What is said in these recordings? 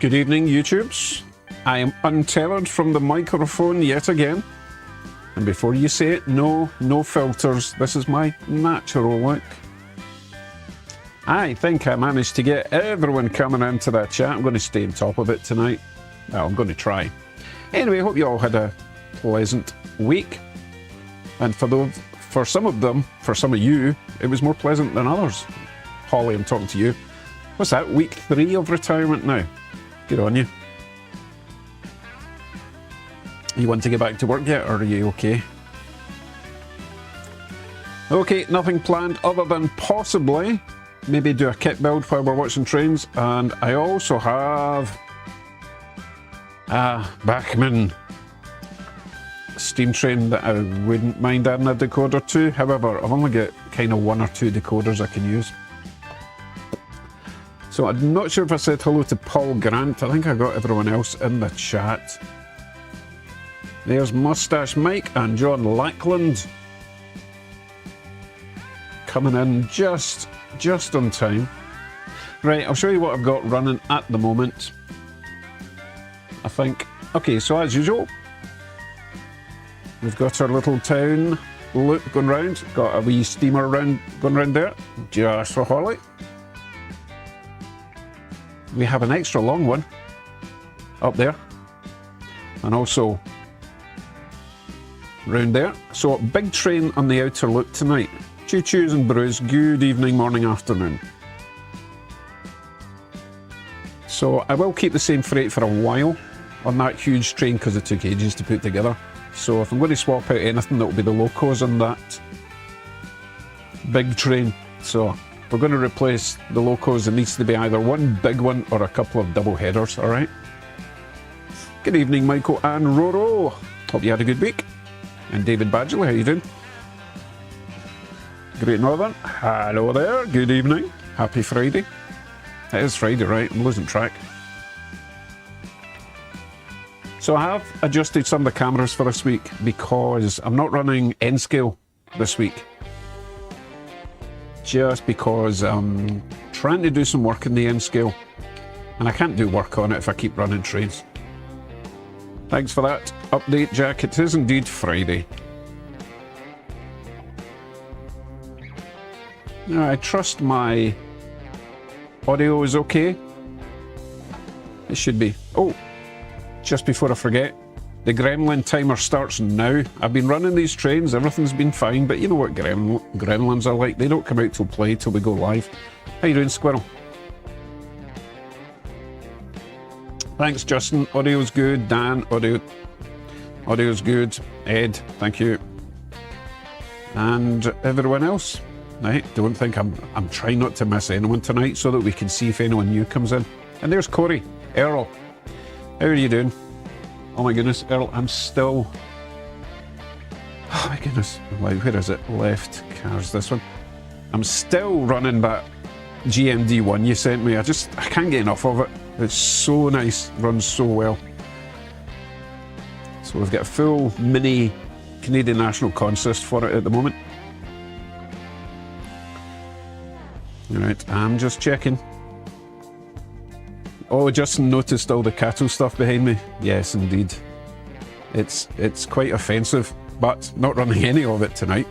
Good evening, YouTubes. I am untethered from the microphone yet again. And before you say it, no filters. This is my natural look. I think I managed to get everyone coming into that chat. I'm going to stay on top of it tonight. Well, I'm going to try. Anyway, hope you all had a pleasant week. And for some of you, it was more pleasant than others. Holly, I'm talking to you. What's that? Week 3 of retirement now. Good on you. You want to get back to work yet, or are you okay? Okay, nothing planned other than possibly maybe do a kit build while we're watching trains. And I also have a Bachmann steam train that I wouldn't mind adding a decoder to. However, I've only got kind of 1 or 2 decoders I can use. So I'm not sure if I said hello to Paul Grant. I think I got everyone else in the chat. There's Mustache Mike and John Lackland coming in just on time. Right, I'll show you what I've got running at the moment. I think, okay, so as usual, we've got our little town loop going round. Got a wee steamer going round there, just for Holly. We have an extra long one up there, and also round there. So big train on the outer loop tonight. Choo-choos and brews, good evening, morning, afternoon. So I will keep the same freight for a while on that huge train because it took ages to put together. So if I'm going to swap out anything, that will be the locos on that big train. So if we're going to replace the locos, it needs to be either one big one or a couple of double headers, alright? Good evening, Michael and Roro. Hope you had a good week. And David Badgley, how you doing? Great Northern, hello there, good evening. Happy Friday. It is Friday, right? I'm losing track. So I have adjusted some of the cameras for this week because I'm not running N-Scale this week. Just because I'm trying to do some work in the N-Scale and I can't do work on it if I keep running trains. Thanks for that update, Jack. It is indeed Friday. Now, I trust my audio is okay. It should be. Oh, just before I forget, the Gremlin timer starts now. I've been running these trains, everything's been fine, but you know what Gremlins are like. They don't come out till play till we go live. How you doing, Squirrel? Thanks, Justin. Audio's good. Dan, audio's good. Ed, thank you. And everyone else. Right, don't think I'm trying not to miss anyone tonight so that we can see if anyone new comes in. And there's Corey. Earl, how are you doing? Oh my goodness, Earl, I'm still... Oh my goodness, where is it? Left cars, this one. I'm still running that GMD1 you sent me. I can't get enough of it. It's so nice, runs so well. So we've got a full mini Canadian National Consist for it at the moment. Alright, I'm just checking. Oh, Justin noticed all the cattle stuff behind me. Yes, indeed. It's quite offensive, but not running any of it tonight.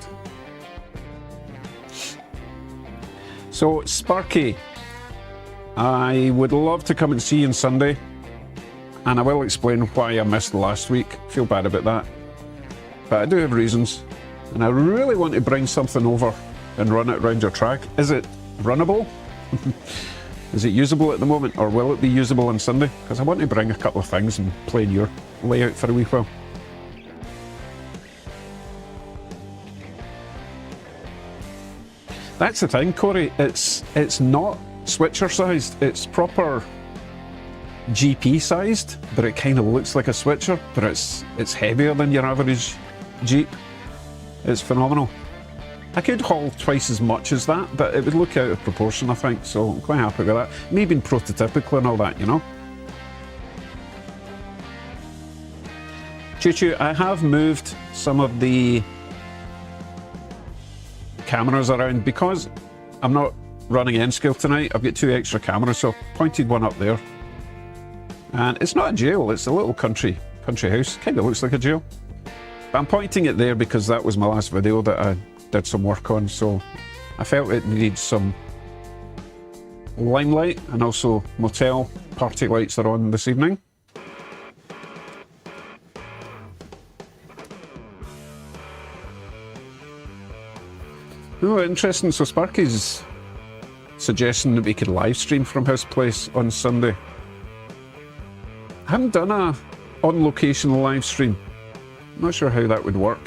So, Sparky, I would love to come and see you on Sunday, and I will explain why I missed last week. Feel bad about that. But I do have reasons, and I really want to bring something over and run it around your track. Is it runnable? Is it usable at the moment, or will it be usable on Sunday? Because I want to bring a couple of things and play in your layout for a wee while. That's the thing, Corey. It's not switcher sized. It's proper GP sized, but it kind of looks like a switcher. But it's heavier than your average Jeep. It's phenomenal. I could haul twice as much as that, but it would look out of proportion, I think, so I'm quite happy with that. Me being prototypical and all that, you know. Choo-choo, I have moved some of the cameras around because I'm not running N-Scale tonight. I've got 2 extra cameras, so I've pointed one up there. And it's not a jail, it's a little country house. Kind of looks like a jail. But I'm pointing it there because that was my last video that I did some work on, so I felt it needed some limelight, and also motel party lights are on this evening. Oh, interesting. So Sparky's suggesting that we could live stream from his place on Sunday. I haven't done a on-location live stream. Not sure how that would work.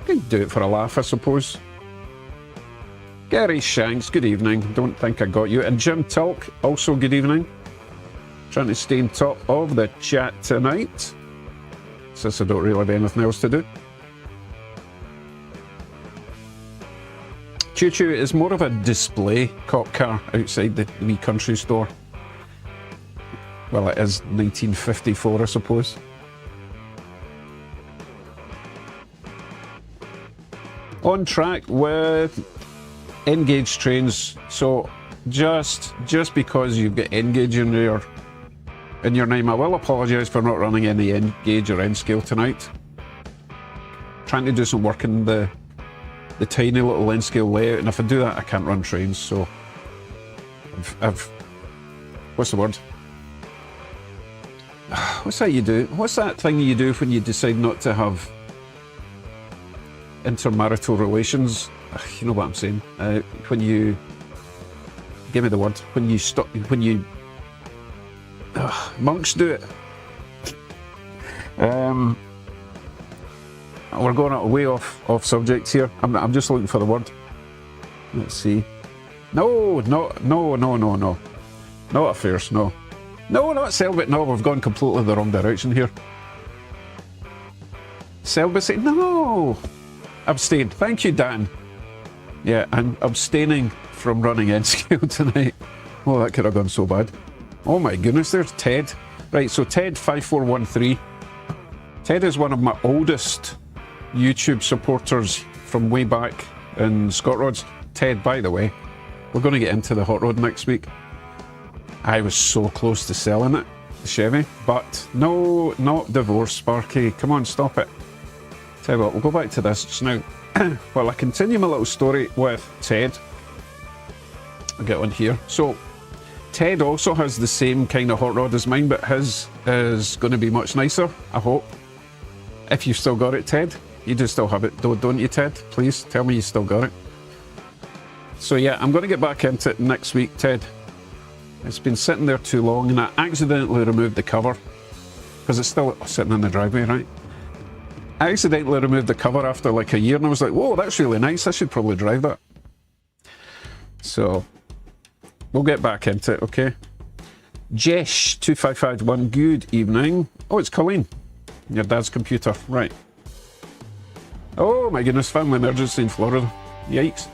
Could do it for a laugh, I suppose. Gary Shanks, good evening. Don't think I got you. And Jim Tulk, also good evening. Trying to stay on top of the chat tonight, since I don't really have anything else to do. Choo Choo is more of a display cop car outside the wee country store. Well, it is 1954, I suppose. On track with N-gauge trains. So just because you've got N-gauge in your name, I will apologise for not running any N-gauge or N-scale tonight. Trying to do some work in the tiny little N-scale layout, and if I do that I can't run trains, so I've what's the word? What's that you do? What's that thing you do when you decide not to have intermarital relations? You know what I'm saying? When you give me the word. When you stop. When you monks do it. We're going way off subject here. I'm just looking for the word. Let's see. No. Not affairs. No, not celibate. No, we've gone completely the wrong direction here. Celibacy. No. Abstain. Thank you, Dan. Yeah, I'm abstaining from running N-scale tonight. Oh, that could have gone so bad. Oh my goodness, there's Ted. Right, so Ted 5413. Ted is one of my oldest YouTube supporters from way back in Scott Rods. Ted, by the way, we're going to get into the hot rod next week. I was so close to selling it, the Chevy, but no, not divorce, Sparky. Come on, stop it. Tell you what, we'll go back to this just now. Well, I continue my little story with Ted. I'll get on here. So, Ted also has the same kind of hot rod as mine, but his is going to be much nicer, I hope. If you've still got it, Ted. You do still have it, don't you, Ted? Please, tell me you still got it. So yeah, I'm going to get back into it next week, Ted. It's been sitting there too long, and I accidentally removed the cover, because it's still sitting in the driveway, right? I accidentally removed the cover after like a year, and I was like, whoa, that's really nice, I should probably drive that. So, we'll get back into it, okay? Jesh2551, good evening. Oh, it's Colleen. Your dad's computer, right. Oh my goodness, family emergency in Florida. Yikes.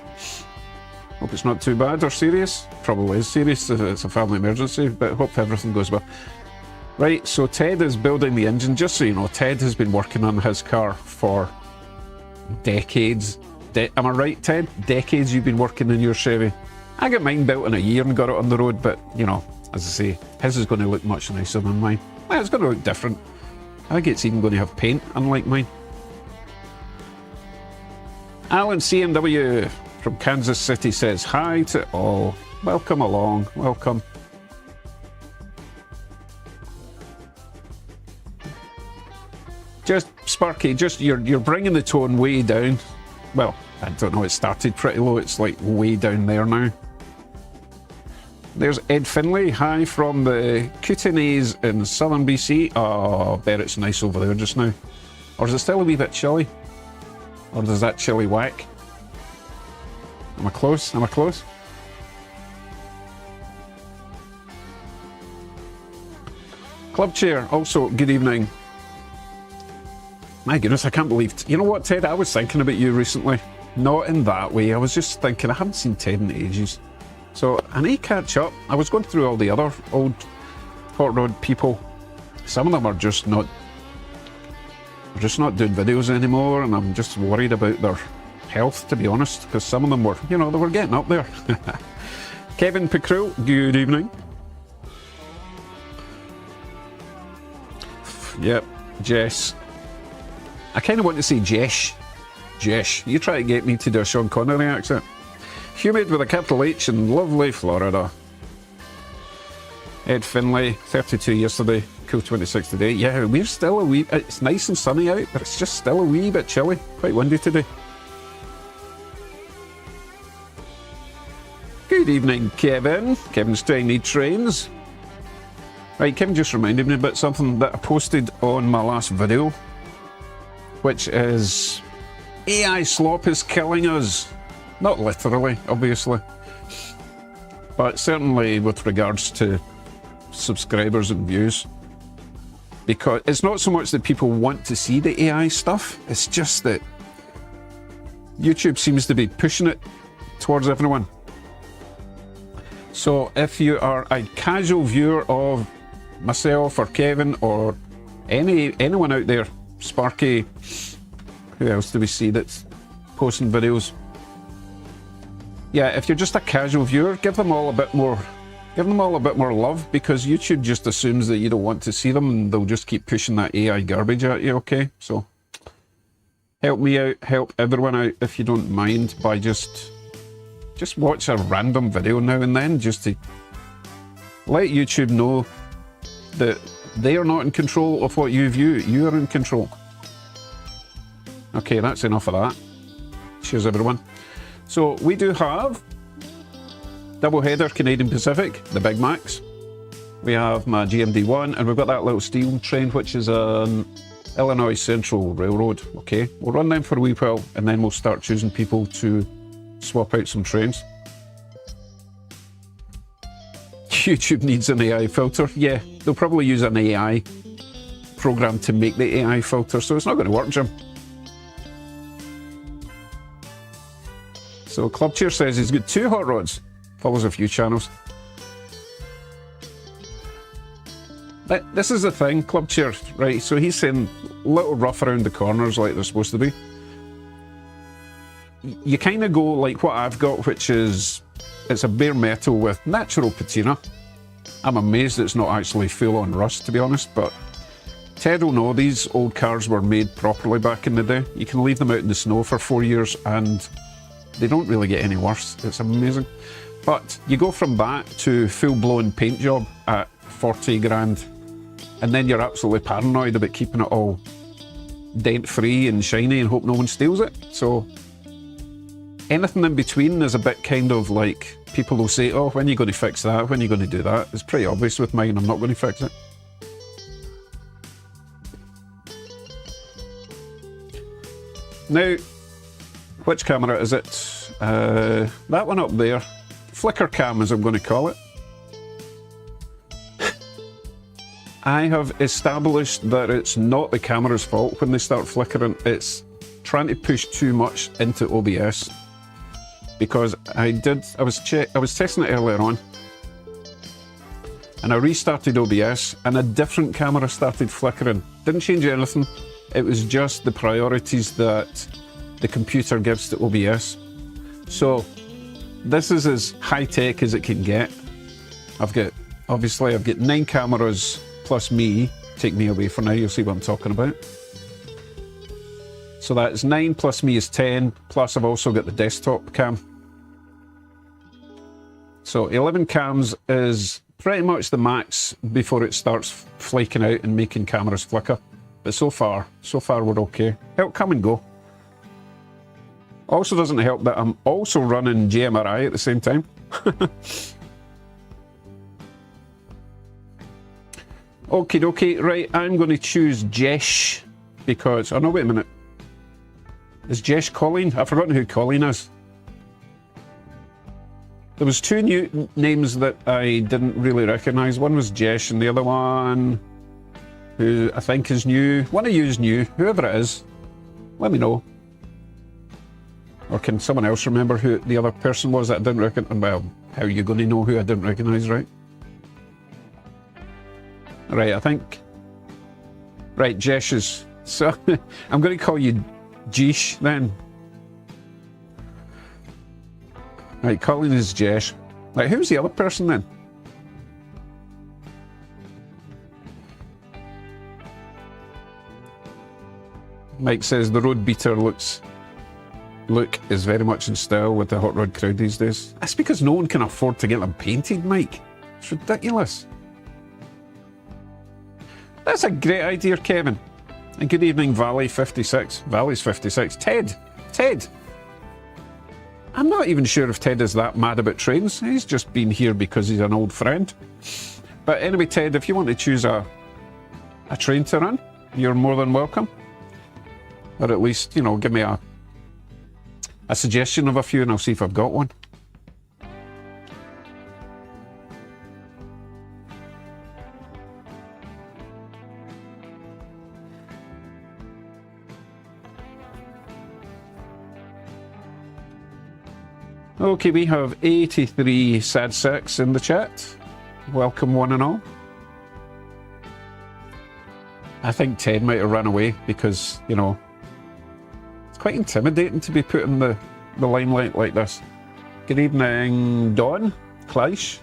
Hope it's not too bad or serious. Probably is serious if it's a family emergency, but hope everything goes well. Right, so Ted is building the engine. Just so you know, Ted has been working on his car for decades. Am I right, Ted? Decades you've been working in your Chevy. I got mine built in a year and got it on the road, but, you know, as I say, his is going to look much nicer than mine. Well, it's going to look different. I think it's even going to have paint, unlike mine. Alan CMW from Kansas City says hi to all. Welcome along, welcome. Just, Sparky, just you're bringing the tone way down. Well, I don't know, it started pretty low, it's like way down there now. There's Ed Finlay, hi from the Kootenays in southern BC. Oh, I bet it's nice over there just now. Or is it still a wee bit chilly? Or does that chilly whack? Am I close? Am I close? Club Chair, also, good evening. My goodness, I can't believe... You know what, Ted? I was thinking about you recently. Not in that way. I was just thinking, I haven't seen Ted in ages. So, I need to catch up. I was going through all the other old hot rod people. Some of them are just not doing videos anymore, and I'm just worried about their health, to be honest, because some of them were, you know, they were getting up there. Kevin Pickrell, good evening. Yep, Jess. I kind of want to say Jesh. Jesh. You try to get me to do a Sean Connery accent. Humid with a capital H in lovely Florida. Ed Finlay, 32 yesterday, cool 26 today. Yeah, we're still a wee... It's nice and sunny out, but it's just still a wee bit chilly. Quite windy today. Good evening, Kevin. Kevin's tiny trains. Right, Kevin just reminded me about something that I posted on my last video, which is AI slop is killing us. Not literally, obviously, but certainly with regards to subscribers and views. Because it's not so much that people want to see the AI stuff, it's just that YouTube seems to be pushing it towards everyone. So if you are a casual viewer of myself or Kevin or anyone out there, Sparky, who else do we see that's posting videos? Yeah, if you're just a casual viewer, give them all a bit more love, because YouTube just assumes that you don't want to see them and they'll just keep pushing that AI garbage at you, okay? So help me out, help everyone out if you don't mind, by just watch a random video now and then, just to let YouTube know that they are not in control of what you view. You are in control. Okay, that's enough of that. Cheers, everyone. So we do have double header Canadian Pacific, the Big Macs. We have my GMD1, and we've got that little steel train, which is an Illinois Central Railroad. Okay, we'll run them for a wee while, and then we'll start choosing people to swap out some trains. YouTube needs an AI filter. Yeah, they'll probably use an AI program to make the AI filter, so it's not going to work, Jim. So Club Cheer says he's got 2 hot rods. Follows a few channels. This is the thing, Club Cheer, right? So he's saying a little rough around the corners like they're supposed to be. You kind of go like what I've got, which is, it's a bare metal with natural patina. I'm amazed it's not actually full on rust, to be honest, but Ted will know these old cars were made properly back in the day. You can leave them out in the snow for 4 years and they don't really get any worse. It's amazing. But you go from that to full-blown paint job at 40 grand, and then you're absolutely paranoid about keeping it all dent-free and shiny and hope no one steals it. So anything in between is a bit kind of like, people will say, oh, when are you going to fix that? When are you going to do that? It's pretty obvious with mine, I'm not going to fix it. Now, which camera is it? That one up there. Flicker cam, as I'm going to call it. I have established that it's not the camera's fault when they start flickering. It's trying to push too much into OBS. Because I was testing it earlier on, and I restarted OBS, and a different camera started flickering. Didn't change anything. It was just the priorities that the computer gives to OBS. So this is as high tech as it can get. I've got 9 cameras plus me. Take me away for now, you'll see what I'm talking about. So that's 9 plus me is 10, plus I've also got the desktop cam. So 11 cams is pretty much the max before it starts flaking out and making cameras flicker. But so far we're okay. It'll come and go. Also doesn't help that I'm also running GMRI at the same time. Okie dokie, right, I'm going to choose Jesh because, oh no, wait a minute. Is Jesh Colleen? I've forgotten who Colleen is. There was 2 new names that I didn't really recognise. One was Jesh and the other one, who I think is new. One of you is new, whoever it is, let me know. Or can someone else remember who the other person was that I didn't recognise? Well, how are you going to know who I didn't recognise, right? Right, I think... Right, Jesh is... So, I'm going to call you Jeesh then. Right, Colin is Jesh. Right, who's the other person then? Mike says the road beater look is very much in style with the hot rod crowd these days. That's because no one can afford to get them painted, Mike. It's ridiculous. That's a great idea, Kevin. And good evening, Valley56. Valley's 56. Ted. I'm not even sure if Ted is that mad about trains. He's just been here because he's an old friend. But anyway, Ted, if you want to choose a train to run, you're more than welcome. Or at least, you know, give me a suggestion of a few and I'll see if I've got one. Okay, we have 83 sad sacks in the chat. Welcome one and all. I think Ted might have run away because, you know, it's quite intimidating to be put in the limelight like this. Good evening, Dawn, Kleish.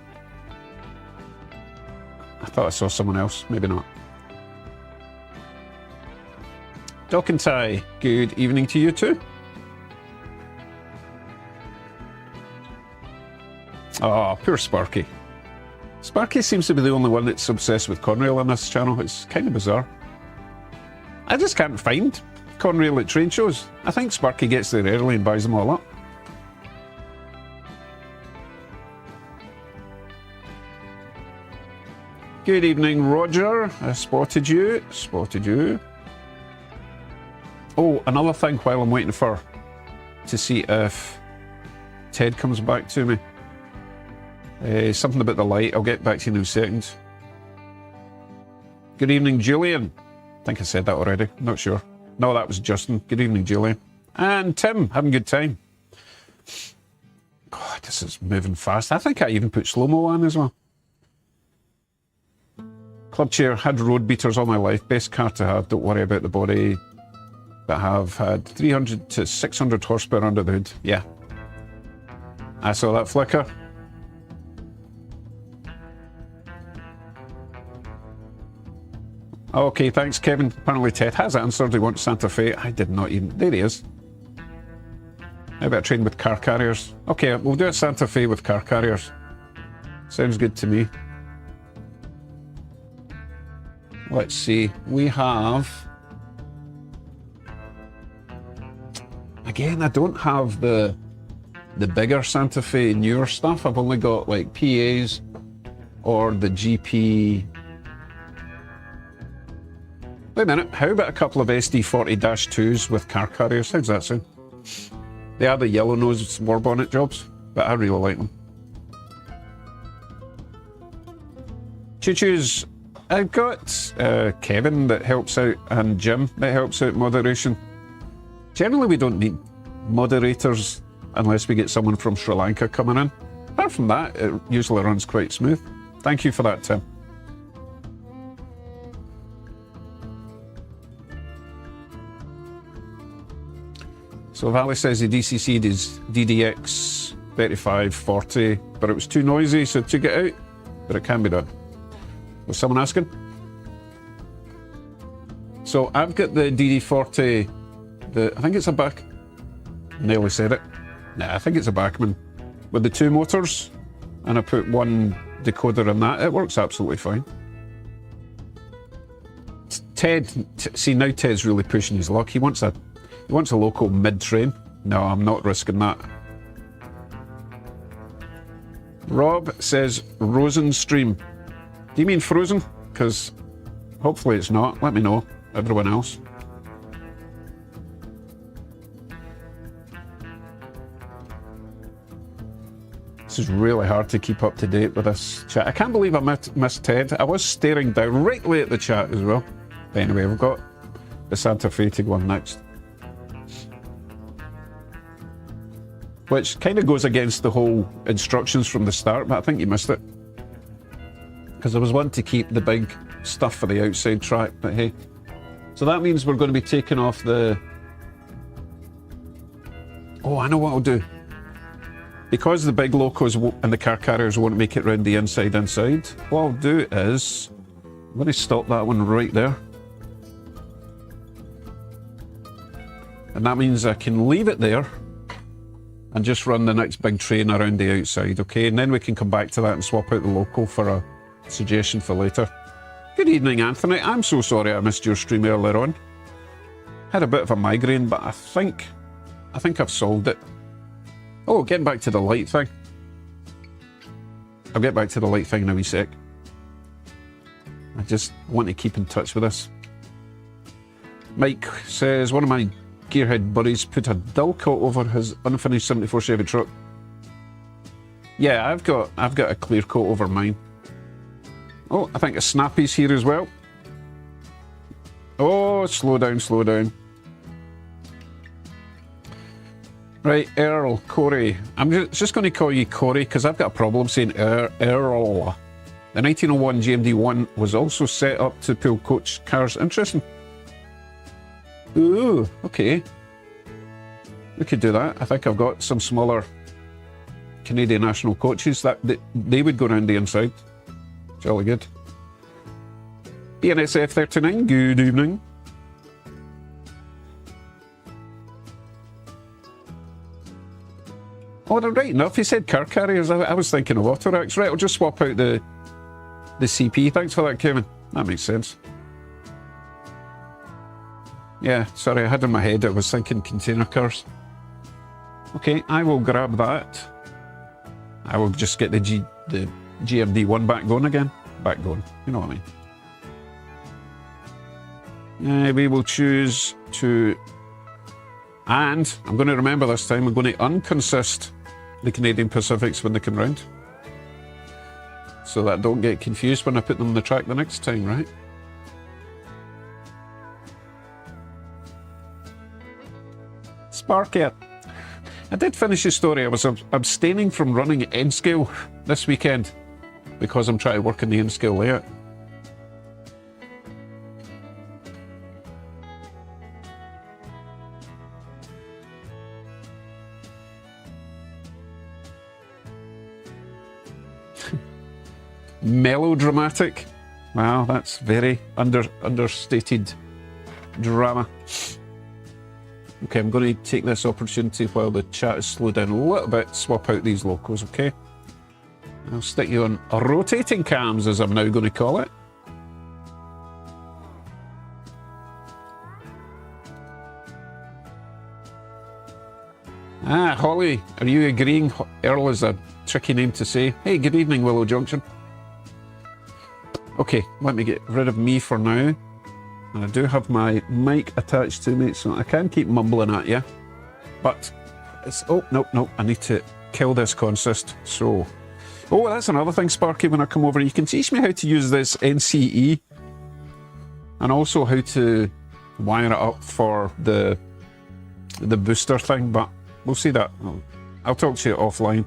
I thought I saw someone else, maybe not. Doc and Ty, good evening to you too. Oh, poor Sparky. Sparky seems to be the only one that's obsessed with Conrail on this channel. It's kind of bizarre. I just can't find Conrail at train shows. I think Sparky gets there early and buys them all up. Good evening, Roger. I spotted you. Oh, another thing while I'm waiting to see if Ted comes back to me. Something about the light. I'll get back to you in a second. Good evening, Julian. I think I said that already. I'm not sure. No, that was Justin. Good evening, Julian. And Tim, having a good time. God, this is moving fast. I think I even put slow-mo on as well. Club chair, had road beaters all my life. Best car to have. Don't worry about the body. But have had 300 to 600 horsepower under the hood. Yeah. I saw that flicker. Okay, thanks, Kevin. Apparently Ted has answered. He wants Santa Fe. I did not even... There he is. How about a train with car carriers? Okay, we'll do a Santa Fe with car carriers. Sounds good to me. Let's see. We have... Again, I don't have the bigger Santa Fe newer stuff. I've only got like PAs or the GP... Wait a minute, how about a couple of SD40-2s with car carriers? How's that sound? They are the yellow nose war bonnet jobs, but I really like them. Choo-choos. I've got Kevin that helps out and Jim that helps out moderation. Generally we don't need moderators unless we get someone from Sri Lanka coming in. Apart from that, it usually runs quite smooth. Thank you for that, Tim. So Valley says he DCC'd his DDX 3540, but it was too noisy, so took it out, but it can be done. Was someone asking? So I've got the DD40, I think it's a back, nearly said it. Nah, I think it's a Bachmann with the 2 motors, and I put 1 decoder in that. It works absolutely fine. Ted, see now Ted's really pushing his luck. He wants a local mid-train. No, I'm not risking that. Rob says Rosenstream. Do you mean Frozen? Because hopefully it's not. Let me know, everyone else. This is really hard to keep up to date with this chat. I can't believe I missed Ted. I was staring directly at the chat as well. But anyway, we've got the Santa Fe to go on next. Which kind of goes against the whole instructions from the start, but I think you missed it. Because I was wanting to keep the big stuff for the outside track, but hey. So that means we're going to be taking off the... Oh, I know what I'll do. Because the big locos and the car carriers won't make it round the inside, what I'll do is... I'm going to stop that one right there. And that means I can leave it there and just run the next big train around the outside, okay? And then we can come back to that and swap out the local for a suggestion for later. Good evening, Anthony. I'm so sorry I missed your stream earlier on. Had a bit of a migraine, but I think I've solved it. Oh, getting back to the light thing. I'll get back to the light thing in a wee sec. I just want to keep in touch with this. Mike says, one of my gearhead buddies put a dull coat over his unfinished 74 Chevy truck. Yeah, I've got a clear coat over mine. Oh, I think a Snappy's here as well. Oh, slow down, slow down. Right, Earl, Corey. I'm just going to call you Corey because I've got a problem saying Earl. The 1901 GMD1 was also set up to pull coach cars. Interesting. Ooh, okay. We could do that. I think I've got some smaller Canadian National coaches that they would go around the inside. Jolly good. BNSF 39, good evening. Oh, they're right enough. He said car carriers. I was thinking of Autorex. Right, I'll just swap out the CP. Thanks for that, Kevin. That makes sense. Yeah, sorry, I had in my head I was thinking container cars. Okay, I will grab that. I will just get the GMD1 back going again. Back going, you know what I mean. We will choose to... And I'm going to remember this time, I'm going to unconsist the Canadian Pacifics when they come round. So that I don't get confused when I put them on the track the next time, right? Sparky. I did finish the story. I was abstaining from running N-scale this weekend because I'm trying to work on the N-scale layout. Melodramatic. Wow, that's very understated drama. Okay, I'm going to take this opportunity while the chat is slowed down a little bit, swap out these locals, okay? I'll stick you on rotating cams, as I'm now going to call it. Ah, Holly, are you agreeing Earl is a tricky name to say? Hey, good evening, Willow Junction. Okay, let me get rid of me for now. And I do have my mic attached to me, so I can keep mumbling at you. But it's... Oh, nope. I need to kill this consist. So... Oh, that's another thing, Sparky, when I come over. You can teach me how to use this NCE. And also how to wire it up for the booster thing. But we'll see that. I'll talk to you offline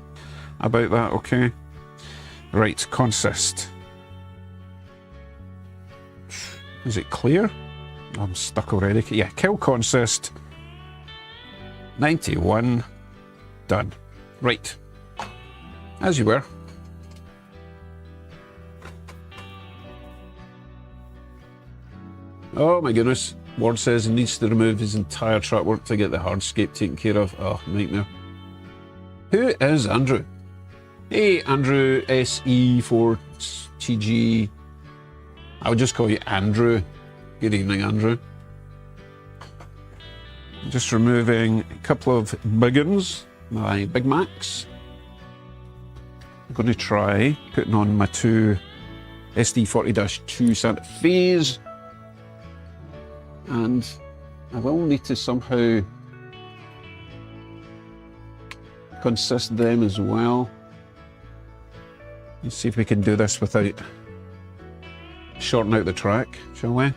about that, okay? Right, consist. Is it clear? I'm stuck already. Yeah, kill consist. 91. Done. Right. As you were. Oh my goodness. Ward says he needs to remove his entire truck work to get the hardscape taken care of. Oh, nightmare. Who is Andrew? Hey, Andrew SE4TG. I would just call you Andrew. Good evening, Andrew. Just removing a couple of big ones, my Big Macs. I'm going to try putting on my two SD40-2 Santa Fe's. And I will need to somehow consist them as well. Let's see if we can do this without shorten out the track, shall we?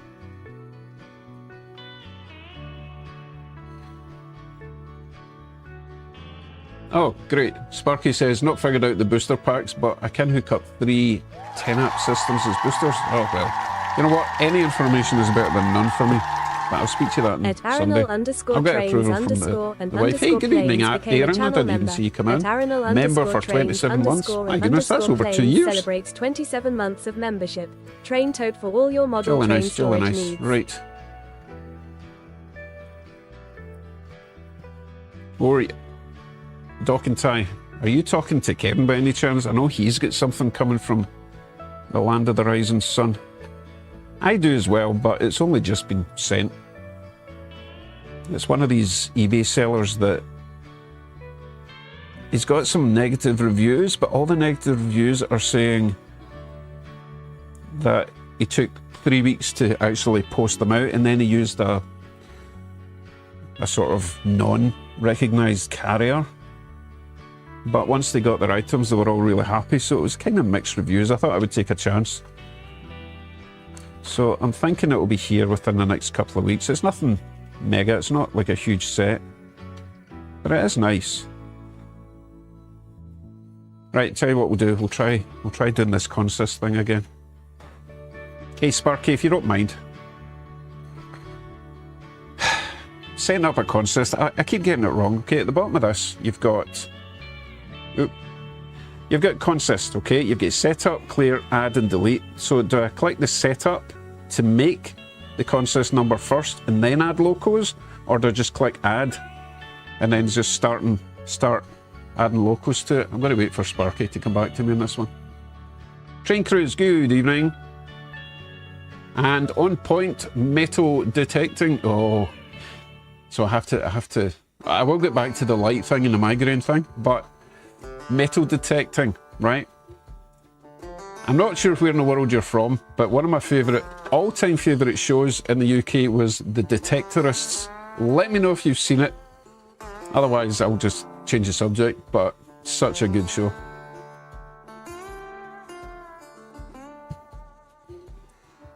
Oh, great. Sparky says, not figured out the booster packs, but I can hook up 3 10-amp systems as boosters. Oh, well. You know what? Any information is better than none for me. But I'll speak to you that on Sunday. I'll get approval from the wife. Hey, good evening, Aaron. I didn't even see you come in. Member for 27 months. My goodness, that's over 2 years. Celebrates 27 months of membership. Train tote for all your model train storage needs. Right. Or Doc and Ty, are you talking to Kevin by any chance? I know he's got something coming from the Land of the Rising Sun. I do as well, but it's only just been sent. It's one of these eBay sellers that he's got some negative reviews, but all the negative reviews are saying that he took 3 weeks to actually post them out, and then he used a sort of non-recognised carrier. But once they got their items, they were all really happy, so it was kind of mixed reviews. I thought I would take a chance. So I'm thinking it will be here within the next couple of weeks. It's nothing mega, it's not like a huge set, but it is nice. Right, tell you what we'll do, we'll try doing this consist thing again. Hey Sparky, if you don't mind, setting up a consist, I keep getting it wrong. Okay, at the bottom of this, you've got consist, okay? You've got setup, clear, add and delete. So do I click the setup to make the consist number first and then add locos? Or do I just click add and then just start adding locos to it? I'm going to wait for Sparky to come back to me on this one. Train crews, good evening. And on point, metal detecting. Oh, so I will get back to the light thing and the migraine thing, but metal detecting, right? I'm not sure where in the world you're from, but one of my all-time favourite shows in the UK was The Detectorists. Let me know if you've seen it. Otherwise, I'll just change the subject, but such a good show.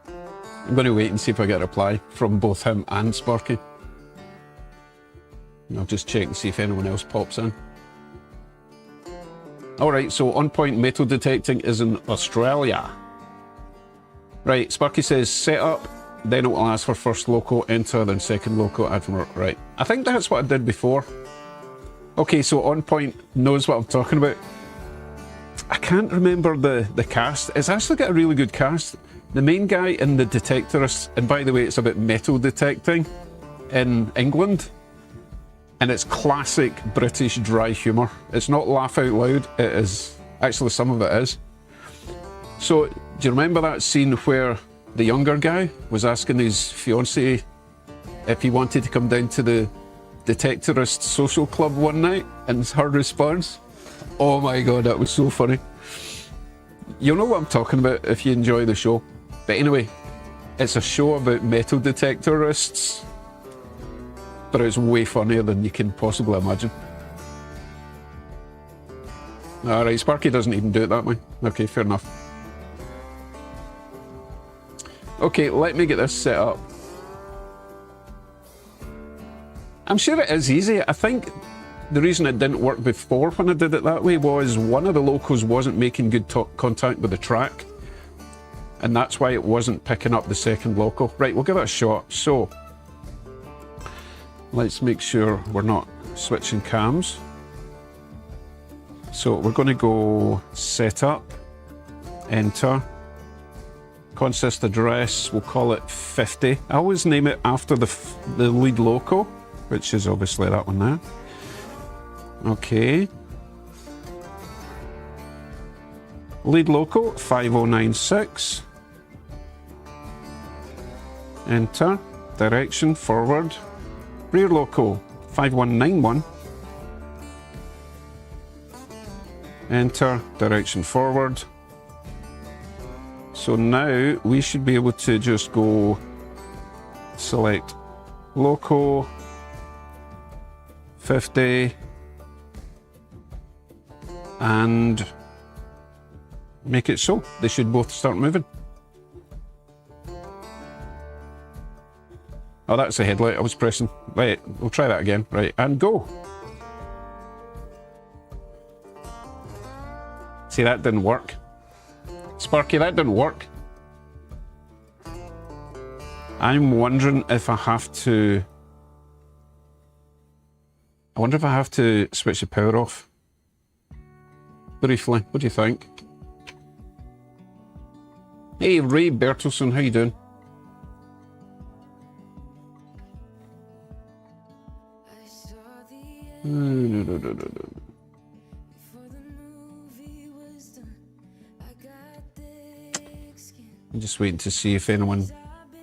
I'm going to wait and see if I get a reply from both him and Sparky. I'll just check and see if anyone else pops in. Alright, so On Point Metal Detecting is in Australia. Right, Sparky says set up, then it will ask for first loco, enter, then second loco, add from work. Right, I think that's what I did before. Okay, so On Point knows what I'm talking about. I can't remember the cast. It's actually got a really good cast. The main guy in The Detectorists, and by the way, it's about metal detecting in England. And it's classic British dry humour. It's not laugh out loud, it is, actually some of it is. So, do you remember that scene where the younger guy was asking his fiancée if he wanted to come down to the Detectorist social club one night, and her response? Oh my god, that was so funny. You'll know what I'm talking about if you enjoy the show. But anyway, it's a show about metal detectorists, but it's way funnier than you can possibly imagine. Alright, Sparky doesn't even do it that way. Okay, fair enough. Okay, let me get this set up. I'm sure it is easy. I think the reason it didn't work before when I did it that way was one of the locos wasn't making good contact with the track, and that's why it wasn't picking up the second loco. Right, we'll give it a shot. So, let's make sure we're not switching cams. So we're going to go setup, enter, consist address, we'll call it 50. I always name it after the lead loco, which is obviously that one there. Okay. Lead loco 5096. Enter. Direction forward. Rear loco 5191. Enter. Direction forward. So now we should be able to just go select loco 50 and make it so. They should both start moving. Oh, that's the headlight I was pressing. Right, we'll try that again. Right, and go. See, that didn't work. Sparky, that didn't work. I'm wondering if I have to... I wonder if I have to switch the power off. Briefly, what do you think? Hey, Ray Bertelson, how you doing? I'm just waiting to see if anyone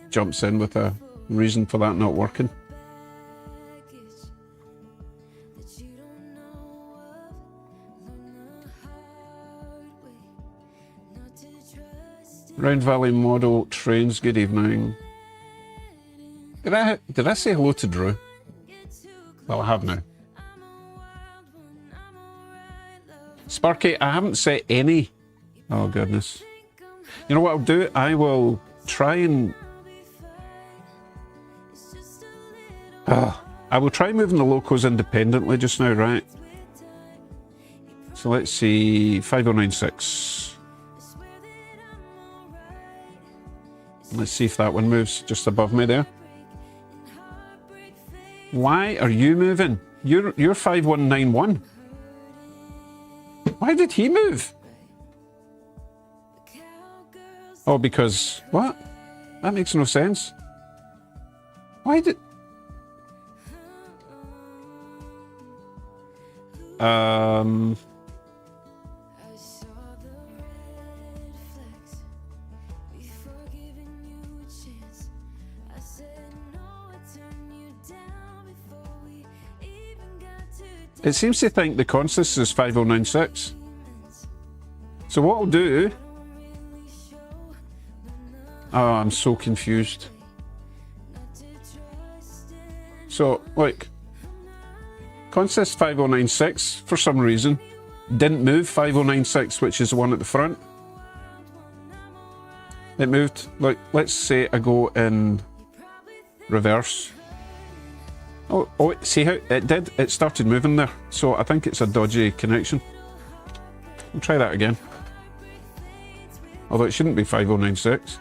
jumps in with a reason for that not working. Round Valley Model Trains, good evening. Did I say hello to Drew? Well, I have now. Sparky, I haven't set any. Oh, goodness. You know what I'll do? I will try and... I will try moving the locos independently just now, right? So let's see, 5096. Let's see if that one moves just above me there. Why are you moving? You're 5191. Why did he move? Oh, because... What? That makes no sense. Why did... It seems to think the consist is 5096. So what I'll do... Oh, I'm so confused. So, look. Consist 5096, for some reason, didn't move 5096, which is the one at the front. It moved, like, let's say I go in reverse. Oh, see how it did? It started moving there. So I think it's a dodgy connection. I'll try that again. Although it shouldn't be 5096.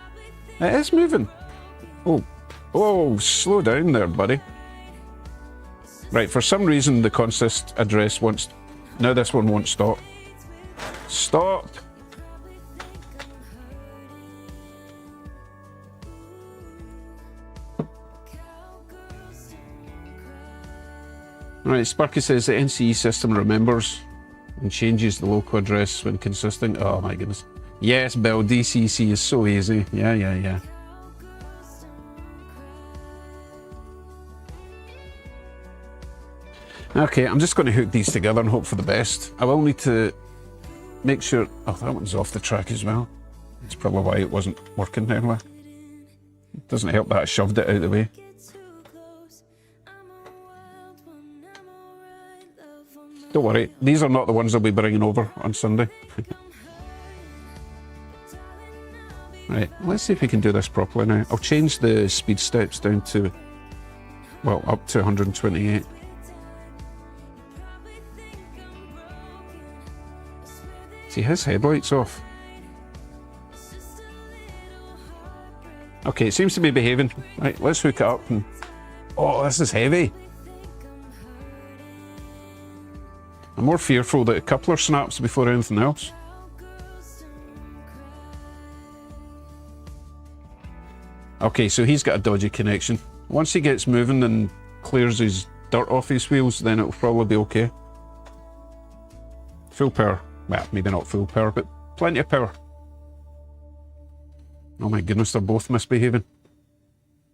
It is moving. Oh, slow down there, buddy. Right, for some reason the consist address wants... Now this one won't stop. Stop! Right, Sparky says the NCE system remembers and changes the local address when consistent. Oh my goodness. Yes, Bill, DCC is so easy. Yeah. Okay, I'm just going to hook these together and hope for the best. I will need to make sure... Oh, that one's off the track as well. That's probably why it wasn't working anyway. It doesn't help that I shoved it out of the way. Don't worry, these are not the ones I'll be bringing over on Sunday. Right, let's see if we can do this properly now. I'll change the speed steps down to, well, up to 128. See, his headlight's off. Okay, it seems to be behaving. Right, let's hook it up and... Oh, this is heavy. I'm more fearful that a coupler snaps before anything else. Okay, so he's got a dodgy connection. Once he gets moving and clears his dirt off his wheels, then it'll probably be okay. Full power. Well, maybe not full power, but plenty of power. Oh my goodness, they're both misbehaving.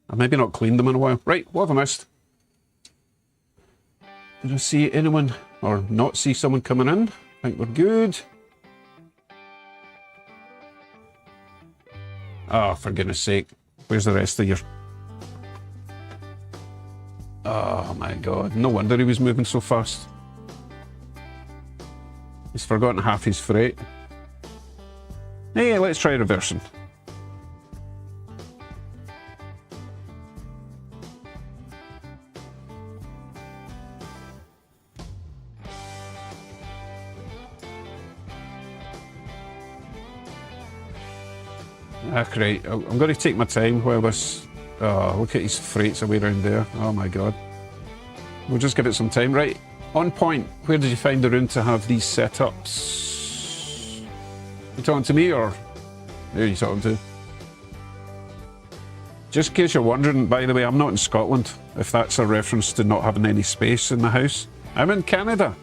I've maybe not cleaned them in a while. Right, what have I missed? Did I see anyone or not see someone coming in? I think we're good. Oh, for goodness sake. Where's the rest of your... Oh my god, no wonder he was moving so fast. He's forgotten half his freight. Hey, let's try reversing. Ah, great. I'm going to take my time while this... Oh, look at his freights away around there. Oh my god. We'll just give it some time. Right, on point. Where did you find the room to have these setups? You talking to me or... Who are you talking to? Just in case you're wondering, by the way, I'm not in Scotland, if that's a reference to not having any space in the house. I'm in Canada.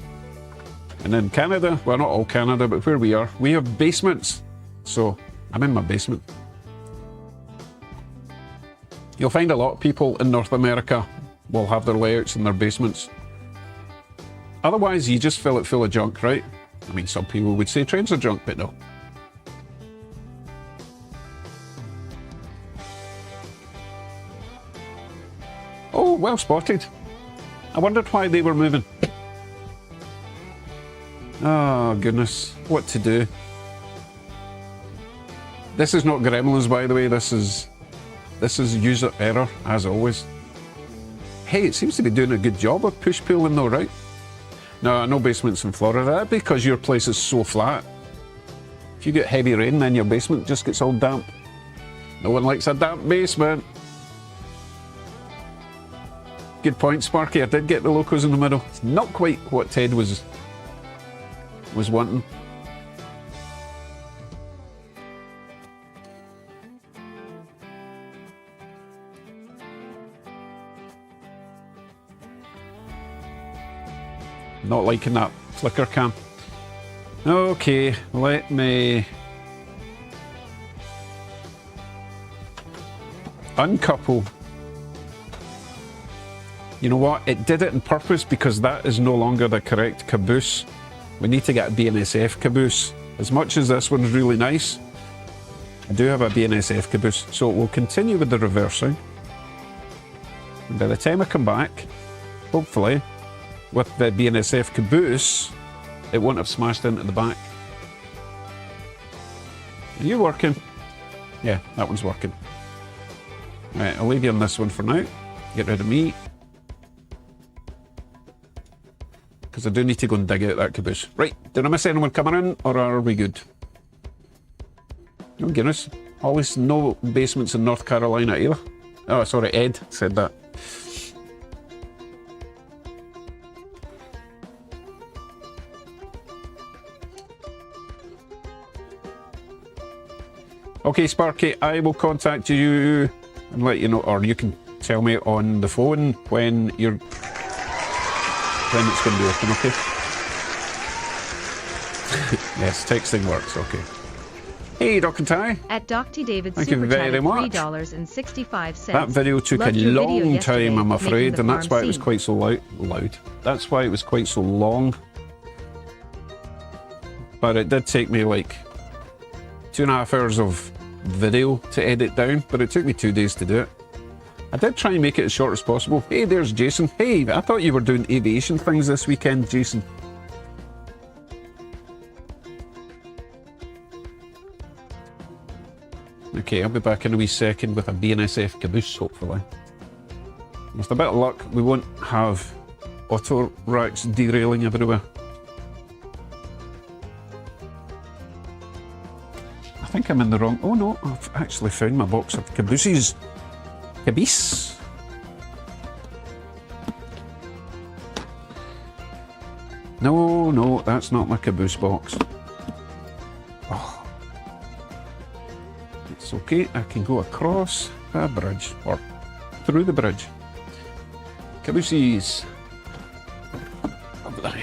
And in Canada, well, not all Canada, but where we are, we have basements. So I'm in my basement. You'll find a lot of people in North America will have their layouts in their basements. Otherwise, you just fill it full of junk, right? I mean, some people would say trains are junk, but no. Oh, well spotted. I wondered why they were moving. Oh, goodness. What to do? This is not Gremlins, by the way. This is user error, as always. Hey, it seems to be doing a good job of push-pulling though, right? No basements in Florida, because your place is so flat. If you get heavy rain, then your basement just gets all damp. No one likes a damp basement. Good point, Sparky. I did get the locos in the middle. It's not quite what Ted was wanting. Not liking that flicker cam. Okay, let me uncouple. You know what? It did it on purpose because that is no longer the correct caboose. We need to get a BNSF caboose. As much as this one's really nice, I do have a BNSF caboose, so we'll continue with the reversing. And by the time I come back, hopefully, with the BNSF caboose, it won't have smashed into the back. Are you working? Yeah, that one's working. Right, I'll leave you on this one for now. Get rid of me. Because I do need to go and dig out that caboose. Right, did I miss anyone coming in, or are we good? Oh goodness, always no basements in North Carolina either. Oh, sorry, Ed said that. Okay, Sparky, I will contact you and let you know, or you can tell me on the phone when it's going to be open, okay? Yes, texting works, okay. Hey, Doc and Ty. At Doc T. David Thank you very much. $3.65. That video took a long time, I'm afraid, and that's why it was quite so loud. That's why it was quite so long. But it did take me like 2.5 hours of video to edit down, but it took me 2 days to do it. I did try and make it as short as possible. Hey, there's Jason. Hey, I thought you were doing aviation things this weekend, Jason. Okay, I'll be back in a wee second with a BNSF caboose, hopefully. With a bit of luck, we won't have auto racks derailing everywhere. I think I'm in the wrong... Oh no, I've actually found my box of cabooses. Caboose. No, that's not my caboose box. Oh. It's okay, I can go across a bridge, or through the bridge. Cabooses. Up there.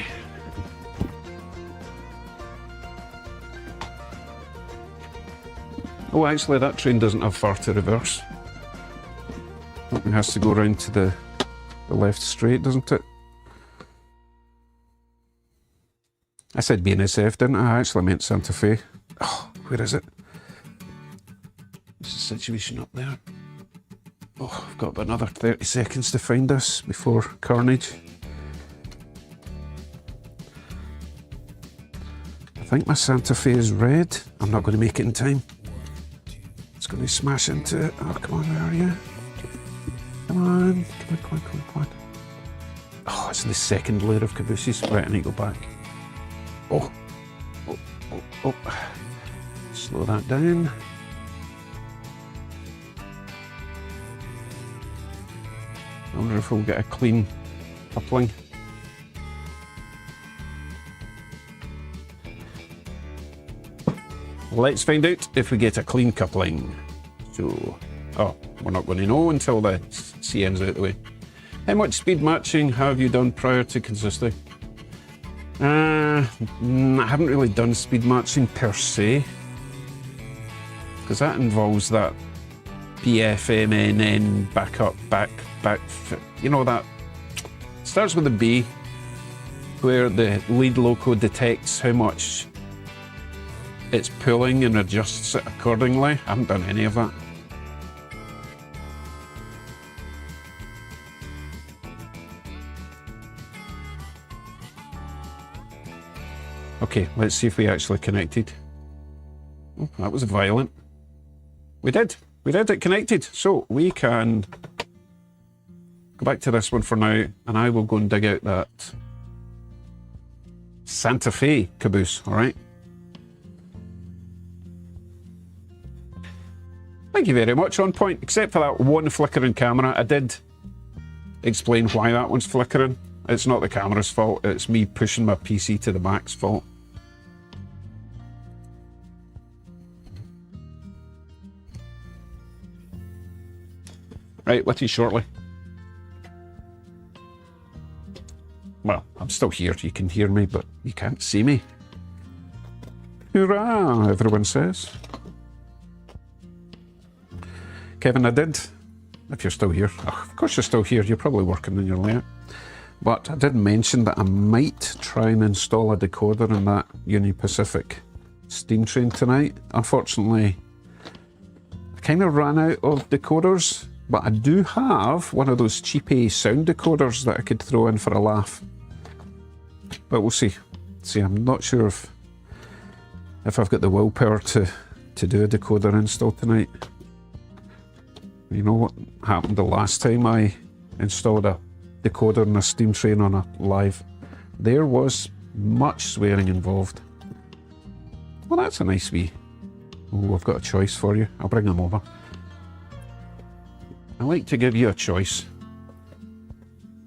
Oh, actually, that train doesn't have far to reverse. It has to go round to the left straight, doesn't it? I said BNSF, didn't I? I actually meant Santa Fe. Oh, where is it? What's the situation up there? Oh, I've got about another 30 seconds to find this before carnage. I think my Santa Fe is red. I'm not going to make it in time. It's going to smash into it. Oh, come on, where are you? Come on. Come on. Oh, it's the second layer of cabooses. Right, I need to go back. Oh. Slow that down. I wonder if we'll get a clean coupling. Let's find out if we get a clean coupling. So, oh, we're not going to know until the CN's out the way. How much speed matching have you done prior to Consisti? I haven't really done speed matching per se, because that involves that BFMNN back, you know, that starts with a B, where the lead loco detects how much it's pulling and adjusts it accordingly. I haven't done any of that. Okay, let's see if we actually connected. Oh, that was violent. We did it connected. So we can go back to this one for now, and I will go and dig out that Santa Fe caboose, all right? Thank you very much, On Point. Except for that one flickering camera, I did explain why that one's flickering. It's not the camera's fault, it's me pushing my PC to the max fault. Right, with you shortly. Well, I'm still here, you can hear me, but you can't see me. Hurrah, everyone says. Kevin, I did, if you're still here, of course you're still here, you're probably working in your layout. But I did mention that I might try and install a decoder in that Union Pacific steam train tonight. Unfortunately, I kind of ran out of decoders, but I do have one of those cheapy sound decoders that I could throw in for a laugh. But we'll see. See, I'm not sure if I've got the willpower to do a decoder install tonight. You know what happened the last time I installed a decoder in a steam train on a live? There was much swearing involved. Well, that's a nice wee... Oh, I've got a choice for you. I'll bring them over. I like to give you a choice.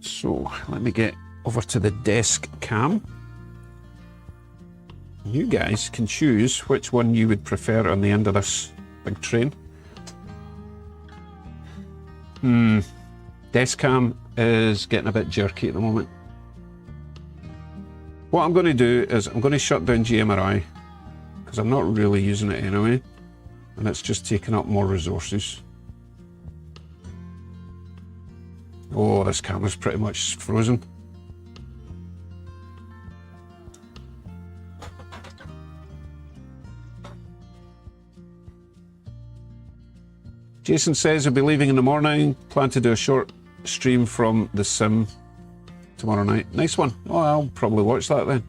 So, let me get over to the desk cam. You guys can choose which one you would prefer on the end of this big train. Desk cam is getting a bit jerky at the moment. What I'm going to do is I'm going to shut down GMRI, because I'm not really using it anyway, and it's just taking up more resources. Oh, this camera's pretty much frozen. Jason says he'll be leaving in the morning. Plan to do a short stream from The Sim tomorrow night. Nice one. Oh, I'll probably watch that then.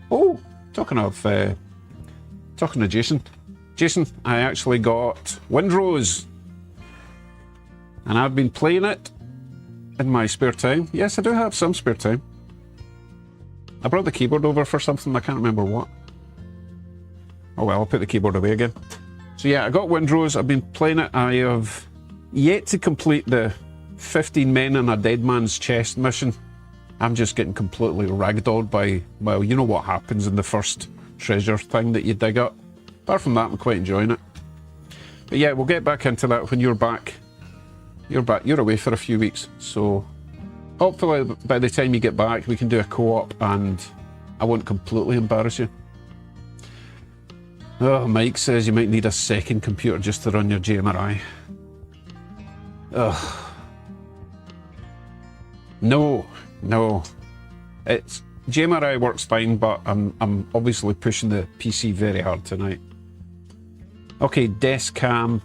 Oh, talking to Jason. Jason, I actually got Windrose, and I've been playing it in my spare time. Yes, I do have some spare time. I brought the keyboard over for something, I can't remember what. Oh well, I'll put the keyboard away again. So yeah, I got Windrose, I've been playing it. I have yet to complete the 15 men in a dead man's chest mission. I'm just getting completely ragdolled by, well, you know what happens in the first treasure thing that you dig up. Apart from that, I'm quite enjoying it. But yeah, we'll get back into that when you're back. You're away for a few weeks, so hopefully by the time you get back, we can do a co-op and I won't completely embarrass you. Oh, Mike says you might need a second computer just to run your GMRI. Ugh. No. It's GMRI works fine, but I'm obviously pushing the PC very hard tonight. Okay, desk cam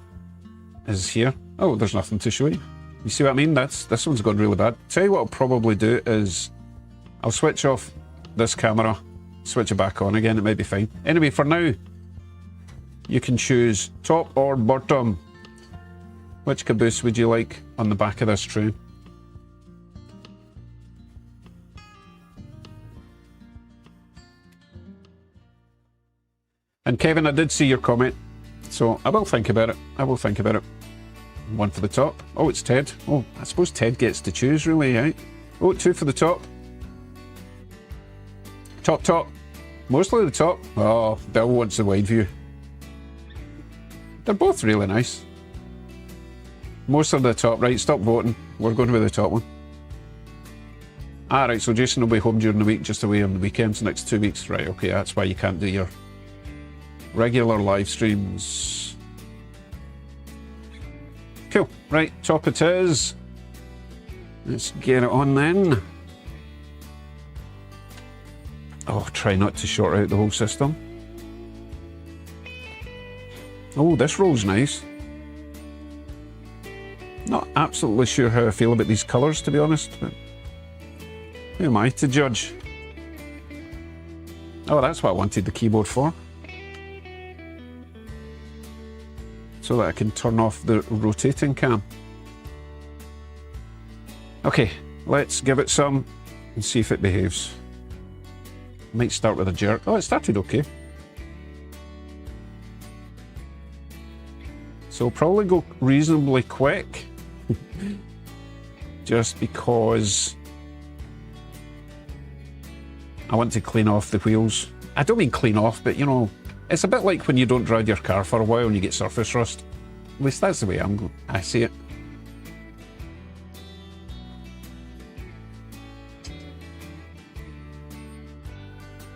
is here. Oh, there's nothing to show you. You see what I mean? This one's gone really bad. Tell you what I'll probably do is I'll switch off this camera, switch it back on again, it might be fine. Anyway, for now, you can choose top or bottom. Which caboose would you like on the back of this train? And Kevin, I did see your comment, so I will think about it. One for the top. Oh, it's Ted. Oh, I suppose Ted gets to choose, really, right? Oh, two for the top. Top. Mostly the top. Oh, Bill wants the wide view. They're both really nice. Most of the top, right? Stop voting. We're going with the top one. Ah, right, so Jason will be home during the week, just away on the weekends, the next 2 weeks. Right, okay, that's why you can't do your regular live streams. Cool, right, top it is. Let's get it on then. Oh, try not to short out the whole system. Oh, this roll's nice. Not absolutely sure how I feel about these colours, to be honest, but who am I to judge? Oh, that's what I wanted the keyboard for. So that I can turn off the rotating cam. Okay, let's give it some and see if it behaves. Might start with a jerk. Oh, it started okay. So probably go reasonably quick. Just because I want to clean off the wheels. I don't mean clean off, but you know, it's a bit like when you don't drive your car for a while and you get surface rust. At least that's the way I see it.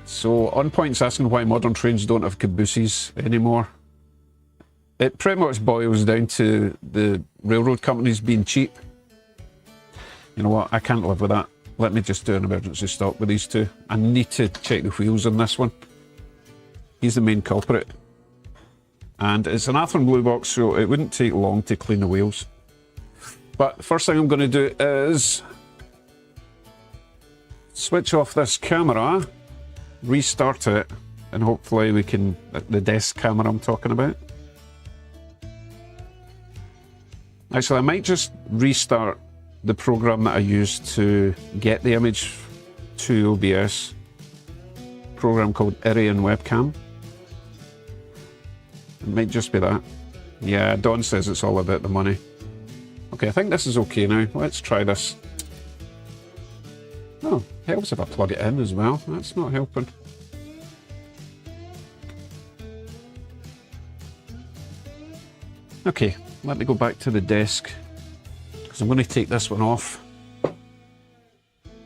So, On Point's asking why modern trains don't have cabooses anymore. It pretty much boils down to the railroad companies being cheap. You know what, I can't live with that. Let me just do an emergency stop with these two. I need to check the wheels on this one. He's the main culprit. And it's an Athearn Blue Box, so it wouldn't take long to clean the wheels. But the first thing I'm going to do is switch off this camera, restart it, and hopefully we can, the desk camera I'm talking about. Actually, I might just restart the program that I used to get the image to OBS. A program called Irian Webcam. It might just be that. Yeah, Don says it's all about the money. Okay, I think this is okay now. Let's try this. Oh, helps if I plug it in as well. That's not helping. Okay, let me go back to the desk, because I'm going to take this one off.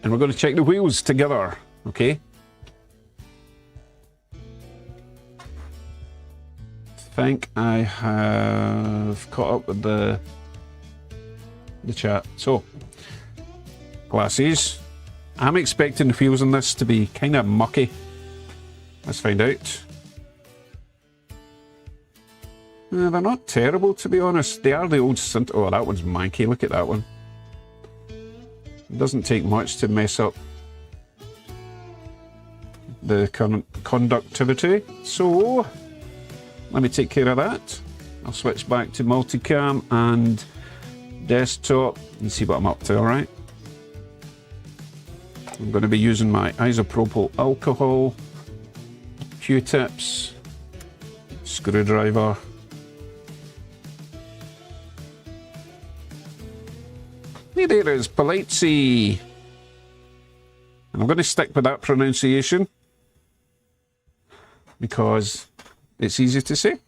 And we're going to check the wheels together, okay? I think I have caught up with the chat. So, glasses. I'm expecting the wheels on this to be kind of mucky. Let's find out. They're not terrible, to be honest. They are the old Sint. Oh, that one's manky. Look at that one. It doesn't take much to mess up the conductivity. So, let me take care of that. I'll switch back to multicam and desktop and see what I'm up to, alright? I'm going to be using my isopropyl alcohol, Q-tips, screwdriver. There is Polizzi. And I'm going to stick with that pronunciation because it's easy to say.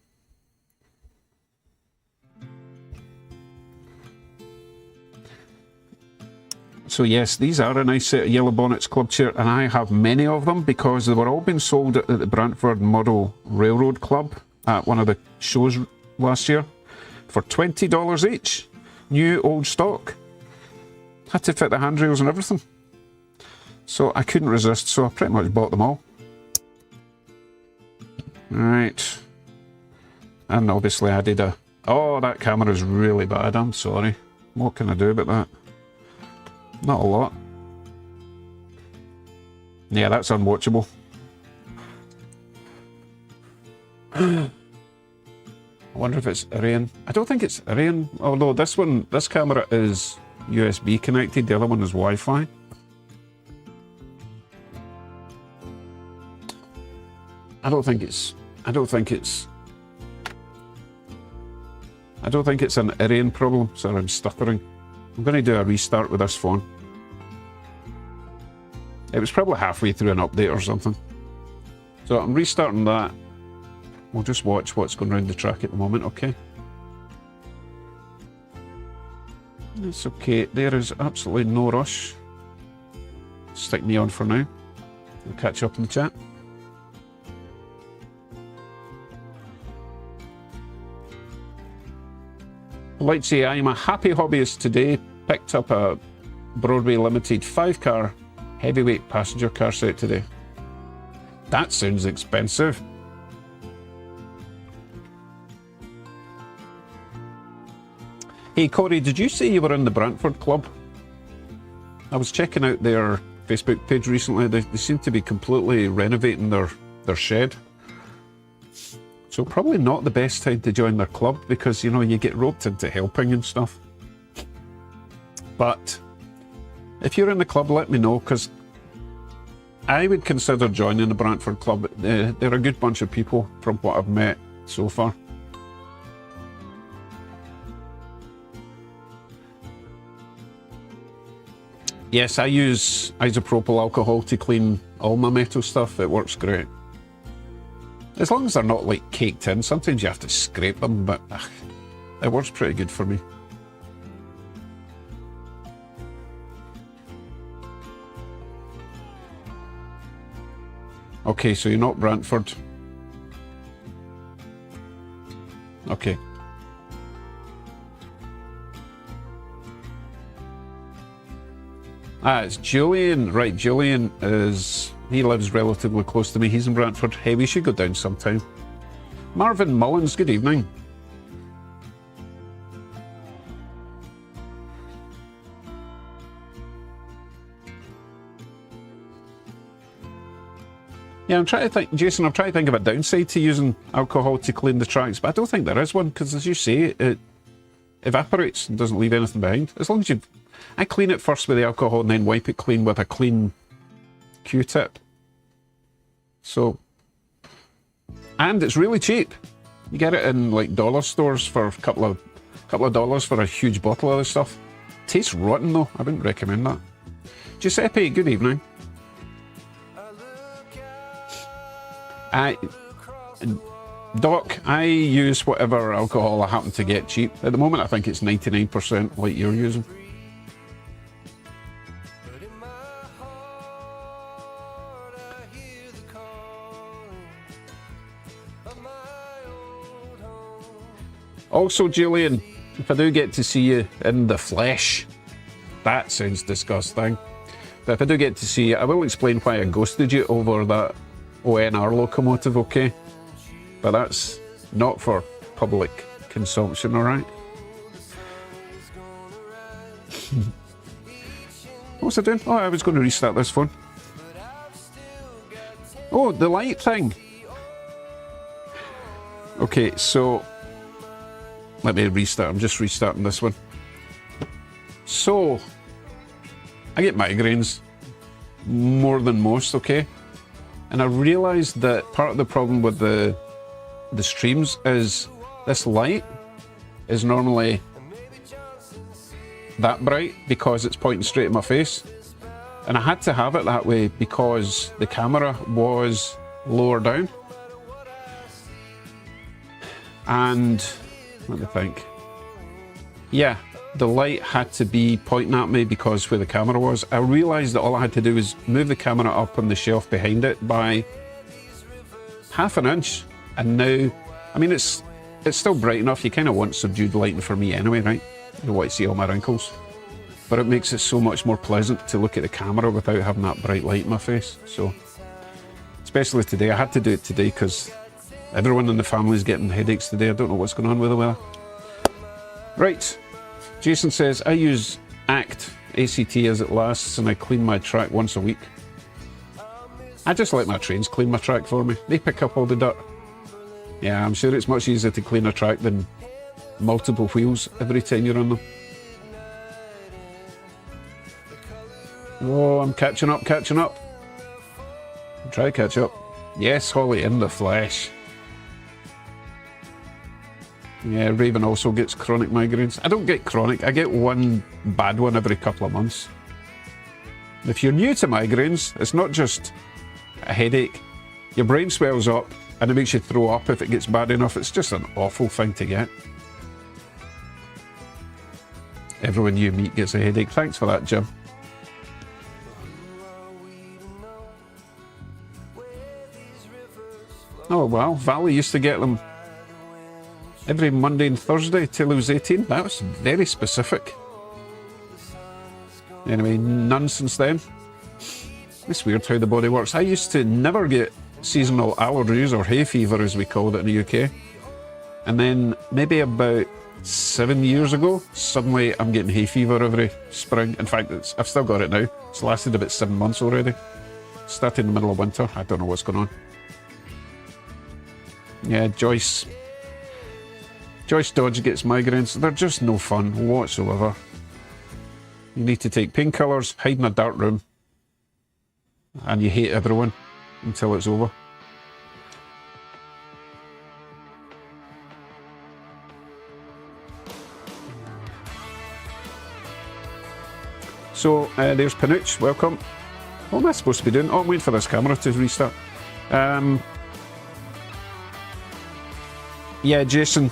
So yes, these are a nice set of Yellow Bonnets Club chair, and I have many of them because they were all being sold at the Brantford Model Railroad Club at one of the shows last year for $20 each. New, old stock. Had to fit the handrails and everything. So I couldn't resist, so I pretty much bought them all. Right. And obviously I did a... Oh, that camera is really bad, I'm sorry. What can I do about that? Not a lot. Yeah, that's unwatchable. I wonder if it's Irian. I don't think it's Irian, although this camera is USB connected, the other one is Wi-Fi. I don't think it's an Irian problem. Sorry, I'm stuttering. I'm going to do a restart with this phone. It was probably halfway through an update or something. So I'm restarting that. We'll just watch what's going around the track at the moment, okay? It's okay, there is absolutely no rush. stick me on for now. We'll catch up in the chat. I'd like to say I'm a happy hobbyist today. Picked up a Broadway Limited 5-car heavyweight passenger car set today. That sounds expensive. Hey Corey, did you say you were in the Brantford Club? I was checking out their Facebook page recently. They seem to be completely renovating their shed. So probably not the best time to join their club because, you know, you get roped into helping and stuff. But if you're in the club, let me know, because I would consider joining the Brantford Club. They're a good bunch of people from what I've met so far. Yes, I use isopropyl alcohol to clean all my metal stuff. It works great. As long as they're not like caked in. Sometimes you have to scrape them, but it works pretty good for me. Okay, so you're not Brantford. Okay. Ah, it's Julian. Right, Julian he lives relatively close to me. He's in Brantford. Hey, we should go down sometime. Marvin Mullins, good evening. Yeah, I'm trying to think, Jason, I'm trying to think of a downside to using alcohol to clean the tracks, but I don't think there is one, because as you say, it evaporates and doesn't leave anything behind. As long as I clean it first with the alcohol and then wipe it clean with a clean Q-tip. So, and it's really cheap. You get it in like dollar stores for a couple of dollars for a huge bottle of this stuff. Tastes rotten though. I wouldn't recommend that. Giuseppe, good evening. Doc, I use whatever alcohol I happen to get cheap. At the moment, I think it's 99% like you're using. Also, Julian, if I do get to see you in the flesh, that sounds disgusting. But if I do get to see you, I will explain why I ghosted you over that ONR locomotive, okay? But that's not for public consumption, alright? What was I doing? Oh, I was going to restart this phone. Oh, the light thing. Okay, so let me restart. I'm just restarting this one. So, I get migraines more than most, okay? And I realised that part of the problem with the streams is this light is normally that bright because it's pointing straight at my face. And I had to have it that way because the camera was lower down. And let me think. Yeah, the light had to be pointing at me because where the camera was. I realised that all I had to do was move the camera up on the shelf behind it by half an inch. And now, I mean, it's still bright enough. You kind of want subdued lighting for me anyway, right? You don't want to see all my wrinkles. But it makes it so much more pleasant to look at the camera without having that bright light in my face. So, especially today. I had to do it today because everyone in the family is getting headaches today. I don't know what's going on with the weather. Right. Jason says, I use ACT as it lasts and I clean my track once a week. I just let my trains clean my track for me. They pick up all the dirt. Yeah, I'm sure it's much easier to clean a track than multiple wheels every time you're on them. Oh, I'm catching up. Try to catch up. Yes, Holly, in the flesh. Yeah, Raven also gets chronic migraines. I don't get chronic, I get one bad one every couple of months. If you're new to migraines, it's not just a headache. Your brain swells up and it makes you throw up if it gets bad enough. It's just an awful thing to get. Everyone you meet gets a headache. Thanks for that, Jim. Oh wow, Valley used to get them every Monday and Thursday till he was 18. That was very specific. Anyway, none since then. It's weird how the body works. I used to never get seasonal allergies, or hay fever as we called it in the UK. And then maybe about 7 years ago, suddenly I'm getting hay fever every spring. In fact, I've still got it now. It's lasted about 7 months already. Started in the middle of winter. I don't know what's going on. Yeah, Joyce Dodge gets migraines. They're just no fun whatsoever. You need to take painkillers, hide in a dark room, and you hate everyone until it's over. So there's Panuch, welcome. What am I supposed to be doing? Oh, I'm waiting for this camera to restart. Yeah, Jason,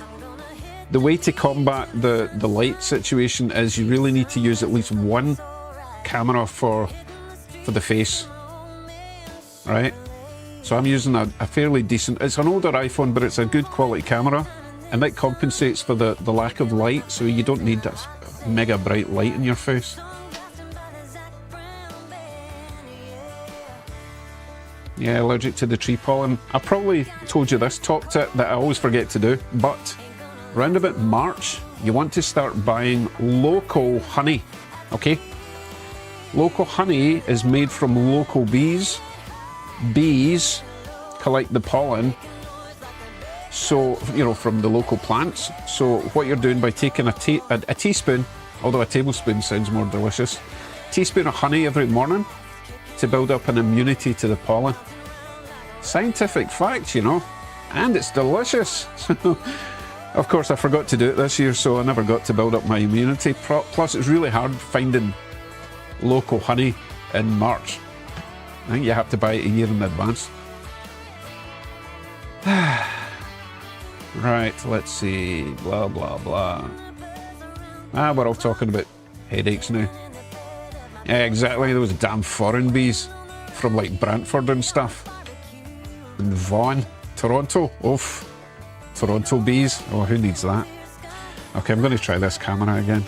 the way to combat the light situation is you really need to use at least one camera for the face, right? So I'm using a fairly decent, it's an older iPhone, but it's a good quality camera, and that compensates for the lack of light, so you don't need that mega bright light in your face. Yeah, allergic to the tree pollen. I probably told you this top tip that I always forget to do, but around about March, you want to start buying local honey, okay? Local honey is made from local bees. Bees collect the pollen, so, you know, from the local plants. So what you're doing by taking a teaspoon, although a tablespoon sounds more delicious, teaspoon of honey every morning to build up an immunity to the pollen. Scientific fact, you know, and it's delicious. Of course, I forgot to do it this year, so I never got to build up my immunity. Plus, it's really hard finding local honey in March. I think you have to buy it a year in advance. Right, let's see. Blah, blah, blah. We're all talking about headaches now. Yeah, exactly. Those damn foreign bees from like Brantford and stuff. And Vaughan, Toronto. Oof. Toronto bees. Oh, who needs that? Okay, I'm going to try this camera again.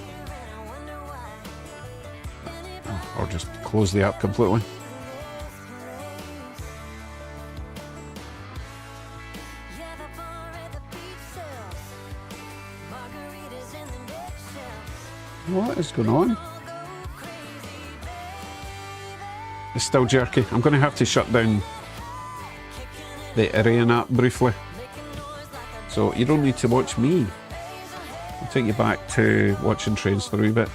Or just close the app completely. What is going on? It's still jerky. I'm going to have to shut down the Irian app briefly. So you don't need to watch me. I'll take you back to watching trains for a wee bit.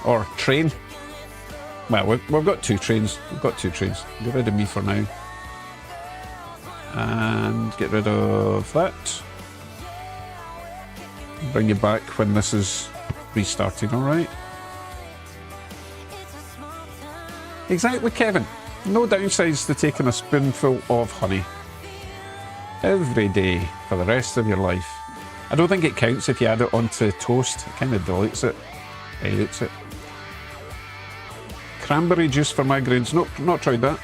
Or train. Well, we've got two trains. We've got two trains. Get rid of me for now. And get rid of that. Bring you back when this is restarting, alright? Exactly, Kevin. No downsides to taking a spoonful of honey every day for the rest of your life. I don't think it counts if you add it onto toast. It kind of deletes it, edits it. Cranberry juice for migraines. Nope, not tried that.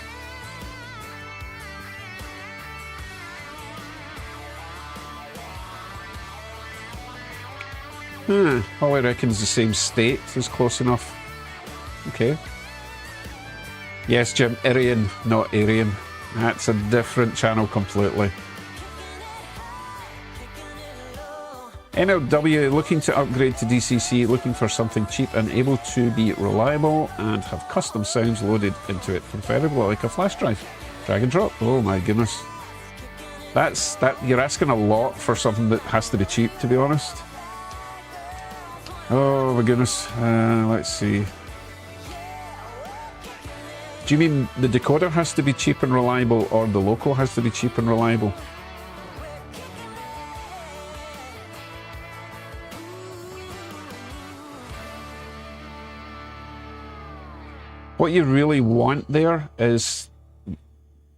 All I reckon is the same state is close enough. Okay. Yes, Jim, Irian, not Arian. That's a different channel completely. NLW looking to upgrade to DCC, looking for something cheap and able to be reliable and have custom sounds loaded into it, preferably like a flash drive. Drag and drop. Oh my goodness. You're asking a lot for something that has to be cheap, to be honest. Oh my goodness. Let's see. Do you mean the decoder has to be cheap and reliable, or the local has to be cheap and reliable? What you really want there is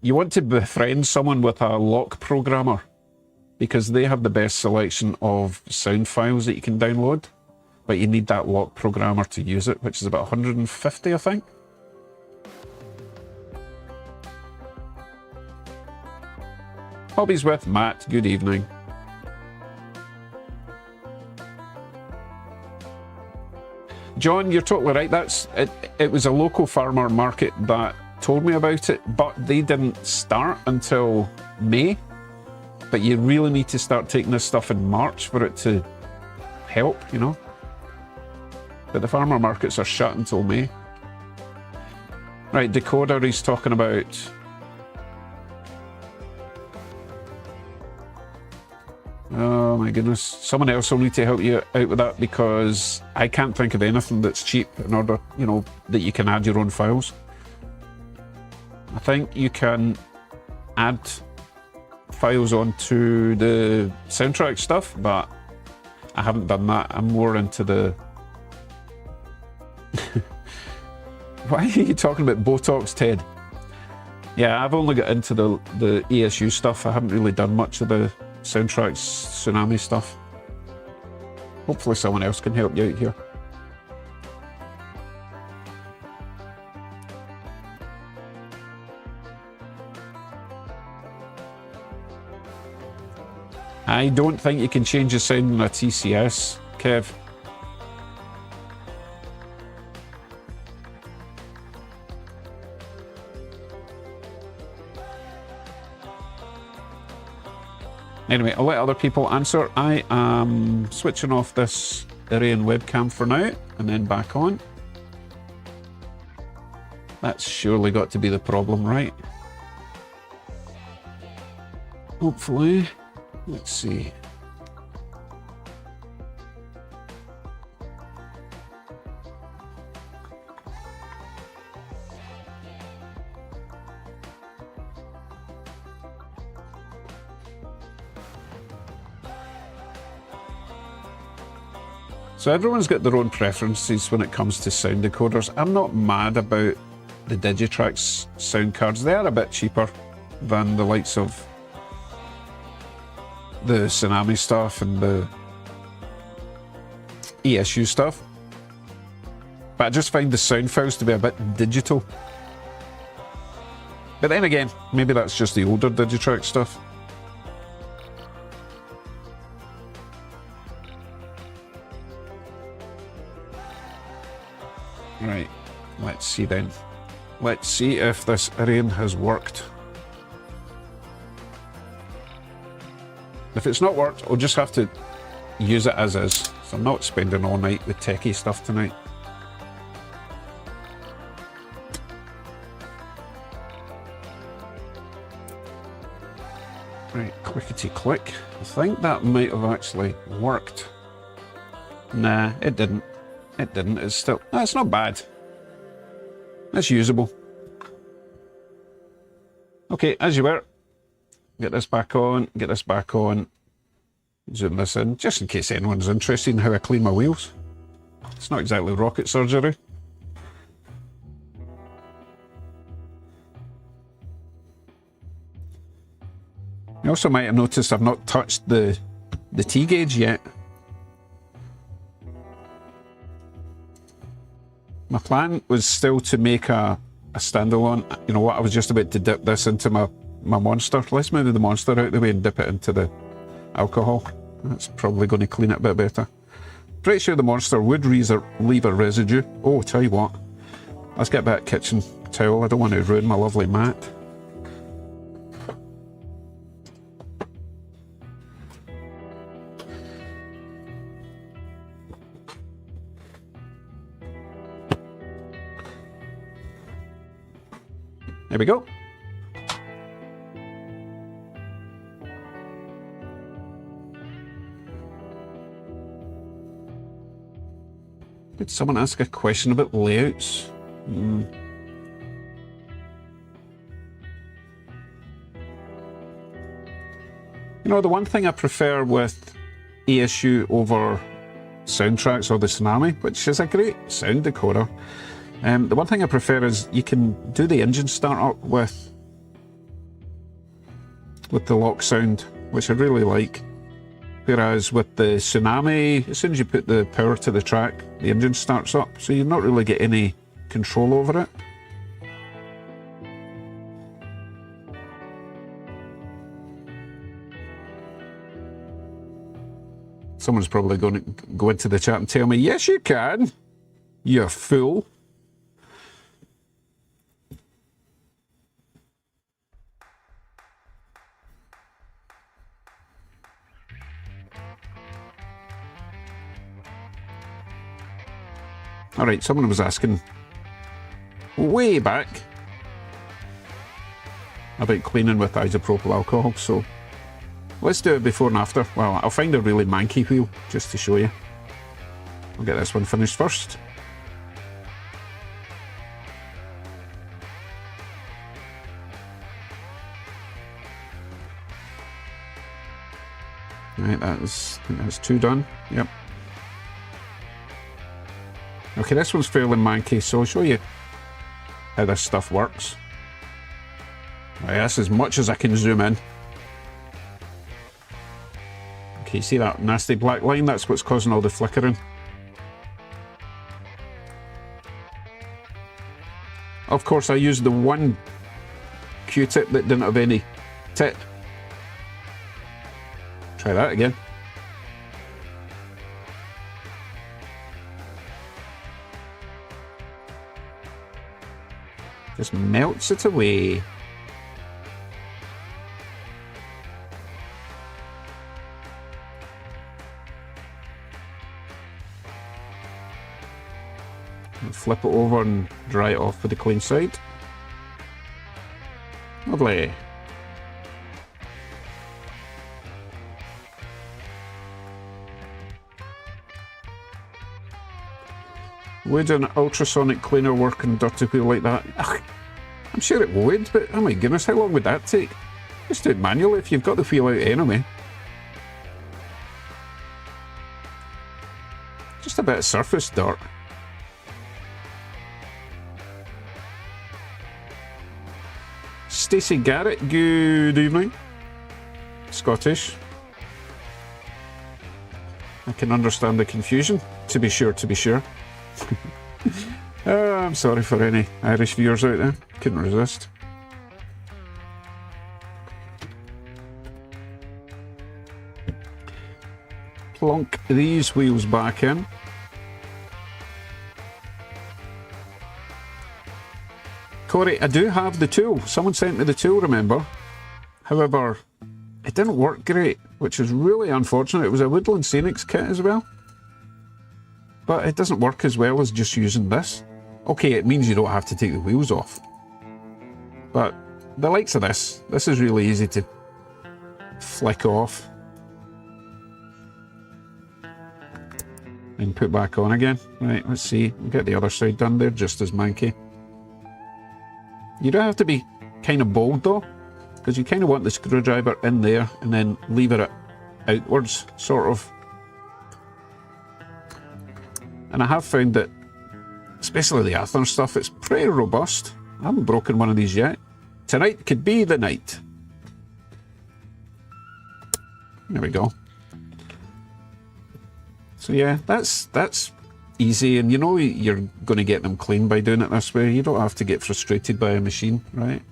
you want to befriend someone with a lock programmer, because they have the best selection of sound files that you can download, but you need that lock programmer to use it, which is about 150, I think. Hobbies with Matt, good evening. John, you're totally right. That's it. It was a local farmer market that told me about it, but they didn't start until May. But you really need to start taking this stuff in March for it to help, you know. But the farmer markets are shut until May. Right, Decoder, he's talking about... Oh my goodness. Someone else will need to help you out with that because I can't think of anything that's cheap in order, you know, that you can add your own files. I think you can add files onto the soundtrack stuff, but I haven't done that. I'm more into the... Why are you talking about Botox, Ted? Yeah, I've only got into the ESU stuff. I haven't really done much of the soundtracks, Tsunami stuff. Hopefully someone else can help you out here. I don't think you can change the sound on a TCS, Kev. Anyway, I'll let other people answer. I am switching off this Arian webcam for now and then back on. That's surely got to be the problem, right? Hopefully. Let's see. So everyone's got their own preferences when it comes to sound decoders. I'm not mad about the Digitrax sound cards. They are a bit cheaper than the likes of the Tsunami stuff and the ESU stuff. But I just find the sound files to be a bit digital. But then again, maybe that's just the older Digitrax stuff. Right, let's see then. Let's see if this Arian has worked. If it's not worked, I'll just have to use it as is. So I'm not spending all night with techie stuff tonight. Right, clickety click. I think that might have actually worked. Nah, it didn't. It didn't. It's still... No, it's not bad. It's usable. Okay, as you were. Get this back on. Get this back on. Zoom this in, just in case anyone's interested in how I clean my wheels. It's not exactly rocket surgery. You also might have noticed I've not touched the T-gauge yet. My plan was still to make a standalone. You know what, I was just about to dip this into my Monster. Let's move the Monster out of the way and dip it into the alcohol. That's probably going to clean it a bit better. Pretty sure the Monster would leave a residue. Oh, tell you what. Let's get that kitchen towel. I don't want to ruin my lovely mat. There we go. Did someone ask a question about layouts? You know, the one thing I prefer with ESU over Soundtracks or the Tsunami, which is a great sound decoder, the one thing I prefer is you can do the engine startup with the lock sound, which I really like. Whereas with the Tsunami, as soon as you put the power to the track, the engine starts up, so you not really get any control over it. Someone's probably going to go into the chat and tell me, yes, you can, you fool. All right, someone was asking way back about cleaning with isopropyl alcohol, so let's do it before and after. Well, I'll find a really manky wheel just to show you. I'll get this one finished first. Right, that's 2 done. Yep. Okay, this one's fairly manky, so I'll show you how this stuff works. Right, that's as much as I can zoom in. Okay, see that nasty black line? That's what's causing all the flickering. Of course, I used the one Q-tip that didn't have any tip. Try that again. Just melts it away. And flip it over and dry it off with the clean side. Lovely. Would an ultrasonic cleaner work in dirty wheel like that? Ugh, I'm sure it would, but oh my goodness, how long would that take? Just do it manually if you've got the wheel out anyway. Just a bit of surface dirt. Stacey Garrett, good evening. Scottish. I can understand the confusion, to be sure, to be sure. Oh, I'm sorry for any Irish viewers out there. Couldn't resist. Plonk these wheels back in. Corey, I do have the tool. Someone sent me the tool, remember? However, it didn't work great, which is really unfortunate. It was a Woodland Scenics kit as well. But it doesn't work as well as just using this. Okay, it means you don't have to take the wheels off. But the likes of this is really easy to flick off. And put back on again. Right, let's see. We'll get the other side done there, just as manky. You don't have to be kind of bold though, because you kind of want the screwdriver in there and then lever it outwards, sort of. And I have found that, especially the Athearn stuff, it's pretty robust. I haven't broken one of these yet. Tonight could be the night. There we go. So yeah, that's easy, and you know you're going to get them clean by doing it this way. You don't have to get frustrated by a machine, right?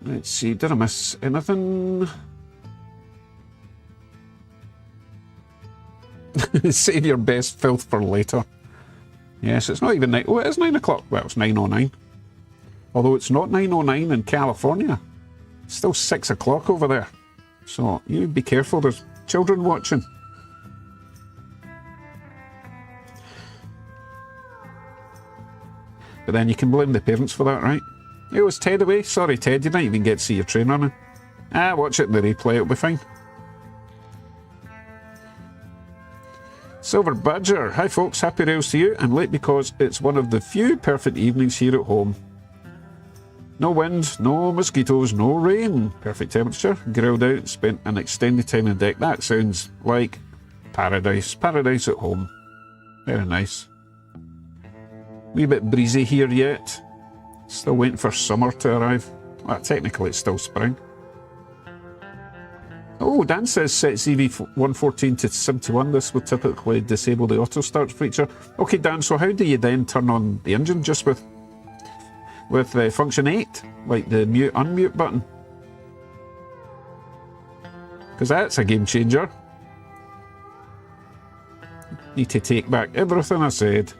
Let's see, did I miss anything? Save your best filth for later. Yes, it's not even 9. Oh, it is 9 o'clock. Well, it's 9:09. Although it's not 9:09 in California. It's still 6 o'clock over there. So you be careful, there's children watching. But then you can blame the parents for that, right? Hey, was Ted away? Sorry, Ted, you didn't even get to see your train running. Ah, watch it in the replay, it'll be fine. Silver Badger, hi folks, happy rails to you. I'm late because it's one of the few perfect evenings here at home. No wind, no mosquitoes, no rain. Perfect temperature, grilled out, spent an extended time on deck. That sounds like paradise. Paradise at home. Very nice. Wee bit breezy here yet. Still waiting for summer to arrive. Well, technically it's still spring. Oh, Dan says set CV114 to 71. This would typically disable the auto start feature. Okay, Dan, so how do you then turn on the engine? Just with function 8? Like the mute unmute button? because that's a game changer. Need to take back everything I said.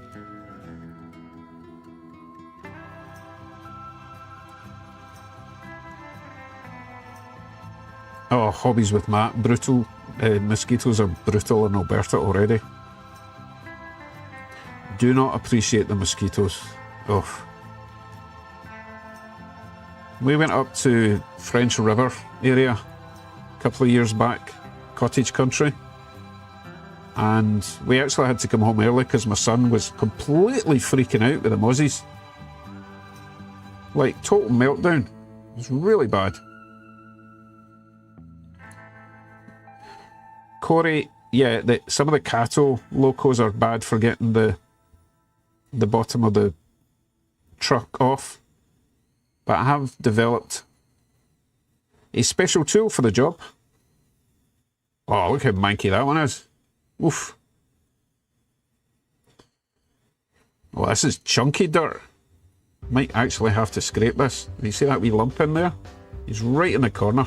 Oh, hobbies with Matt. Brutal. Mosquitoes are brutal in Alberta already. Do not appreciate the mosquitoes. Oh. We went up to French River area a couple of years back, cottage country. And we actually had to come home early because my son was completely freaking out with the mozzies. Like, total meltdown. It was really bad. Corey, yeah, some of the Cato locos are bad for getting the bottom of the truck off. But I have developed a special tool for the job. Oh, look how manky that one is. Oof. Well, this is chunky dirt. Might actually have to scrape this. You see that wee lump in there? He's right in the corner.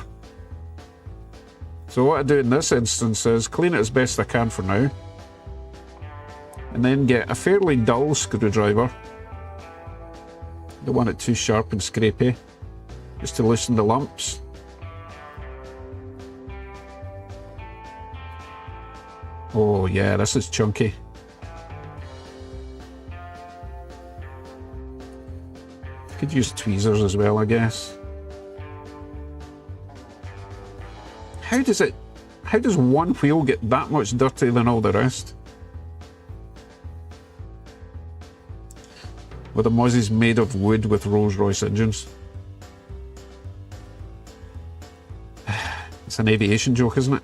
So what I do in this instance is clean it as best I can for now. And then get a fairly dull screwdriver. Don't want it too sharp and scrapey. Just to loosen the lumps. Oh yeah, this is chunky. Could use tweezers as well, I guess. How does one wheel get that much dirtier than all the rest? Well, the Mozzie's made of wood with Rolls-Royce engines. It's an aviation joke, isn't it?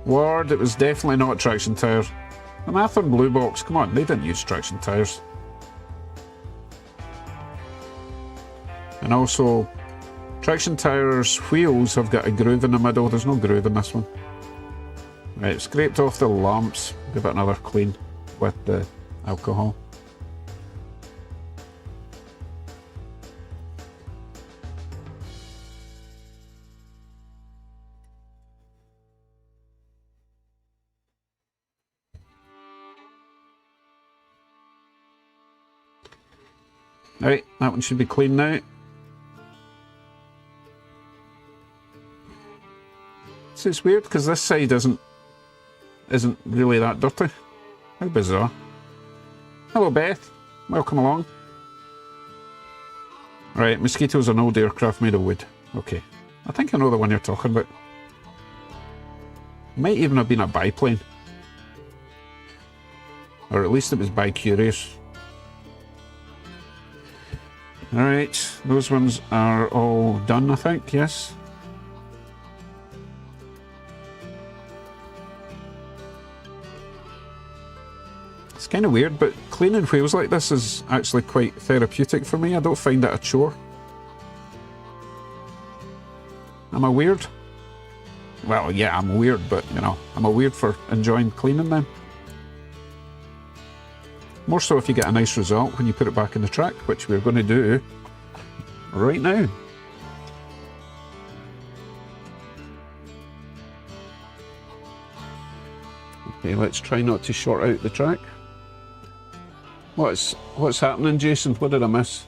Word, it was definitely not traction tyres. The Mathern Blue Box, come on, they didn't use traction tyres. And also, traction tyres wheels have got a groove in the middle. There's no groove in this one. Right, scraped off the lamps. Give it another clean with the alcohol. Right, that one should be clean now. So it's weird because this side isn't really that dirty. How bizarre. Hello Beth, welcome along. Right, mosquitoes are an old aircraft made of wood. Okay, I think I know the one you're talking about. Might even have been a biplane. Or at least it was bi-curious. Alright, those ones are all done, I think, yes. It's kind of weird, but cleaning wheels like this is actually quite therapeutic for me. I don't find it a chore. Am I weird? Well, yeah, I'm weird, but, you know, am I weird for enjoying cleaning them? More so if you get a nice result when you put it back in the track, which we're going to do right now. Okay, let's try not to short out the track. What's happening, Jason? What did I miss?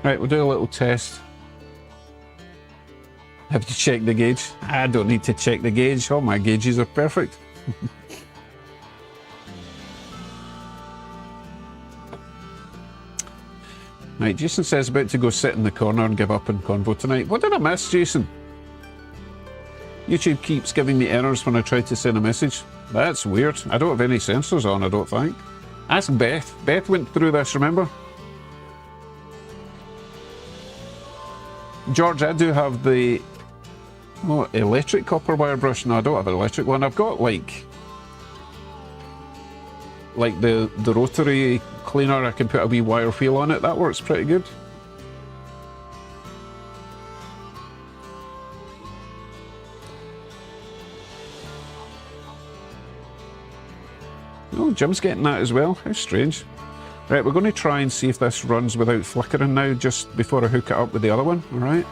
Right, we'll do a little test. Have to check the gauge. I don't need to check the gauge. All my gauges are perfect. Right, Jason says about to go sit in the corner and give up in convo tonight. What did I miss, Jason? YouTube keeps giving me errors when I try to send a message. That's weird. I don't have any sensors on, I don't think. Ask Beth. Beth went through this, remember? George, I do have the Oh, electric copper wire brush. No, I don't have an electric one. I've got like the rotary cleaner. I can put a wee wire wheel on it. That works pretty good. Oh, Jim's getting that as well. How strange. Right, we're going to try and see if this runs without flickering now, just before I hook it up with the other one, alright?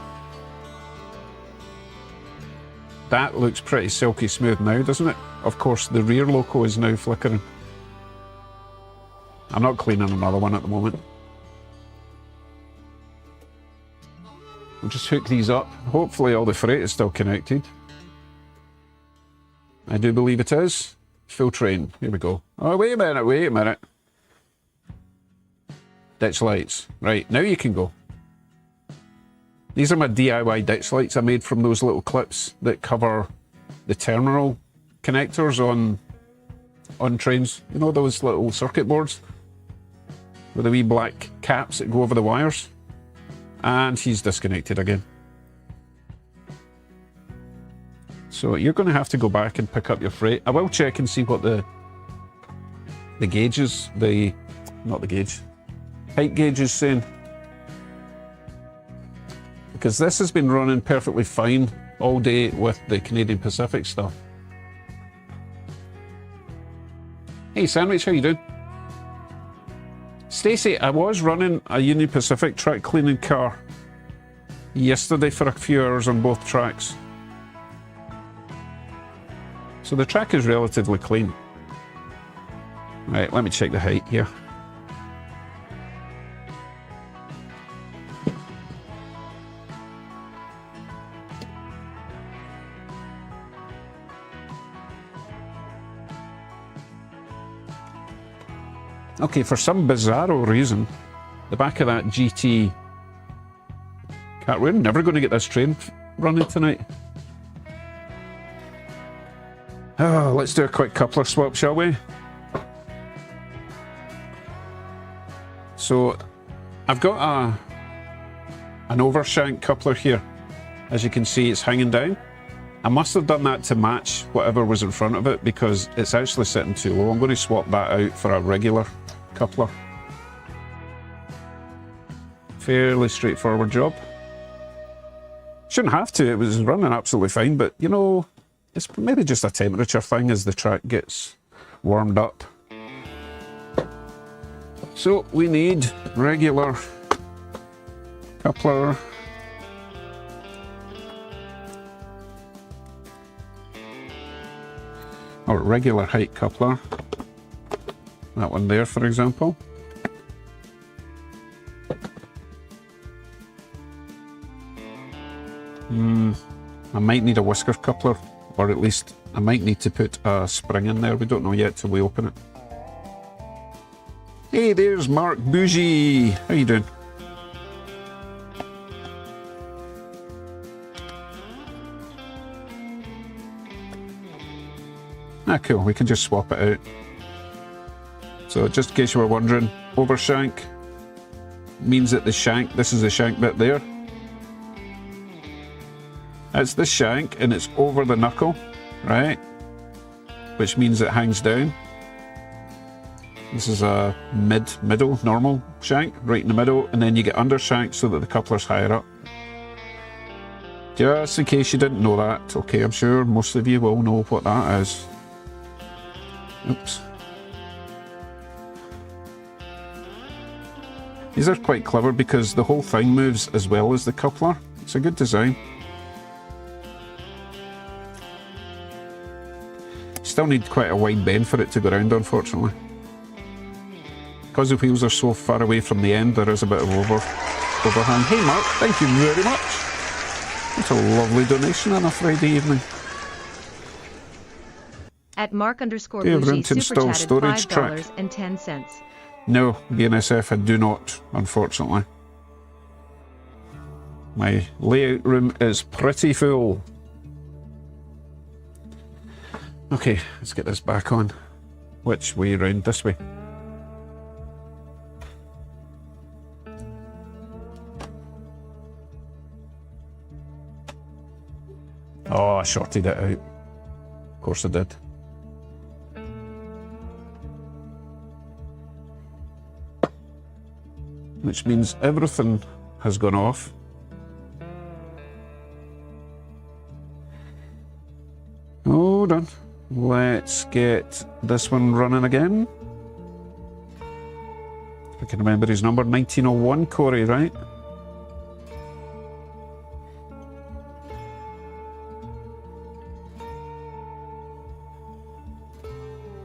That looks pretty silky smooth now, doesn't it? Of course, the rear loco is now flickering. I'm not cleaning another one at the moment. I'll just hook these up. Hopefully all the freight is still connected. I do believe it is. Full train. Here we go. Oh, wait a minute. Ditch lights. Right, now you can go. These are my DIY ditch lights I made from those little clips that cover the terminal connectors on trains. You know those little circuit boards with the wee black caps that go over the wires? And he's disconnected again. So you're going to have to go back and pick up your freight. I will check and see what the gauge is, not the gauge, height gauge is saying. Because this has been running perfectly fine all day with the Canadian Pacific stuff. Hey Sandwich, how you doing? Stacey, I was running a Union Pacific track cleaning car yesterday for a few hours on both tracks. So the track is relatively clean. Right, let me check the height here. Okay, for some bizarro reason, the back of that GT car, we're never going to get this train running tonight. Oh, let's do a quick coupler swap, shall we? So, I've got an overshank coupler here. As you can see, it's hanging down. I must have done that to match whatever was in front of it because it's actually sitting too low. I'm going to swap that out for a regular coupler. Fairly straightforward job. Shouldn't have to, it was running absolutely fine, but you know, it's maybe just a temperature thing as the track gets warmed up. So we need regular coupler. Or regular height coupler. That one there, for example. I might need a whisker coupler, or at least I might need to put a spring in there. We don't know yet till we open it. Hey, there's Mark Bougie. How you doing? Ah, cool. We can just swap it out. So just in case you were wondering, overshank means that the shank, this is the shank bit there. It's the shank and it's over the knuckle, right? Which means it hangs down. This is a middle, normal shank, right in the middle, and then you get undershank so that the coupler's higher up. Just in case you didn't know that, okay, I'm sure most of you will know what that is. Oops. These are quite clever because the whole thing moves as well as the coupler. It's a good design. Still need quite a wide bend for it to go round, unfortunately. Because the wheels are so far away from the end, there is a bit of overhang. Hey Mark, thank you very much. That's a lovely donation on a Friday evening. At Mark _Bougie super chatted $5.10. No, BNSF, I do not, unfortunately. My layout room is pretty full. Okay, let's get this back on. Which way round? This way. Oh, I shorted it out. Of course I did. Which means everything has gone off. Hold on. Let's get this one running again. If I can remember his number, 1901, Corey, right?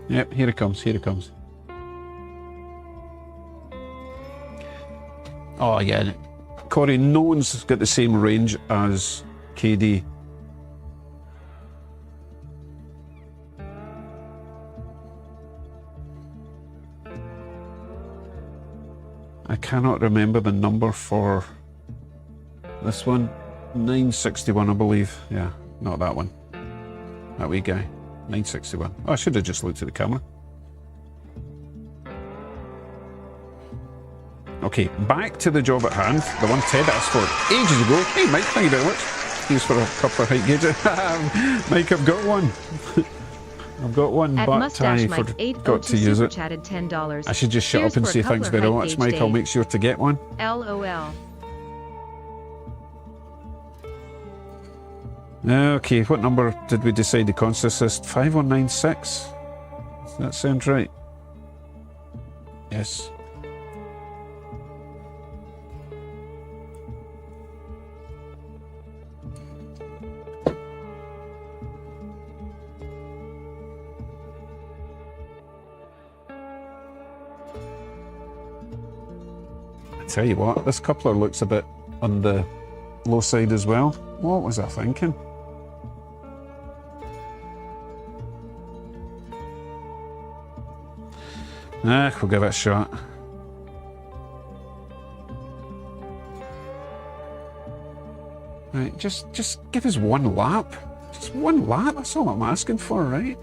Yep, here it comes, here it comes. Oh yeah, Corey, no one's got the same range as KD. I cannot remember the number for this one. 961, I believe. Yeah, not that one. That wee guy. 961. Oh, I should have just looked at the camera. Okay, back to the job at hand. The one Ted asked for ages ago. Hey, Mike, thank you very much. Here's for a couple of height gauges. Mike, I've got one. I've got one, At but I forgot to use it. Chatted $10. I should just shut up and say thanks very much, Mike. I'll make sure to get one. LOL. Okay, what number did we decide the consist is? 5196? Does that sound right? Yes. I tell you what, this coupler looks a bit on the low side as well. What was I thinking? We'll give it a shot. Right, just give us one lap. Just one lap, that's all I'm asking for, right?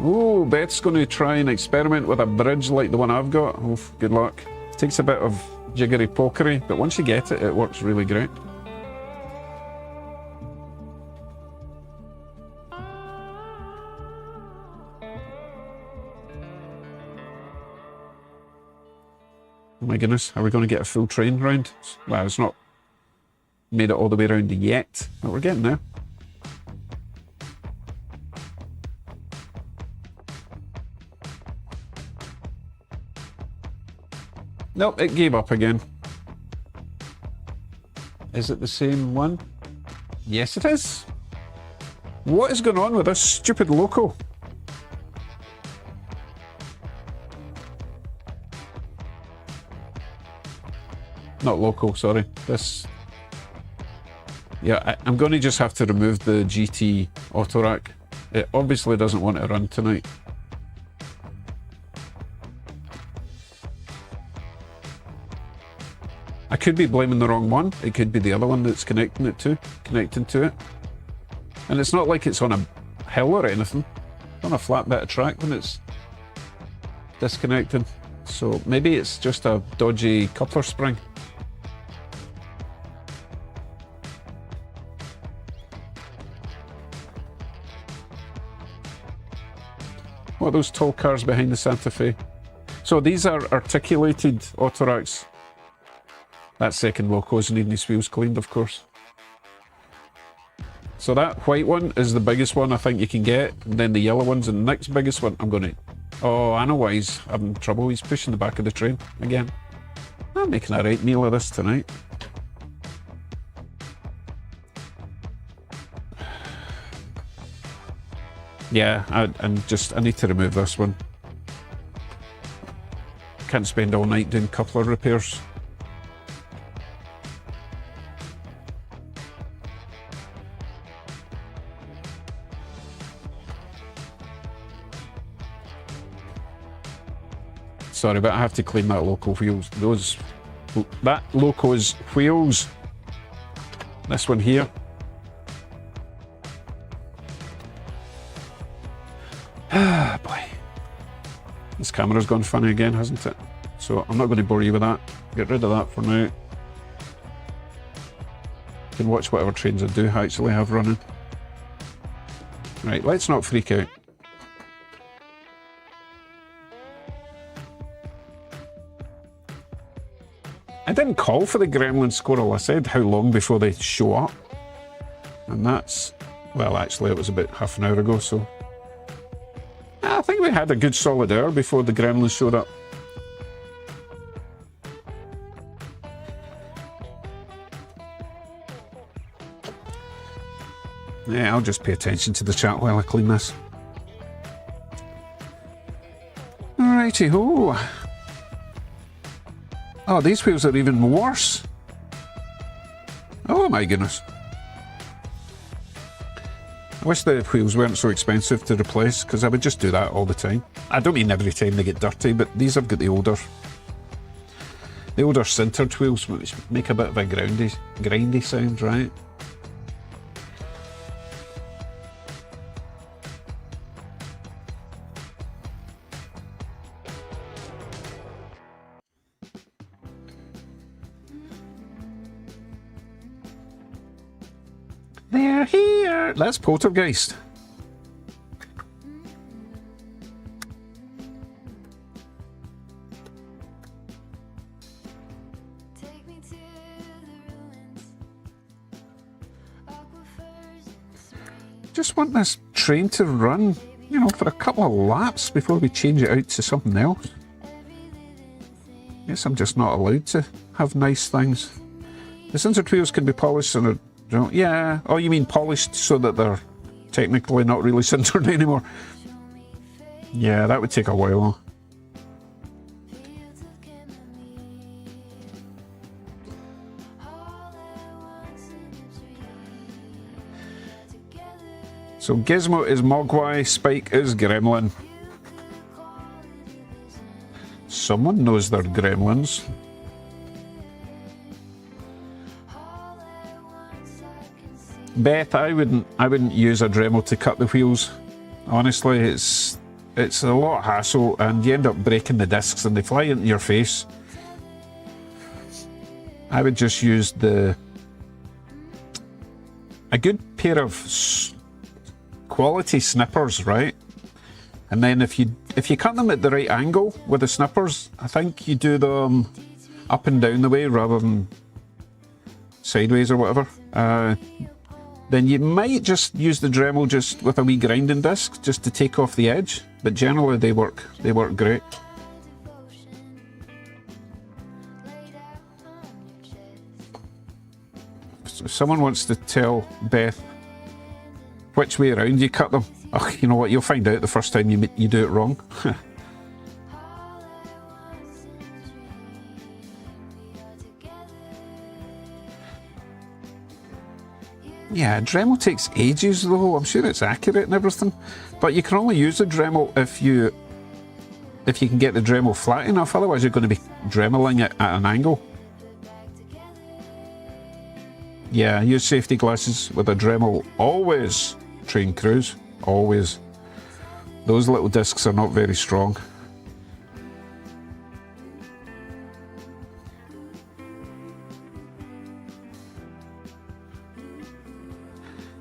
Oh, Beth's going to try and experiment with a bridge like the one I've got. Oh, good luck. Takes a bit of jiggery pokery, but once you get it, it works really great. Oh my goodness, are we going to get a full train round? Well, it's not made it all the way around yet, but we're getting there. Nope, it gave up again. Is it the same one? Yes, it is. What is going on with this stupid loco? Not local, sorry. This... Yeah, I'm going to just have to remove the GT auto rack. It obviously doesn't want to run tonight. I could be blaming the wrong one. It could be the other one that's connecting to it. And it's not like it's on a hill or anything. It's on a flat bit of track when it's disconnected. So maybe it's just a dodgy coupler spring. What are those tall cars behind the Santa Fe? So these are articulated auto racks. That second loco's needing his wheels cleaned, of course. So that white one is the biggest one I think you can get, and then the yellow one's the next biggest one. I'm going to... Oh, I know why he's having trouble. He's pushing the back of the train again. I'm making a right meal of this tonight. Yeah, I need to remove this one. Can't spend all night doing coupler repairs. Sorry, but I have to clean that loco wheels. That loco's wheels. This one here. Ah, boy. This camera's gone funny again, hasn't it? So I'm not going to bore you with that. Get rid of that for now. You can watch whatever trains I do actually have running. Right, let's not freak out. I didn't call for the gremlin squirrel. I said how long before they show up. And that's, well, actually it was about half an hour ago, so. I think we had a good solid hour before the gremlins showed up. Yeah, I'll just pay attention to the chat while I clean this. Alrighty ho. Oh, these wheels are even worse. Oh my goodness. I wish the wheels weren't so expensive to replace, because I would just do that all the time. I don't mean every time they get dirty, but these have got the older sintered wheels, which make a bit of a grindy sound, right? They're here! That's Poltergeist. Just want this train to run, you know, for a couple of laps before we change it out to something else. Guess I'm just not allowed to have nice things. The sintered wheels can be polished and are, yeah. Oh, you mean polished so that they're technically not really sintered anymore? Yeah, that would take a while. So Gizmo is Mogwai, Spike is Gremlin. Someone knows they're gremlins. Beth, I wouldn't use a Dremel to cut the wheels. Honestly, it's a lot of hassle, and you end up breaking the discs and they fly into your face. I would just use a good pair of quality snippers, right? And then if you cut them at the right angle with the snippers, I think you do them up and down the way rather than sideways or whatever. Then you might just use the Dremel just with a wee grinding disc just to take off the edge, but generally they work great. So if someone wants to tell Beth which way around you cut them, oh, you know what, you'll find out the first time you do it wrong. Yeah, Dremel takes ages though. I'm sure it's accurate and everything, but you can only use a Dremel if you can get the Dremel flat enough. Otherwise, you're going to be Dremeling it at an angle. Yeah, use safety glasses with a Dremel always. Train crews, always. Those little discs are not very strong.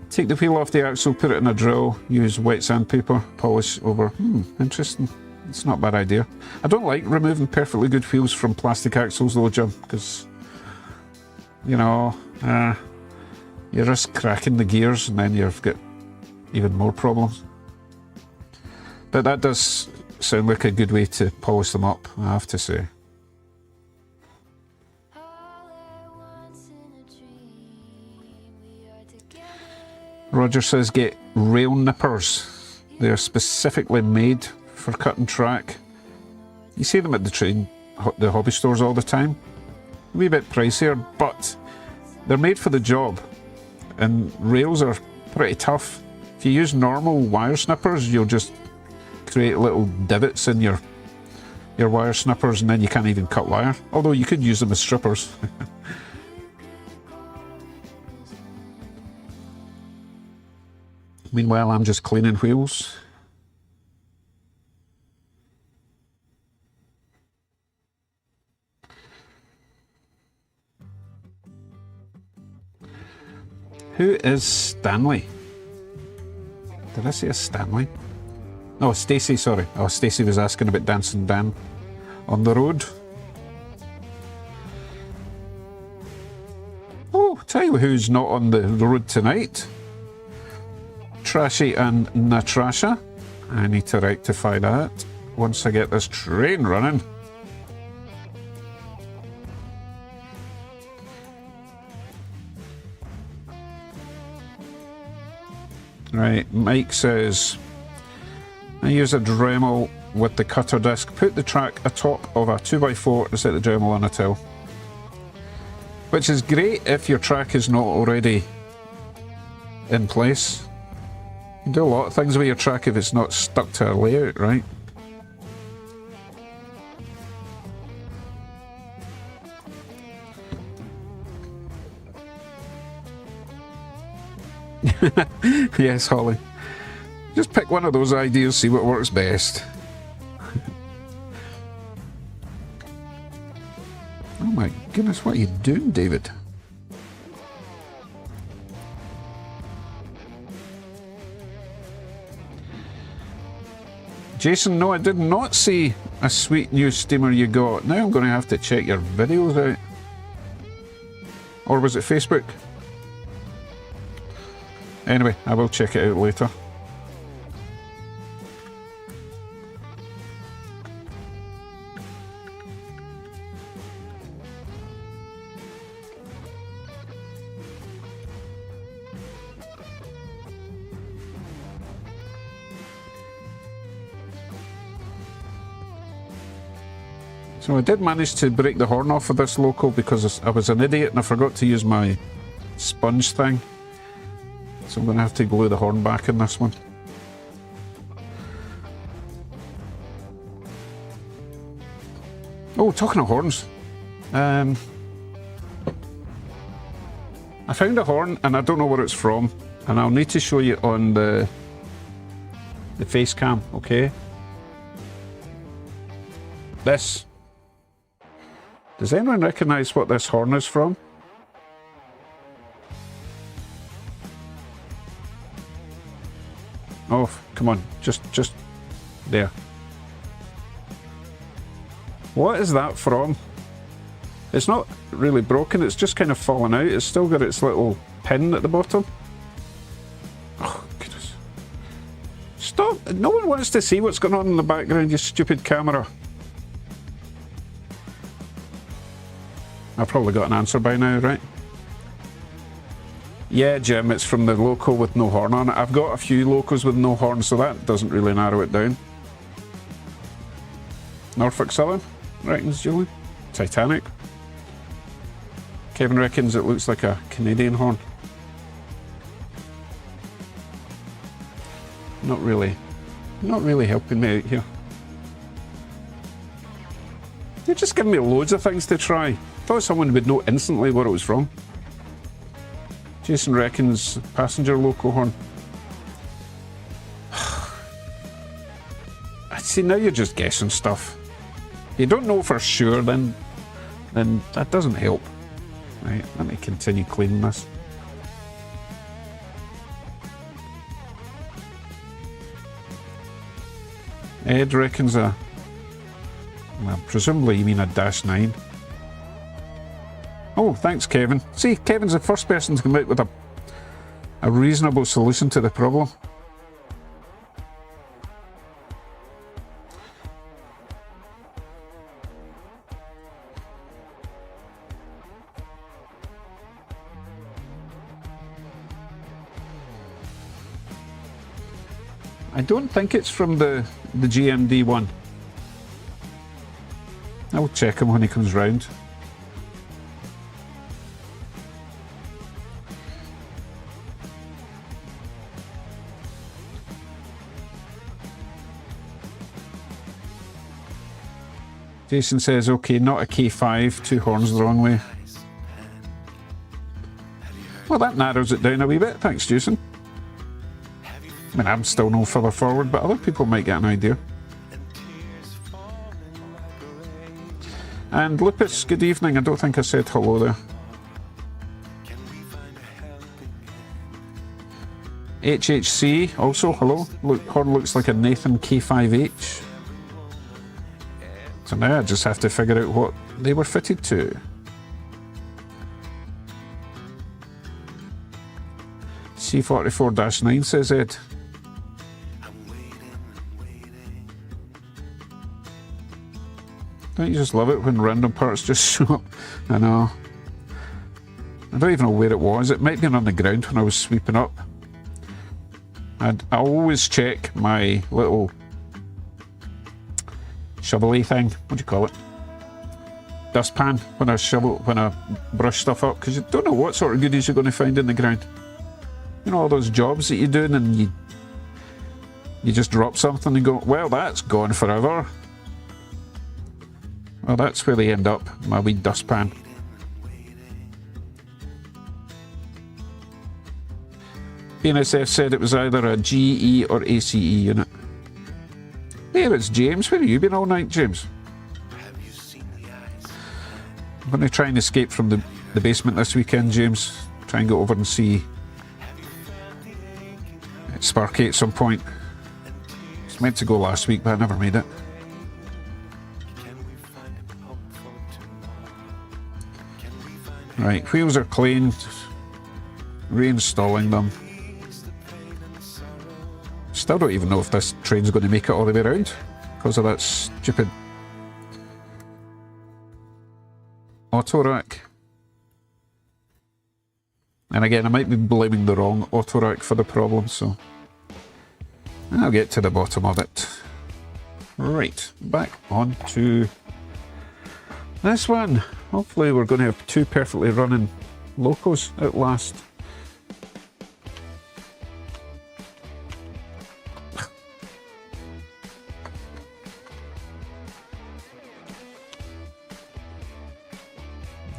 Take the wheel off the axle, put it in a drill, use wet sandpaper, polish over. Interesting. It's not a bad idea. I don't like removing perfectly good wheels from plastic axles though, Jim, because, you know, you risk cracking the gears and then you've got even more problems. But that does sound like a good way to polish them up, I have to say. Roger says get rail nippers. They are specifically made for cutting track. You see them at the hobby stores all the time. A wee bit pricier, but they're made for the job. And rails are pretty tough. If you use normal wire snippers, you'll just create little divots in your wire snippers, and then you can't even cut wire. Although you could use them as strippers. Meanwhile, I'm just cleaning wheels. Who is Stanley? Did I say a Stanley? Oh, Stacey, sorry. Oh, Stacey was asking about Dancing Dan on the road. Oh, tell you who's not on the road tonight. Trashy and Natrasha. I need to rectify that once I get this train running. Right, Mike says, I use a Dremel with the cutter disc. Put the track atop of a 2x4 to set the Dremel on a till. Which is great if your track is not already in place. You can do a lot of things with your track if it's not stuck to a layout, right? Yes, Holly. Just pick one of those ideas, see what works best. Oh my goodness, what are you doing, David? Jason, no, I did not see a sweet new steamer you got. Now I'm going to have to check your videos out. Or was it Facebook? Anyway, I will check it out later. So I did manage to break the horn off of this local because I was an idiot and I forgot to use my sponge thing. So I'm going to have to glue the horn back in this one. Oh, talking of horns. I found a horn and I don't know where it's from. And I'll need to show you on the face cam, okay? This. Does anyone recognise what this horn is from? Oh, come on, just there. What is that from? It's not really broken, it's just kind of fallen out. It's still got its little pin at the bottom. Oh, goodness. Stop! No one wants to see what's going on in the background, you stupid camera. I've probably got an answer by now, right? Yeah, Jim, it's from the local with no horn on it. I've got a few locals with no horn, so that doesn't really narrow it down. Norfolk Southern, reckons Julian. Titanic. Kevin reckons it looks like a Canadian horn. Not really helping me out here. You're just giving me loads of things to try. Thought someone would know instantly what it was from. Jason reckons passenger local horn. See, now you're just guessing stuff. You don't know for sure, then that doesn't help. Right, let me continue cleaning this. Ed reckons well, presumably you mean a -9. Oh, thanks, Kevin. See, Kevin's the first person to come out with a reasonable solution to the problem. I don't think it's from the GMD one. I'll check him when he comes round. Jason says, okay, not a K5, two horns the wrong way. Well, that narrows it down a wee bit. Thanks, Jason. I mean, I'm still no further forward, but other people might get an idea. And Lupus, good evening. I don't think I said hello there. HHC also, hello. Look, horn looks like a Nathan K5H. So now I just have to figure out what they were fitted to. C44-9 says Ed. Don't you just love it when random parts just show up? I know. I don't even know where it was. It might have been on the ground when I was sweeping up. I always check my little shovel-y thing. What do you call it? Dustpan when I brush stuff up, because you don't know what sort of goodies you're going to find in the ground. You know, all those jobs that you're doing and you just drop something and go, well, that's gone forever. Well, that's where they end up, my wee dustpan. BNSF said it was either a GE or ACE unit. There it's James. Where have you been all night, James? I'm going to try and escape from the basement this weekend, James. Try and go over and see Sparky at some point. It's meant to go last week, but I never made it. Right, wheels are cleaned. Reinstalling them. Still don't even know if this train's going to make it all the way around because of that stupid auto rack. And again, I might be blaming the wrong auto rack for the problem, so I'll get to the bottom of it. Right, back on to this one. Hopefully we're going to have 2 perfectly running locos at last.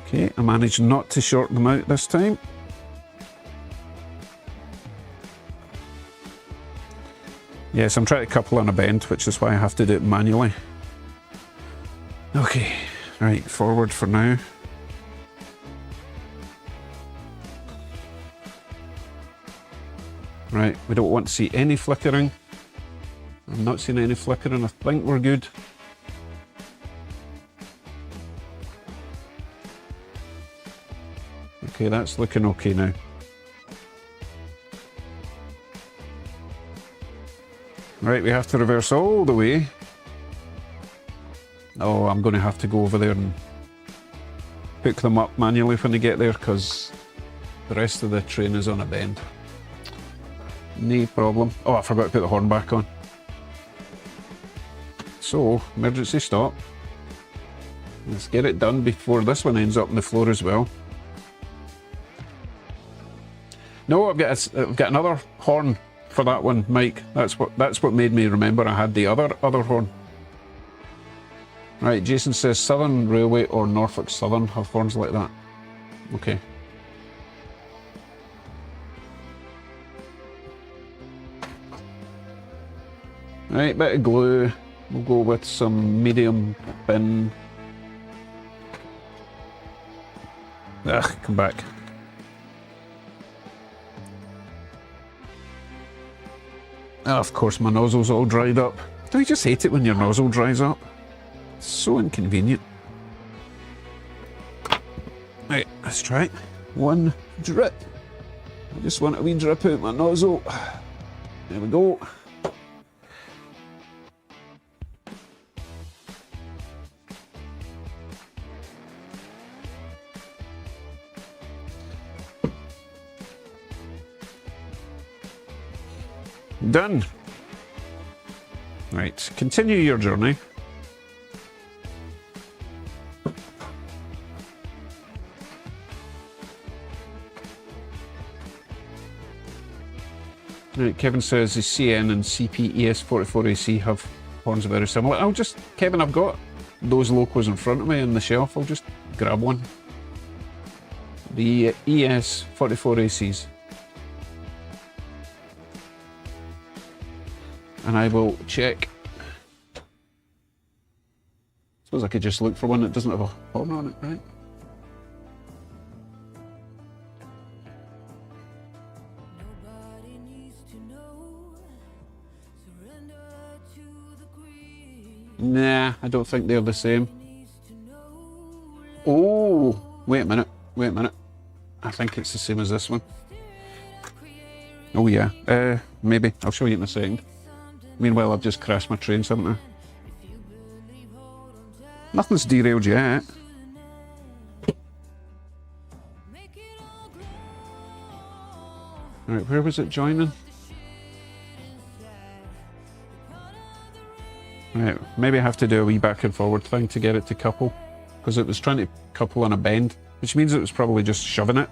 Okay, I managed not to short them out this time. Yes, I'm trying to couple on a bend, which is why I have to do it manually. Okay, right, forward for now. Right, we don't want to see any flickering. I'm not seeing any flickering, I think we're good. Okay, that's looking okay now. Right, we have to reverse all the way. Oh, I'm going to have to go over there and hook them up manually when they get there because the rest of the train is on a bend. No problem. Oh, I forgot to put the horn back on. So, emergency stop. Let's get it done before this one ends up on the floor as well. No, I've got another horn for that one, Mike. That's what made me remember I had the other horn. Right, Jason says Southern Railway or Norfolk Southern have horns like that. Okay. Right, bit of glue. We'll go with some medium bin. Ugh, come back. Oh, of course, my nozzle's all dried up. Don't you just hate it when your nozzle dries up? It's so inconvenient. Right, let's try it. One drip. I just want a wee drip out my nozzle. There we go. Done. Right, continue your journey. Right, Kevin says the CN and CP ES44AC have horns very similar. Kevin, I've got those locos in front of me on the shelf. I'll just grab one. The ES44ACs. And I will check. I suppose I could just look for one that doesn't have a horn on it, right? Nah, I don't think they're the same. Oh, wait a minute. Wait a minute. I think it's the same as this one. Oh yeah, maybe. I'll show you in a second. Meanwhile, I've just crashed my train, haven't I? Nothing's derailed yet. Right, where was it joining? Right, maybe I have to do a wee back and forward thing to get it to couple, because it was trying to couple on a bend, which means it was probably just shoving it.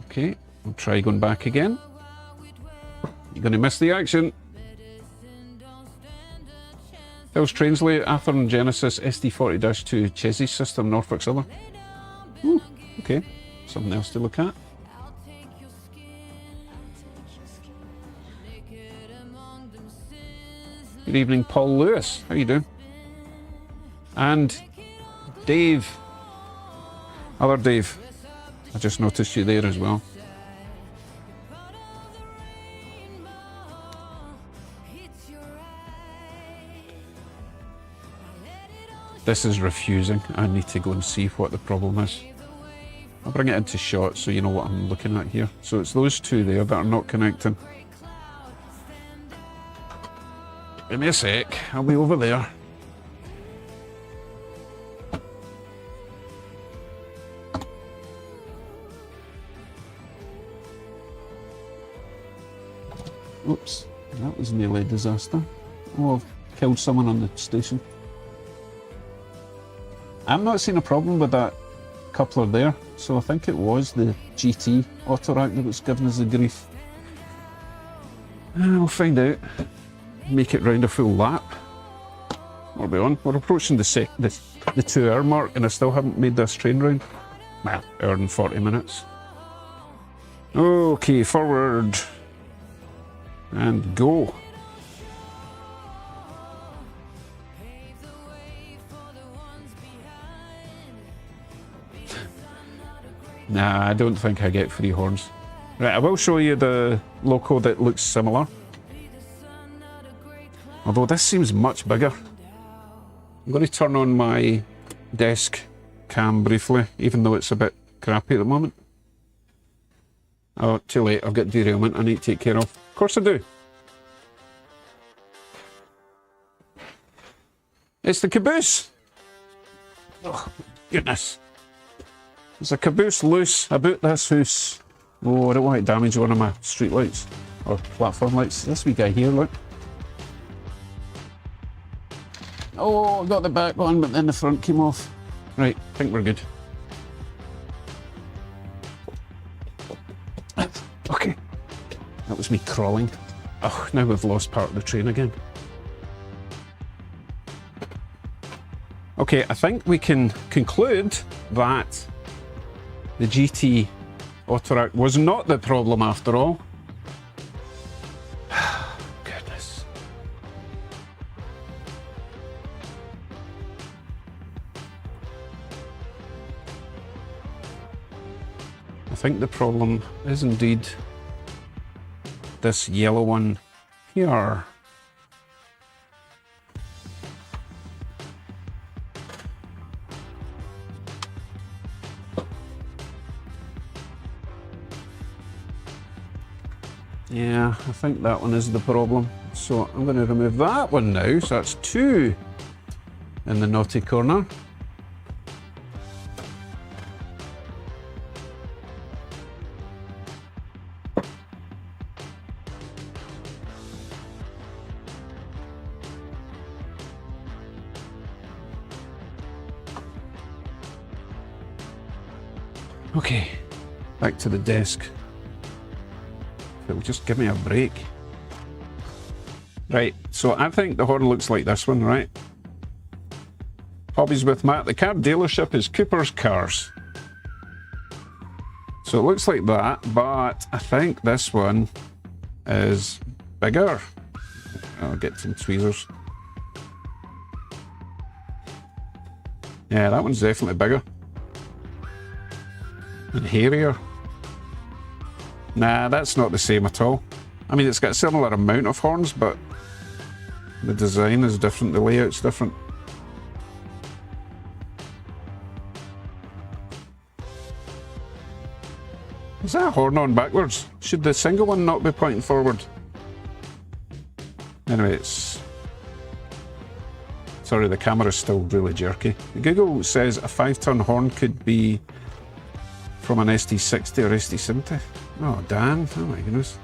Okay, I'll try going back again. You're going to miss the action. Phil's Translate, Athearn Genesis SD40-2 Chessie System, Norfolk Southern. Ooh, okay, something else to look at. Good evening, Paul Lewis. How you doing? And Dave. Other Dave. I just noticed you there as well. This is refusing. I need to go and see what the problem is. I'll bring it into shot so you know what I'm looking at here. So it's those two there that are not connecting. Give me a sec, I'll be over there. Oops, that was nearly a disaster. Oh, I've killed someone on the station. I'm not seeing a problem with that coupler there, so I think it was the GT Autorac that was giving us the grief. We'll find out. Make it round a full lap. What are we on? We're approaching the 2 hour mark and I still haven't made this train round. Well, hour and 40 minutes. Okay, forward. And go. Nah, I don't think I get free horns. Right, I will show you the loco that looks similar. Although this seems much bigger. I'm going to turn on my desk cam briefly, even though it's a bit crappy at the moment. Oh, too late, I've got derailment I need to take care of. Of course I do. It's the caboose! Oh, goodness. There's a caboose loose about this house. Oh, I don't want to damage one of my street lights or platform lights. This wee guy here, look. Oh, I got the back on, but then the front came off. Right, I think we're good. Okay. That was me crawling. Oh, now we've lost part of the train again. Okay, I think we can conclude that the GT Autorac was not the problem after all. Goodness. I think the problem is indeed this yellow one here. Yeah, I think that one is the problem. So I'm going to remove that one now. So that's 2 in the naughty corner. Okay, back to the desk. It'll just give me a break. Right, so I think the horn looks like this one, right? Hobbies with Matt. The car dealership is Cooper's Cars. So it looks like that, but I think this one is bigger. I'll get some tweezers. Yeah, that one's definitely bigger. And hairier. Nah, that's not the same at all. I mean, it's got a similar amount of horns, but the design is different, the layout's different. Is that a horn on backwards? Should the single one not be pointing forward? Anyway, it's... Sorry, the camera's still really jerky. Google says a 5-ton horn could be from an ST60 or ST70. Oh, Dan. Oh my goodness.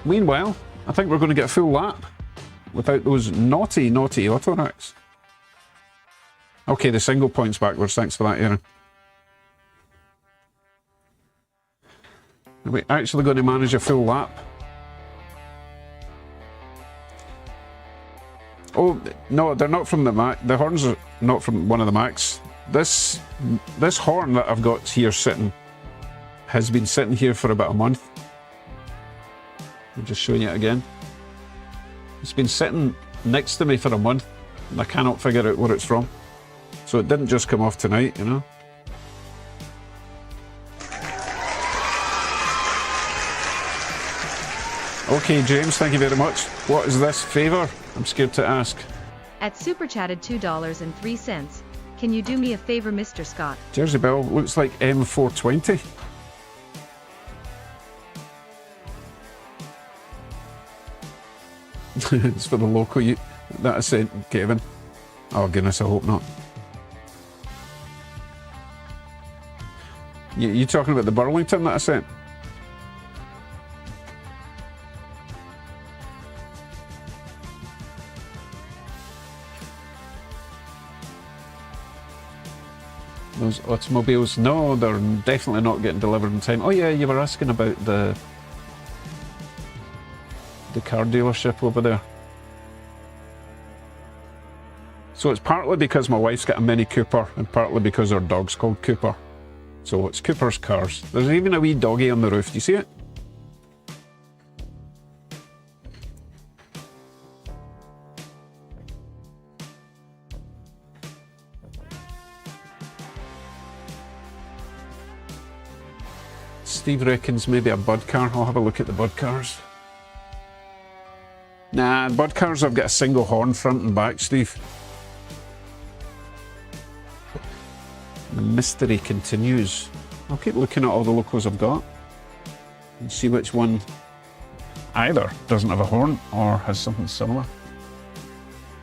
Meanwhile, I think we're going to get a full lap without those naughty, naughty auto racks. Okay, the single points backwards. Thanks for that, Aaron. Are we actually going to manage a full lap? Oh, no, they're not from the Mac. The horns are not from one of the Macs. This horn that I've got here sitting has been sitting here for about a month. I'm just showing you it again. It's been sitting next to me for a month and I cannot figure out where it's from. So it didn't just come off tonight, you know. Okay, James, thank you very much. What is this favour? I'm scared to ask. At Super Chatted $2.03. Can you do me a favor, Mr. Scott? Jersey Bell looks like M420. It's for the local that I sent Kevin. Oh goodness, I hope not. You talking about the Burlington that I sent? Those automobiles, no, they're definitely not getting delivered in time. Oh yeah, you were asking about the car dealership over there. So it's partly because my wife's got a Mini Cooper and partly because our dog's called Cooper. So it's Cooper's Cars. There's even a wee doggy on the roof, do you see it? Steve reckons maybe a Bud car. I'll have a look at the Bud cars. Nah, Bud cars have got a single horn front and back, Steve. The mystery continues. I'll keep looking at all the locals I've got and see which one either doesn't have a horn or has something similar.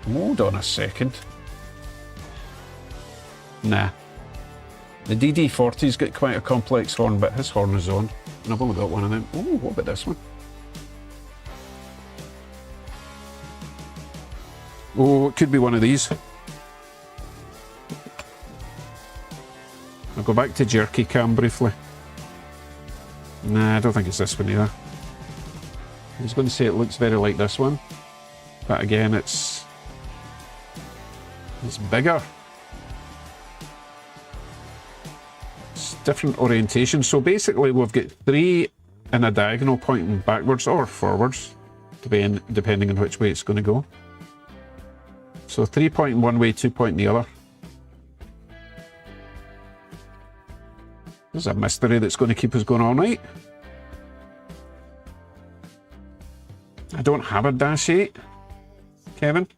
Hold on a second. Nah. The DD40's got quite a complex horn, but his horn is on. And I've only got one of them. Oh, what about this one? Oh, it could be one of these. I'll go back to Jerky Cam briefly. Nah, I don't think it's this one either. I was going to say it looks very like this one. But again, it's bigger. It's different orientation. So basically we've got 3 in a diagonal pointing backwards or forwards, depending on which way it's going to go. So 3 pointing one way, 2 pointing the other. There's a mystery that's going to keep us going all night. I don't have a Dash 8, Kevin.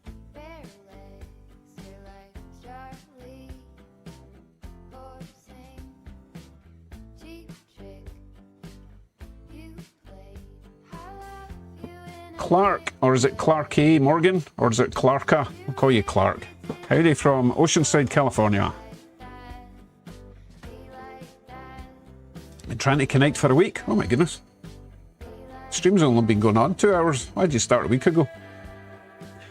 Clark, or is it Clark A. Morgan, or is it Clarka? I'll call you Clark. Howdy from Oceanside, California. Been trying to connect for a week. Oh my goodness. Stream's only been going on 2 hours. Why did you start a week ago?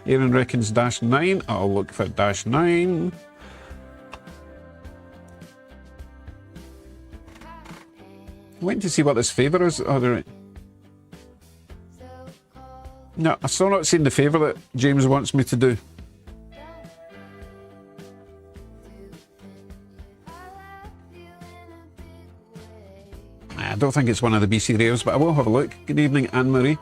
Aaron reckons Dash 9. I'll look for Dash 9. Waiting to see what this favour is. Oh, right. No, I've still not seen the favour that James wants me to do. I don't think it's one of the BC Rails, but I will have a look. Good evening, Anne-Marie.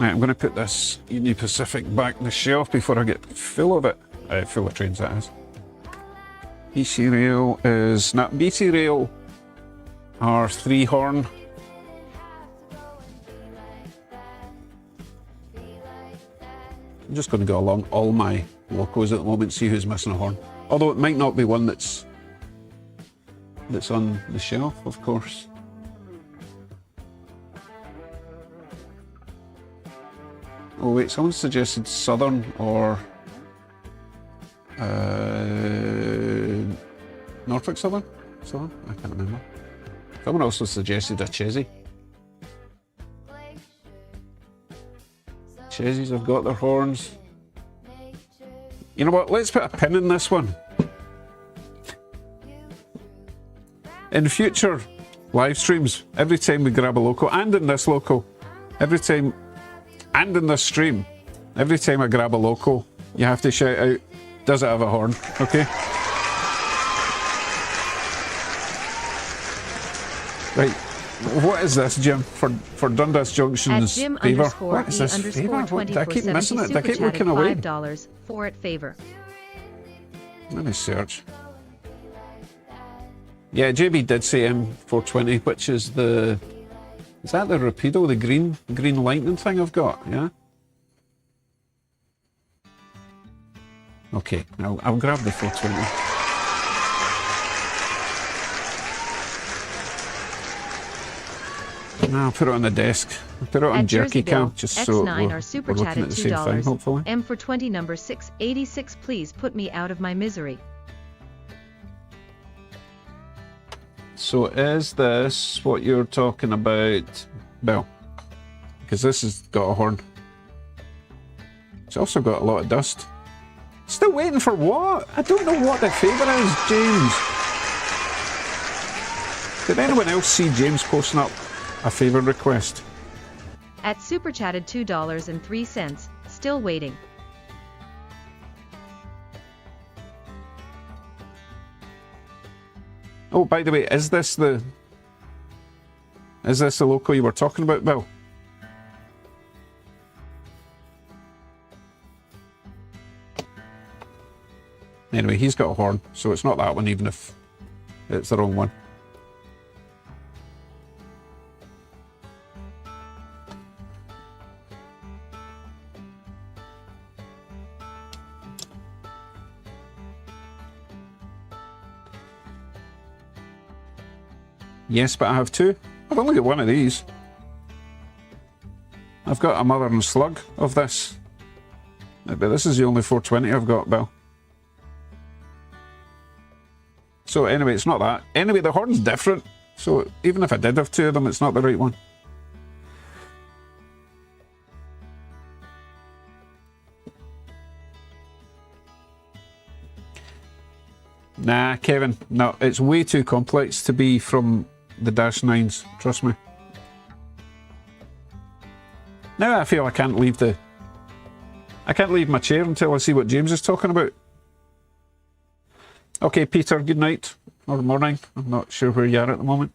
Right, I'm going to put this Union Pacific back on the shelf before I get full of it. Full of trains, that is. BC Rail is not BC Rail. Are 3 horn. I'm just going to go along all my locos at the moment, see who's missing a horn. Although it might not be one that's on the shelf, of course. Oh wait, someone suggested Southern or Norfolk Southern? Southern? I can't remember. Someone also suggested a Chessie. Chessies have got their horns. You know what, let's put a pin in this one. In future live streams, every time we grab a loco, and in this loco, every time, and in this stream, every time I grab a loco, you have to shout out, does it have a horn? Okay? Right. What is this, Jim? For Dundas Junction's favour? What is this favour? I keep missing it. I keep looking away. $5 for it favor. Let me search. Yeah, JB did say M420, which is the... Is that the Rapido, the green lightning thing I've got? Yeah? Okay, I'll grab the 420. No, I'll put it on the desk. I'll put it on jerky cam, just so we're looking at the same thing, hopefully. M420 number 686, please put me out of my misery. So is this what you're talking about, Bill? Because this has got a horn. It's also got a lot of dust. Still waiting for what? I don't know what the favour is, James. Did anyone else see James posting up a favour request? At Super Chatted $2.03, still waiting. Oh, by the way, is this the loco you were talking about, Bill? Anyway, he's got a horn, so it's not that one, even if it's the wrong one. Yes, but I have 2. I've only got 1 of these. I've got a mother and slug of this. But this is the only 420 I've got, Bill. So anyway, it's not that. Anyway, the horn's different. So even if I did have 2 of them, it's not the right one. Nah, Kevin, no, it's way too complex to be from the Dash 9s, trust me. Now I feel I can't leave my chair until I see what James is talking about. Okay, Peter, good night, or morning. I'm not sure where you are at the moment.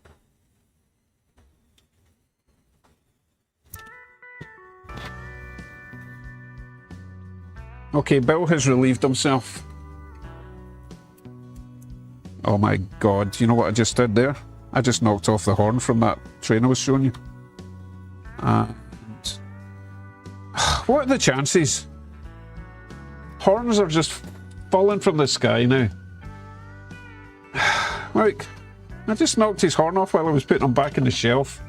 Okay, Bill has relieved himself. Oh my god, do you know what I just did there? I just knocked off the horn from that train I was showing you. And what are the chances? Horns are just falling from the sky now. Like, I just knocked his horn off while I was putting him back in the shelf.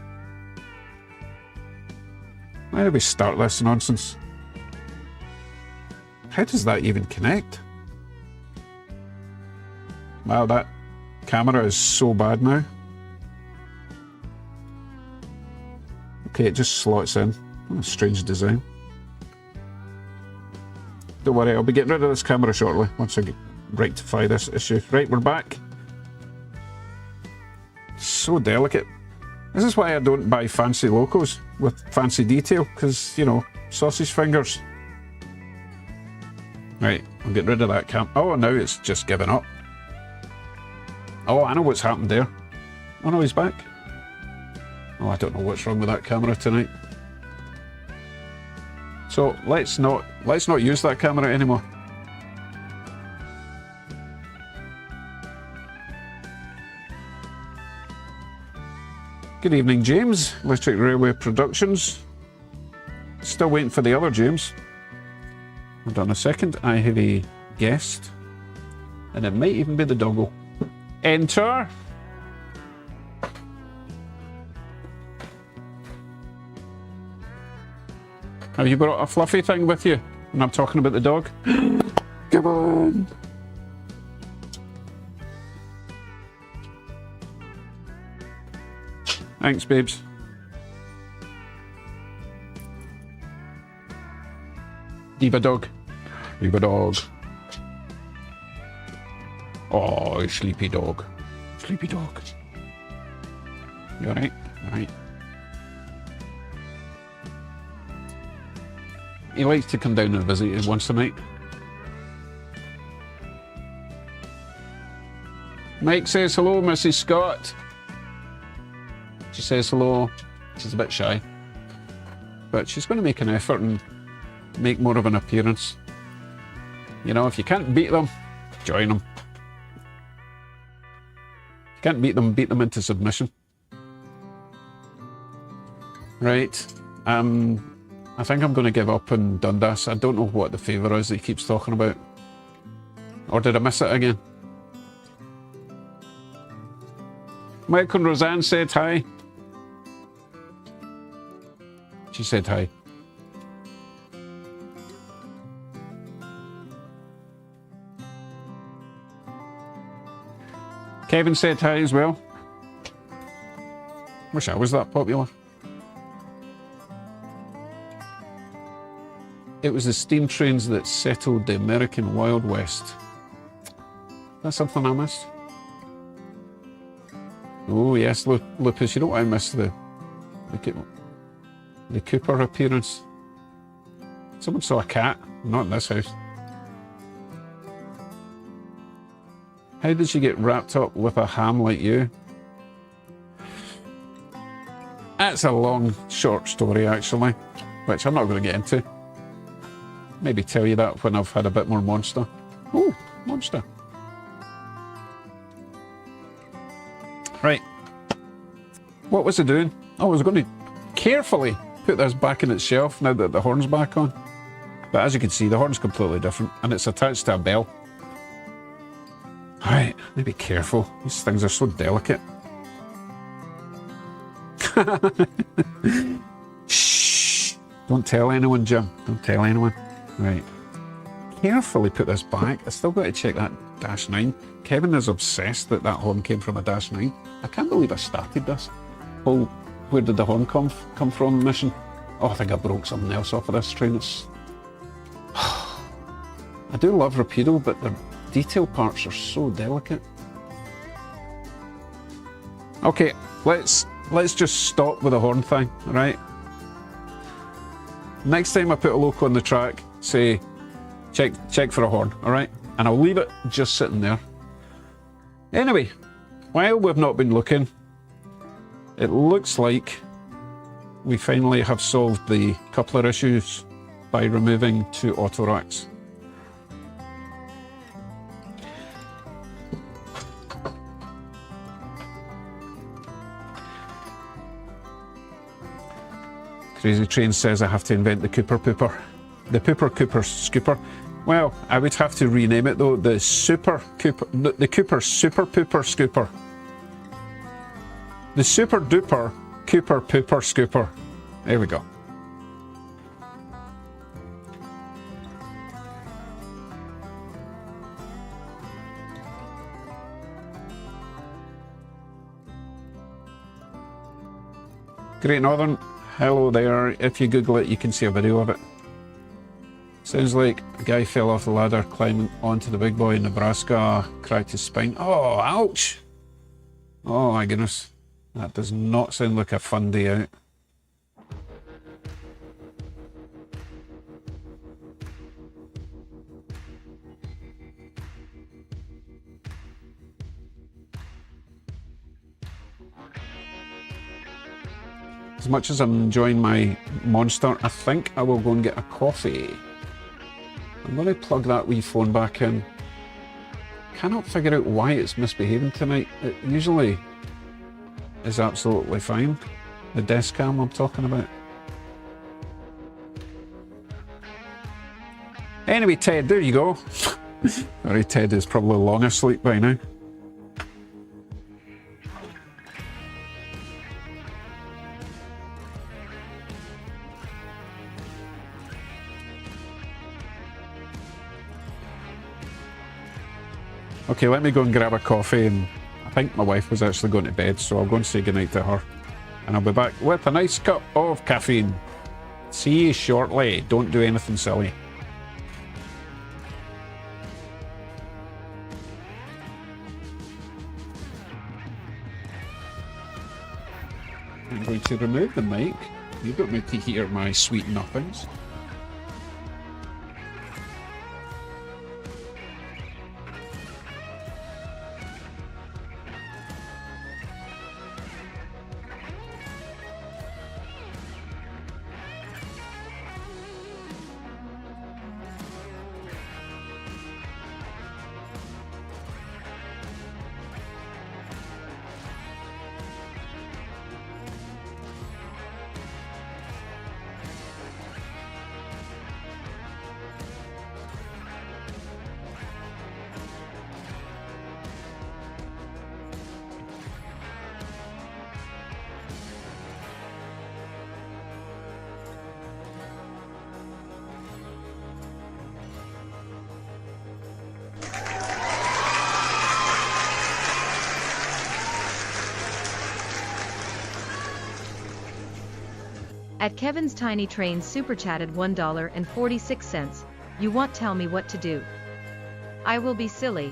Why did we start this nonsense? How does that even connect? Wow, that camera is so bad now. Okay, it just slots in. Oh, strange design. Don't worry, I'll be getting rid of this camera shortly once I rectify this issue. Right, we're back. So delicate. This is why I don't buy fancy locos with fancy detail, because, you know, sausage fingers. Right, I'll get rid of that cam. Oh, now it's just given up. Oh, I know what's happened there. Oh no, he's back. Oh, I don't know what's wrong with that camera tonight. So let's not use that camera anymore. Good evening, James. Electric Railway Productions. Still waiting for the other James. Hold on a second. I have a guest. And it might even be the doggo. Enter. Have you brought a fluffy thing with you? And I'm talking about the dog. Come on. Thanks, babes. Diva dog. Diva dog. Oh, sleepy dog. Sleepy dog. You alright? Alright. He likes to come down and visit you once a night. Mike says hello, Mrs. Scott. She says hello. She's a bit shy. But she's going to make an effort and make more of an appearance. You know, if you can't beat them, join them. If you can't beat them into submission. Right. I think I'm going to give up on Dundas. I don't know what the favour is that he keeps talking about. Or did I miss it again? Mike and Roseanne said hi. She said hi. Kevin said hi as well. Wish I was that popular. It was the steam trains that settled the American Wild West. That's something I missed. Oh yes, Lupus, you know what I missed? The Cooper appearance. Someone saw a cat, not in this house. How did she get wrapped up with a ham like you? That's a long, short story actually, which I'm not going to get into. Maybe tell you that when I've had a bit more Monster. Oh, Monster. Right. What was I doing? Oh, I was going to carefully put this back in its shelf now that the horn's back on. But as you can see, the horn's completely different and it's attached to a bell. Alright, be careful. These things are so delicate. Shh! Don't tell anyone, Jim. Don't tell anyone. Right. Carefully put this back. I still got to check that Dash 9. Kevin is obsessed that horn came from a Dash 9. I can't believe I started this. Oh, where did the horn come from mission? Oh, I think I broke something else off of this train. It's... I do love Rapido, but the detail parts are so delicate. Okay, let's just stop with the horn thing, right? Next time I put a loco on the track, say, check for a horn, alright? And I'll leave it just sitting there. Anyway, while we've not been looking, it looks like we finally have solved the coupler issues by removing 2 auto racks. Crazy Train says I have to invent the Cooper Pooper. The Pooper Cooper Scooper. Well, I would have to rename it though. The Super Cooper, the Cooper Super Pooper Scooper. The Super Duper Cooper Pooper Scooper. There we go. Great Northern. Hello there. If you Google it, you can see a video of it. Sounds like a guy fell off the ladder climbing onto the big boy in Nebraska, cracked his spine. Oh, ouch! Oh my goodness. That does not sound like a fun day out. as much as I'm enjoying my Monster, I think I will go and get a coffee. I'm going to plug that wee phone back in. Cannot figure out why it's misbehaving tonight. It usually is absolutely fine. The desk cam I'm talking about. Anyway, Ted, there you go. Sorry, Ted is probably long asleep by now. Okay, let me go and grab a coffee, and I think my wife was actually going to bed, so I'll go and say goodnight to her. And I'll be back with a nice cup of caffeine. See you shortly. Don't do anything silly. I'm going to remove the mic. You don't need to hear my sweet nothings. At Kevin's Tiny Train super chatted $1.46. You won't tell me what to do. I will be silly.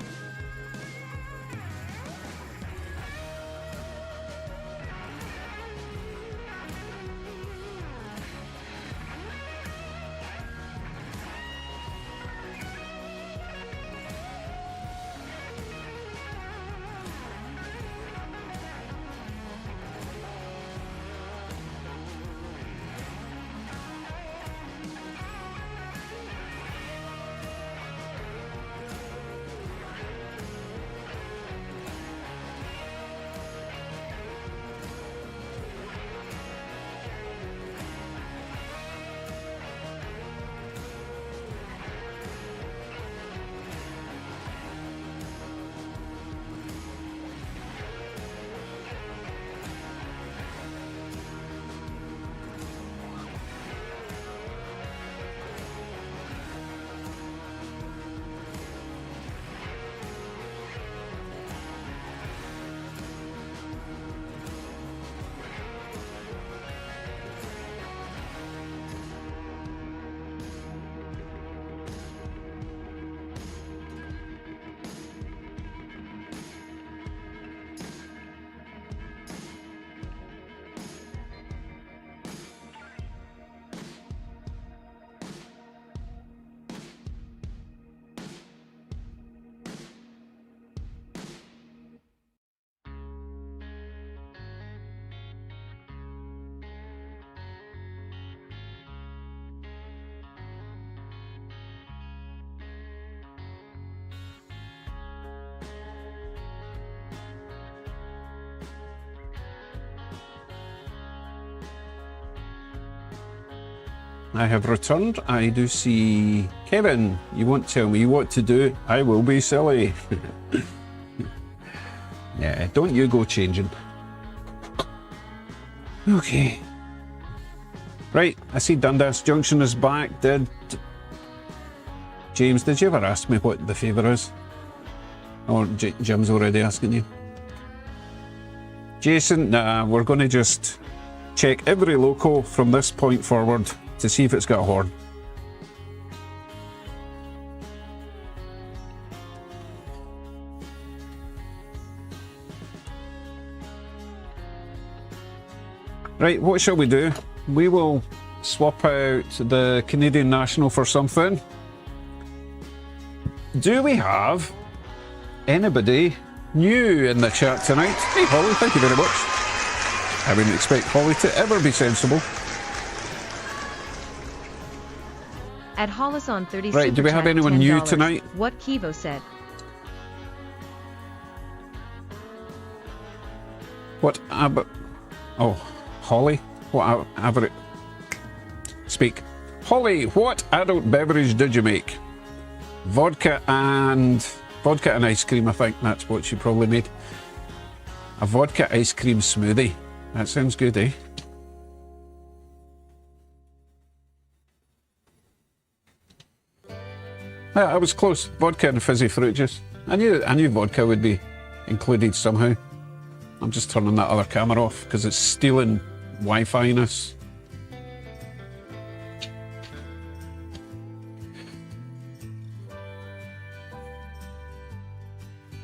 I have returned. I do see Kevin. You won't tell me what to do. I will be silly. Yeah, don't you go changing. Okay. Right, I see Dundas Junction is back. James, did you ever ask me what the favour is? Or Jim's already asking you? Jason, nah, we're going to just check every loco from this point forward to see if it's got a horn. Right, what shall we do? We will swap out the Canadian National for something. Do we have anybody new in the chat tonight? Hey Holly, thank you very much. I wouldn't expect Holly to ever be sensible. At Hollis on 30 Right, do we have Super Chat, anyone new $10. tonight? What Kivo said. What Oh, Holly? What adult... Speak. Holly, what adult beverage did you make? Vodka and ice cream, I think that's what she probably made. A vodka ice cream smoothie. That sounds good, eh? Yeah, I was close. Vodka and fizzy fruit juice. I knew vodka would be included somehow. I'm just turning that other camera off because it's stealing Wi-Fi-ness.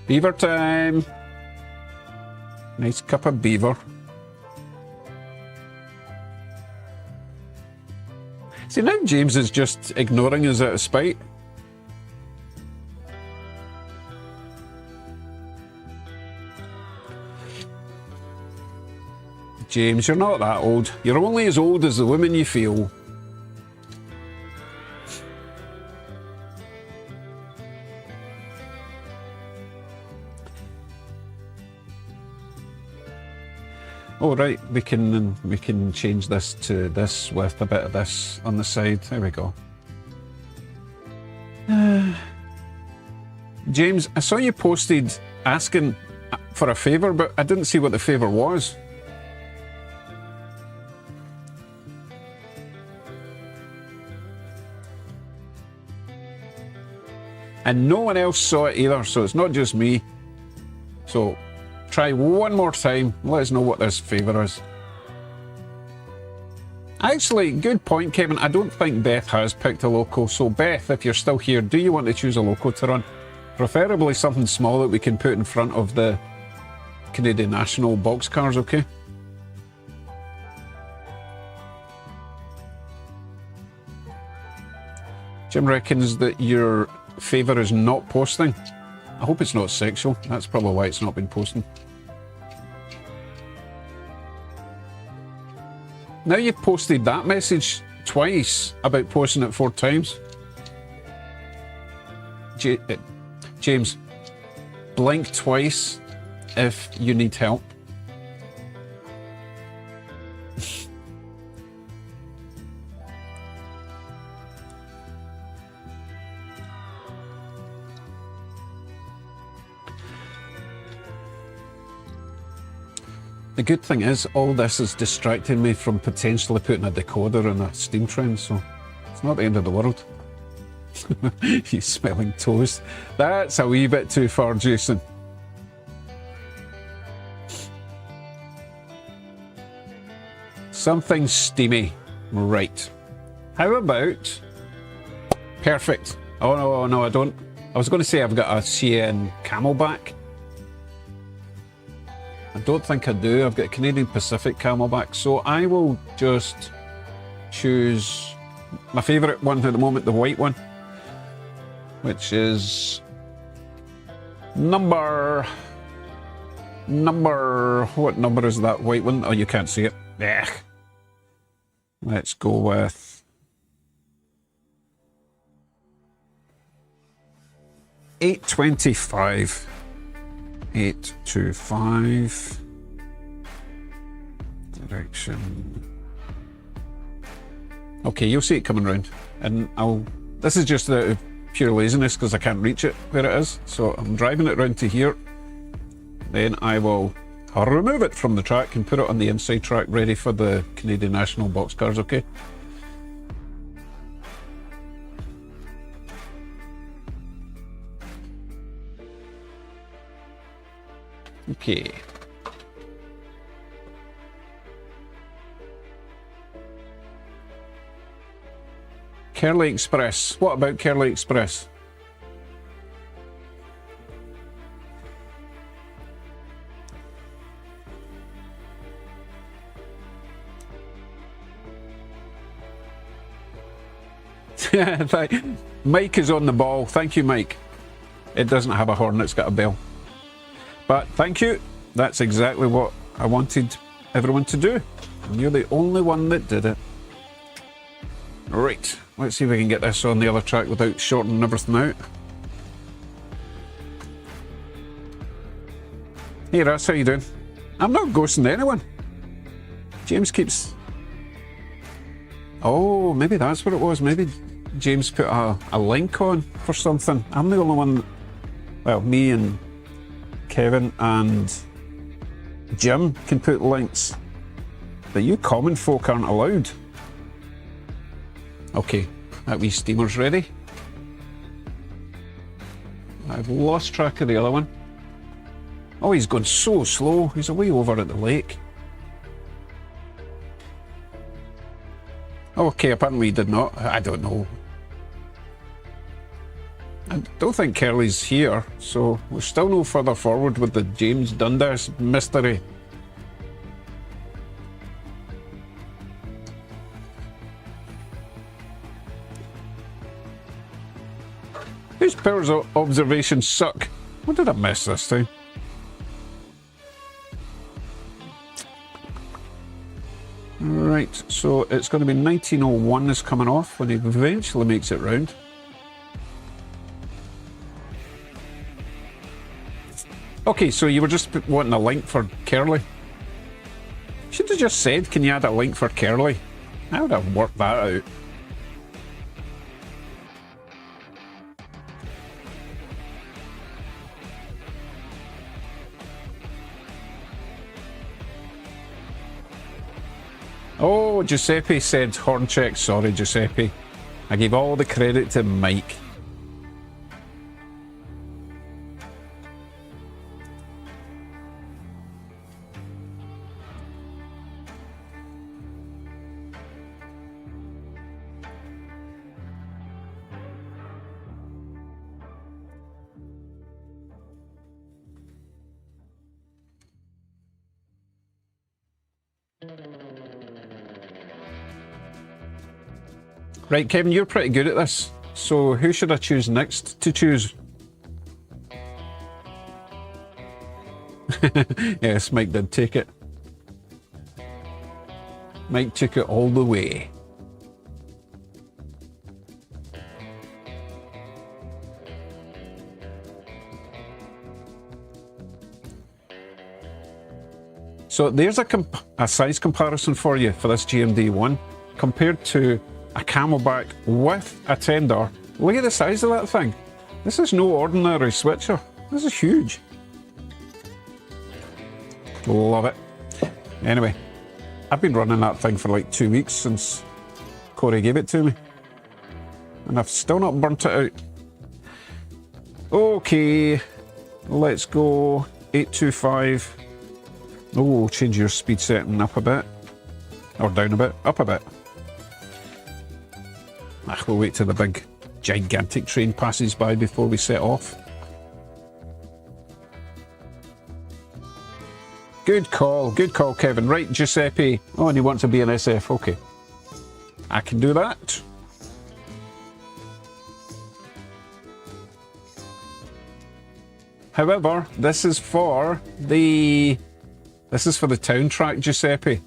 Beaver time. Nice cup of beaver. See, now James is just ignoring us out of spite. James, you're not that old. You're only as old as the women you feel. Oh right, we can change this to this with a bit of this on the side. There we go. James, I saw you posted asking for a favour, but I didn't see what the favour was. And no one else saw it either, so it's not just me. So try one more time, let us know what this favour is. Actually, good point, Kevin. I don't think Beth has picked a loco. So Beth, if you're still here, do you want to choose a loco to run? Preferably something small that we can put in front of the Canadian National boxcars, okay? Jim reckons that your favour is not posting. I hope it's not sexual. That's probably why it's not been posting. Now you've posted that message twice about posting it 4 times. James, blink twice if you need help. The good thing is, all this is distracting me from potentially putting a decoder in a Steam trend, so it's not the end of the world. You smelling toast. That's a wee bit too far, Jason. Something steamy. Right. How about... Perfect. Oh no, I don't. I was going to say I've got a CN Camelback. I don't think I do. I've got a Canadian Pacific Camelback, so I will just choose my favourite one at the moment, the white one, which is number... What number is that white one? Oh, you can't see it. Ugh. Let's go with 825. 825. Direction. Okay, you'll see it coming round, and this is just out of pure laziness because I can't reach it where it is, so I'm driving it round to here. Then I will remove it from the track and put it on the inside track ready for the Canadian National boxcars, okay? Okay. Curly Express. What about Curly Express? Mike is on the ball. Thank you, Mike. It doesn't have a horn, it's got a bell. But thank you. That's exactly what I wanted. everyone to do. And you're the only one that did it. Right, let's see if we can get this on the other track without shortening everything out. Hey Russ, how you doing? I'm not ghosting anyone. James keeps... Oh, maybe that's what it was. Maybe James put a link on for something. I'm the only one... Well, me and Kevin and Jim can put links. But you common folk aren't allowed. Okay, that wee steamer's ready. I've lost track of the other one. Oh, he's going so slow. He's away over at the lake. Okay, apparently he did not. I don't know. I don't think Curly's here, so we're still no further forward with the James Dundas mystery. Whose powers of observation suck? What did I miss this time? Right, so it's going to be 1901 is coming off when he eventually makes it round. Okay, so you were just wanting a link for Curly. Should have just said, can you add a link for Curly? I would have worked that out. Oh, Giuseppe said horn check. Sorry, Giuseppe. I gave all the credit to Mike. Right, Kevin, you're pretty good at this. So who should I choose next to choose? Yes, Mike did take it. Mike took it all the way. So there's a size comparison for you for this GMD1 compared to a Camelback with a tender. Look at the size of that thing. This is no ordinary switcher. This is huge. Love it. Anyway, I've been running that thing for like 2 weeks since Corey gave it to me. And I've still not burnt it out. Okay, let's go 825. Oh, change your speed setting up a bit. Or down a bit, up a bit. We'll wait till the big, gigantic train passes by before we set off. Good call, Kevin. Right, Giuseppe. Oh, and he wants to be an SF. Okay. I can do that. However, this is for the town track, Giuseppe,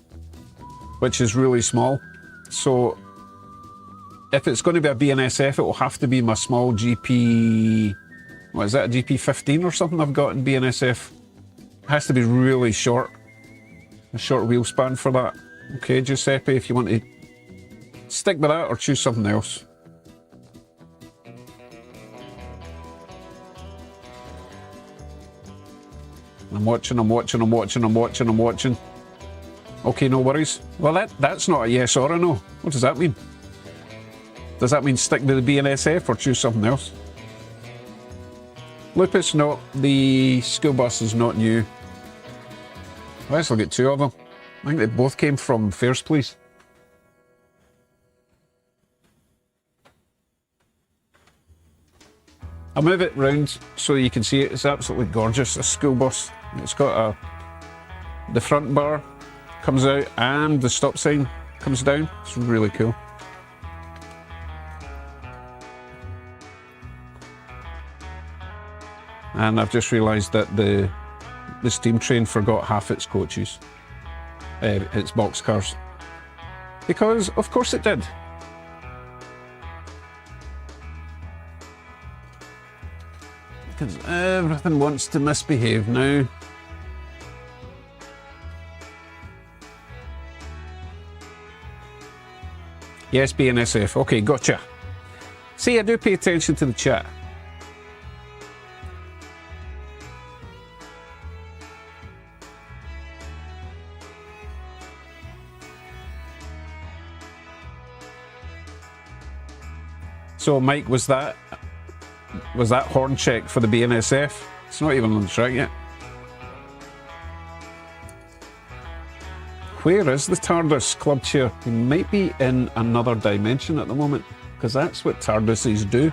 which is really small. So if it's going to be a BNSF, it will have to be my small GP... What is that, a GP15 or something I've got in BNSF? It has to be really short. A short wheel span for that. Okay, Giuseppe, if you want to stick with that or choose something else. I'm watching. Okay, no worries. Well, that's not a yes or a no. What does that mean? Does that mean stick with the BNSF or choose something else? Lupus, no. The school bus is not new. Let's look at two of them. I think they both came from First Please. I'll move it round so you can see it. It's absolutely gorgeous, a school bus. It's got the front bar comes out and the stop sign comes down. It's really cool. And I've just realised that the steam train forgot half its coaches. its boxcars. Because, of course it did. Because everything wants to misbehave now. Yes, BNSF. Okay, gotcha. See, I do pay attention to the chat. So, Mike, was that horn check for the BNSF? It's not even on the track yet. Where is the TARDIS club chair? He might be in another dimension at the moment, because that's what TARDISes do.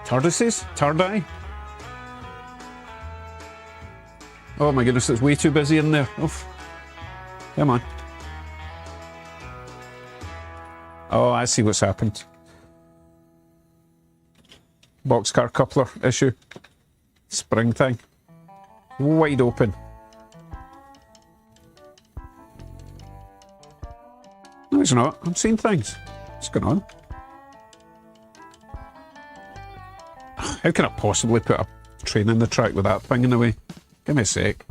TARDISes? TARDI? Oh my goodness, it's way too busy in there. Oof. Come on. Oh, I see what's happened. Boxcar coupler issue. Spring thing. Wide open. No, it's not. I'm seeing things. What's going on? How can I possibly put a train in the track with that thing in the way? Give me a sec.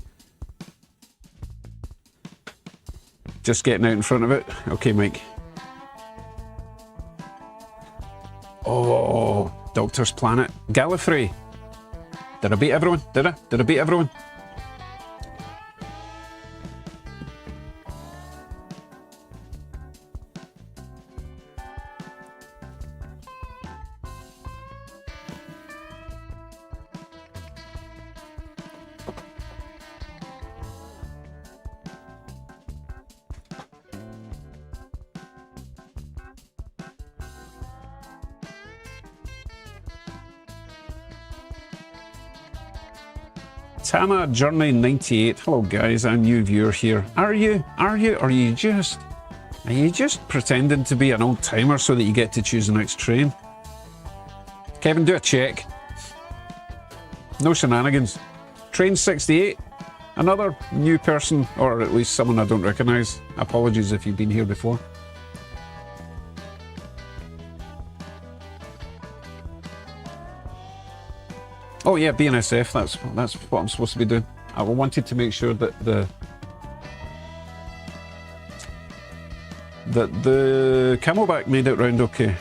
Just getting out in front of it. Okay, Mike. Oh, Doctor's Planet. Gallifrey. Did I beat everyone? Did I? Did I beat everyone? Tama Journey 98. Hello guys, I'm a new viewer here. Are you? Or are you just pretending to be an old timer so that you get to choose the next train? Kevin, do a check. No shenanigans. Train 68. Another new person, or at least someone I don't recognise. Apologies if you've been here before. Oh yeah, BNSF, that's what I'm supposed to be doing. I wanted to make sure that the Camelback made it round okay.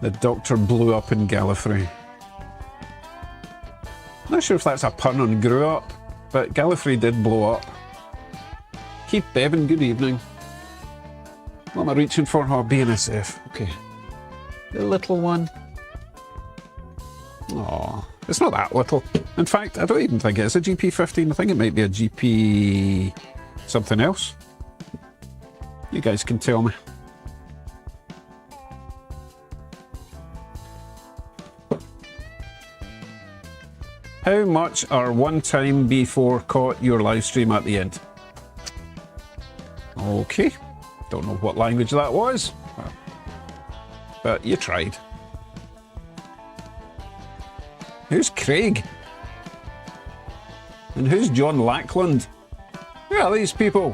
The Doctor blew up in Gallifrey. Not sure if that's a pun on grew up, but Gallifrey did blow up. Keith Bevan, good evening. What am I reaching for? Oh, BNSF. Okay. The little one. Oh, it's not that little. In fact, I don't even think it's a GP15. I think it might be a GP something else. You guys can tell me. How much are one time B4 caught your live stream at the end? Okay, don't know what language that was, but you tried. Who's Craig? And who's John Lackland? Who are these people?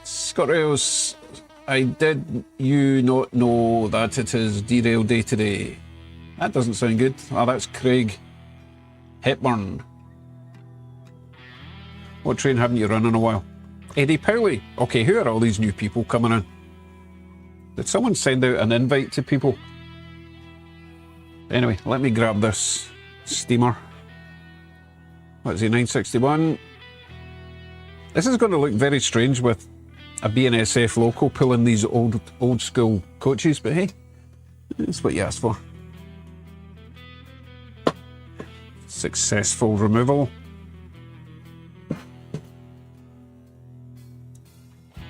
Scotrails, I did you not know that it is derail day today? That doesn't sound good. Oh, that's Craig Hepburn. What train haven't you run in a while? Eddie Powley. Okay, who are all these new people coming in? Did someone send out an invite to people? Anyway, let me grab this steamer. What is he, 961? This is going to look very strange with a BNSF local pulling these old school coaches, but hey, that's what you asked for. Successful removal.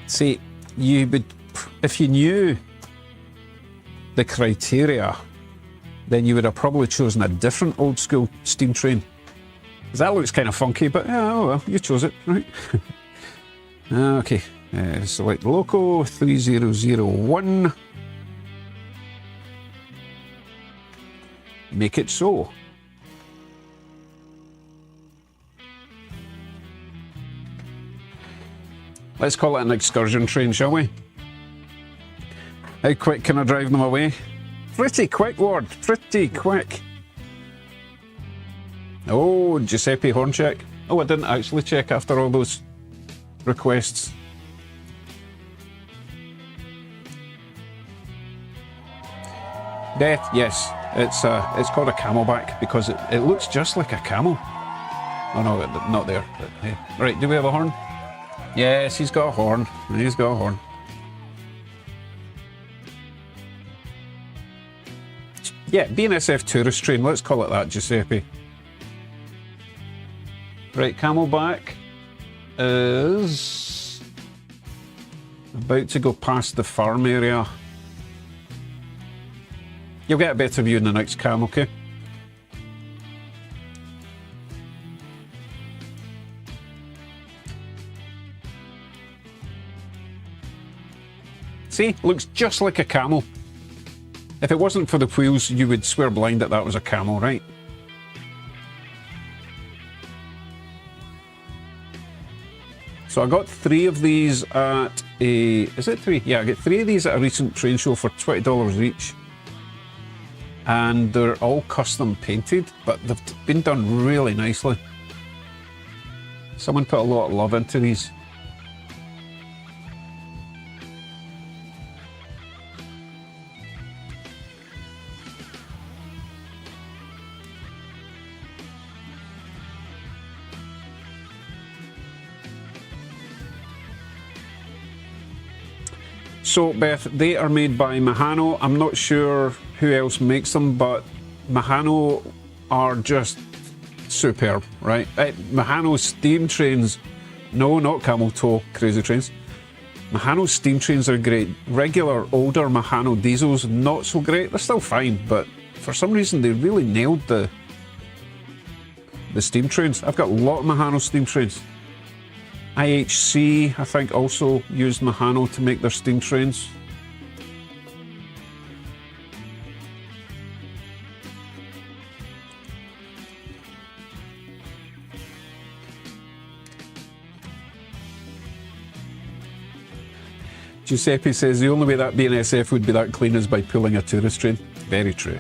See, you would, if you knew the criteria, then you would have probably chosen a different old school steam train. That looks kind of funky, but yeah, oh well, you chose it, right? Okay, Select loco 3001. Make it so. Let's call it an excursion train, shall we? How quick can I drive them away? Pretty quick, Ward. Pretty quick. Oh, Giuseppe horn check. Oh, I didn't actually check after all those requests. Death, yes. It's called a camelback because it looks just like a camel. Oh no, not there. But, hey. Right, do we have a horn? Yes, he's got a horn. He's got a horn. Yeah, BNSF tourist train. Let's call it that, Giuseppe. Right, camelback is about to go past the farm area. You'll get a better view in the next cam, okay? See, looks just like a camel. If it wasn't for the wheels, you would swear blind that that was a camel, right? So I got 3 of these at a... Is it 3? Yeah, I got 3 of these at a recent train show for $20 each. And they're all custom painted, but they've been done really nicely. Someone put a lot of love into these. So, Beth, they are made by Mahano. I'm not sure who else makes them, but Mahano are just superb, right? Mahano steam trains, no, not camel toe crazy trains. Mahano steam trains are great. Regular, older Mahano diesels, not so great. They're still fine, but for some reason they really nailed the steam trains. I've got a lot of Mahano steam trains. IHC, I think, also used Mahano to make their steam trains. Giuseppe says the only way that BNSF would be that clean is by pulling a tourist train. Very true.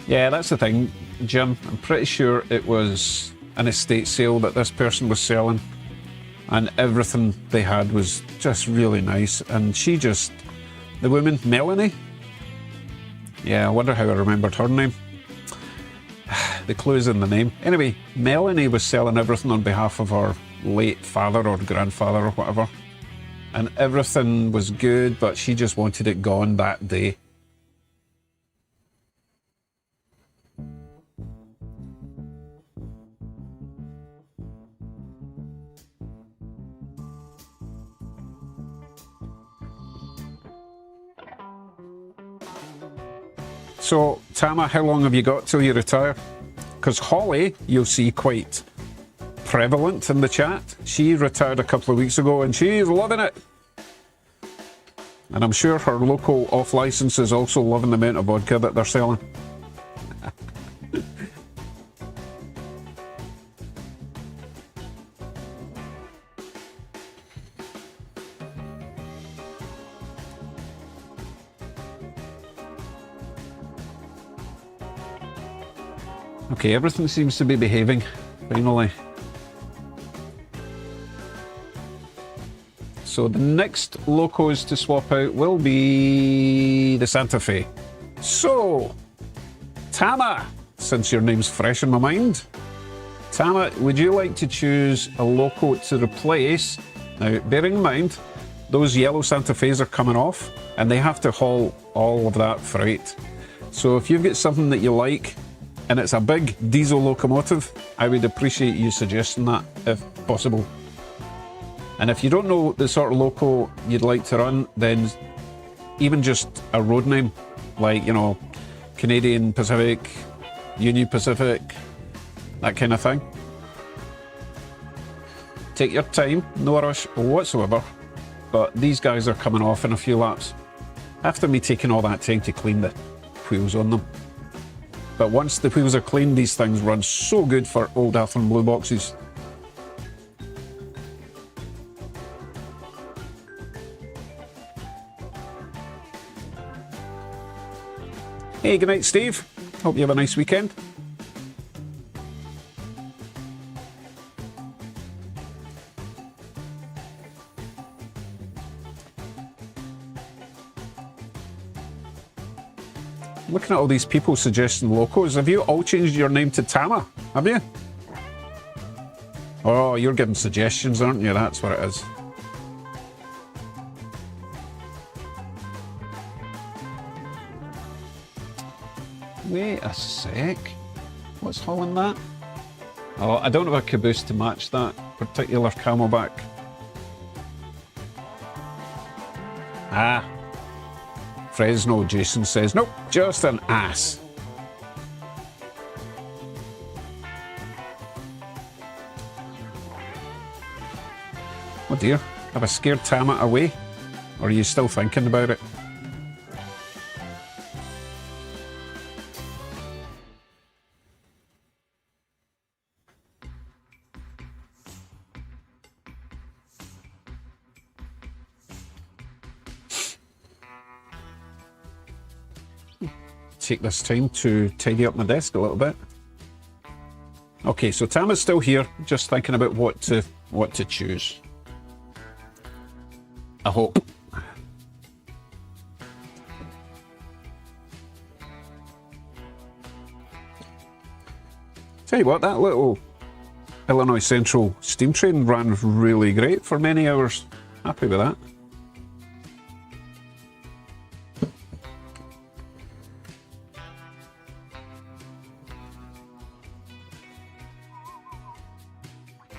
Yeah, that's the thing, Jim. I'm pretty sure it was an estate sale that this person was selling, and everything they had was just really nice. And she just, the woman, Melanie, yeah, I wonder how I remembered her name. The clue's in the name. Anyway, Melanie was selling everything on behalf of her late father or grandfather or whatever, and everything was good, but she just wanted it gone that day. So, Tama, how long have you got till you retire? Because Holly, you'll see quite prevalent in the chat. She retired a couple of weeks ago and she's loving it. And I'm sure her local off-license is also loving the amount of vodka that they're selling. Okay, everything seems to be behaving, finally. So the next locos to swap out will be the Santa Fe. So, Tama, since your name's fresh in my mind, Tama, would you like to choose a loco to replace? Now, bearing in mind, those yellow Santa Fe's are coming off, and they have to haul all of that freight. So if you've got something that you like, and it's a big diesel locomotive, I would appreciate you suggesting that, if possible. And if you don't know the sort of loco you'd like to run, then even just a road name, like, you know, Canadian Pacific, Union Pacific, that kind of thing. Take your time, no rush whatsoever. But these guys are coming off in a few laps. After me taking all that time to clean the wheels on them. But once the wheels are clean, these things run so good for old Athlone Blue boxes. Hey, good night, Steve. Hope you have a nice weekend. Looking at all these people suggesting locos, have you all changed your name to Tama? Have you? Oh, you're giving suggestions, aren't you? That's what it is. Wait a sec. What's hauling that? Oh, I don't have a caboose to match that particular camelback. Ah. Fresno, Jason says, nope, just an ass. Oh dear, have I scared Tama away? Or are you still thinking about it? Take this time to tidy up my desk a little bit. Okay, so Tama's still here, just thinking about what to choose. I hope. Tell you what, that little Illinois Central steam train ran really great for many hours. Happy with that.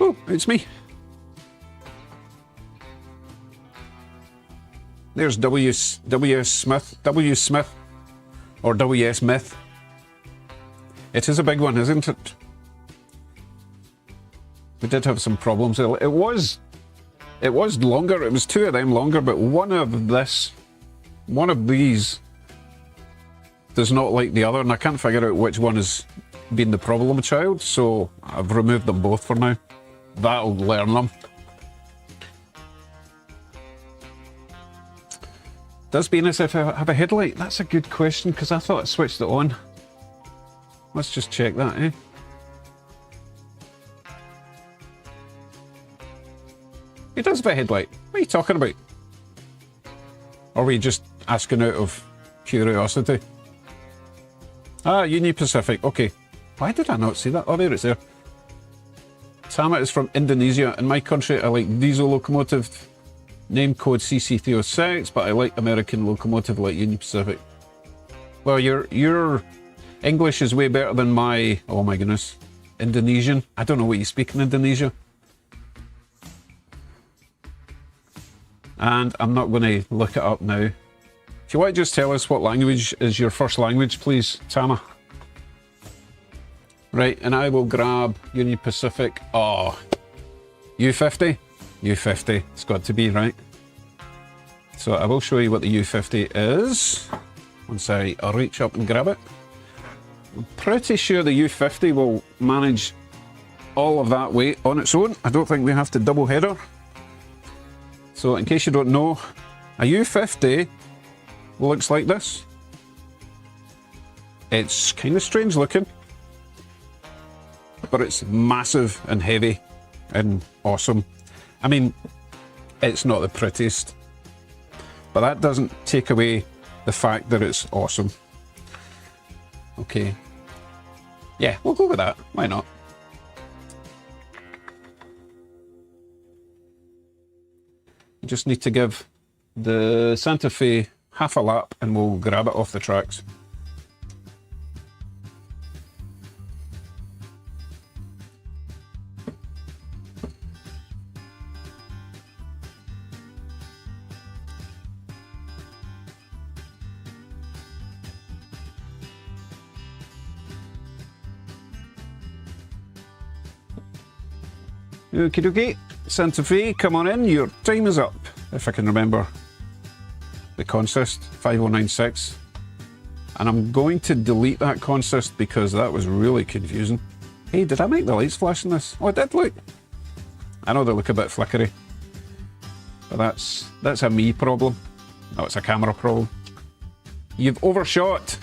Oh, it's me. There's W. Smith, or W.S. Myth. It is a big one, isn't it? We did have some problems. It was longer. It was two of them longer, but one of these does not like the other, and I can't figure out which one has been the problem child. So I've removed them both for now. That'll learn them. Does BNSF have a headlight? That's a good question, because I thought I switched it on. Let's just check that, eh? It does have a headlight. What are you talking about? Or were you just asking out of curiosity? Ah, Union Pacific. Okay. Why did I not see that? Oh, there it's there. Tama is from Indonesia. In my country, I like diesel locomotive, name code CC306, but I like American locomotive like Union Pacific. Well, your English is way better than my, oh my goodness, Indonesian. I don't know what you speak in Indonesia. And I'm not going to look it up now. If you want to just tell us what language is your first language, please, Tama. Right, and I will grab Union Pacific. Oh, U50? U50, it's got to be, right? So I will show you what the U50 is once I reach up and grab it. I'm pretty sure the U50 will manage all of that weight on its own. I don't think we have to double header. So in case you don't know, a U50 looks like this. It's kind of strange looking, but it's massive and heavy and awesome. I mean, it's not the prettiest, but that doesn't take away the fact that it's awesome. Okay. Yeah, we'll go with that. Why not? You just need to give the Santa Fe half a lap and we'll grab it off the tracks. Okie dokie. Santa Fe, come on in. Your time is up. If I can remember the consist, 5096. And I'm going to delete that consist because that was really confusing. Hey, did I make the lights flash in this? Oh, I did, look. I know they look a bit flickery. But that's a me problem. No, it's a camera problem. You've overshot.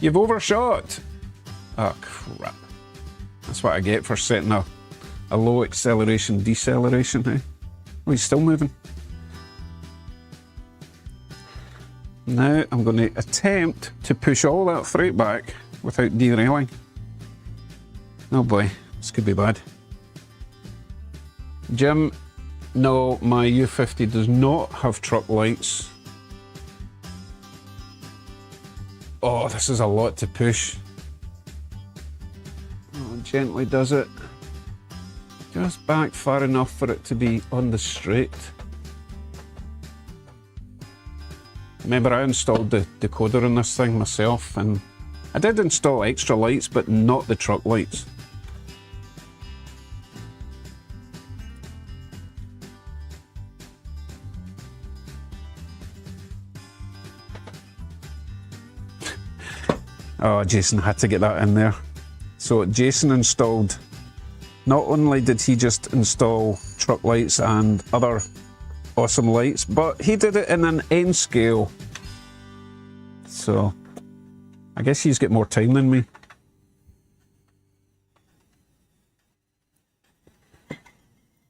You've overshot. Oh, crap. That's what I get for setting a low acceleration deceleration, eh? Oh, he's still moving. Now I'm going to attempt to push all that freight back without derailing. Oh boy, this could be bad. Jim, no, my U50 does not have truck lights. Oh, this is a lot to push. Oh, gently does it. Just back far enough for it to be on the straight. Remember, I installed the decoder in this thing myself, and I did install extra lights, but not the truck lights. Oh, Jason had to get that in there. So Jason installed, not only did he just install truck lights and other awesome lights, but he did it in an N scale. So I guess he's got more time than me.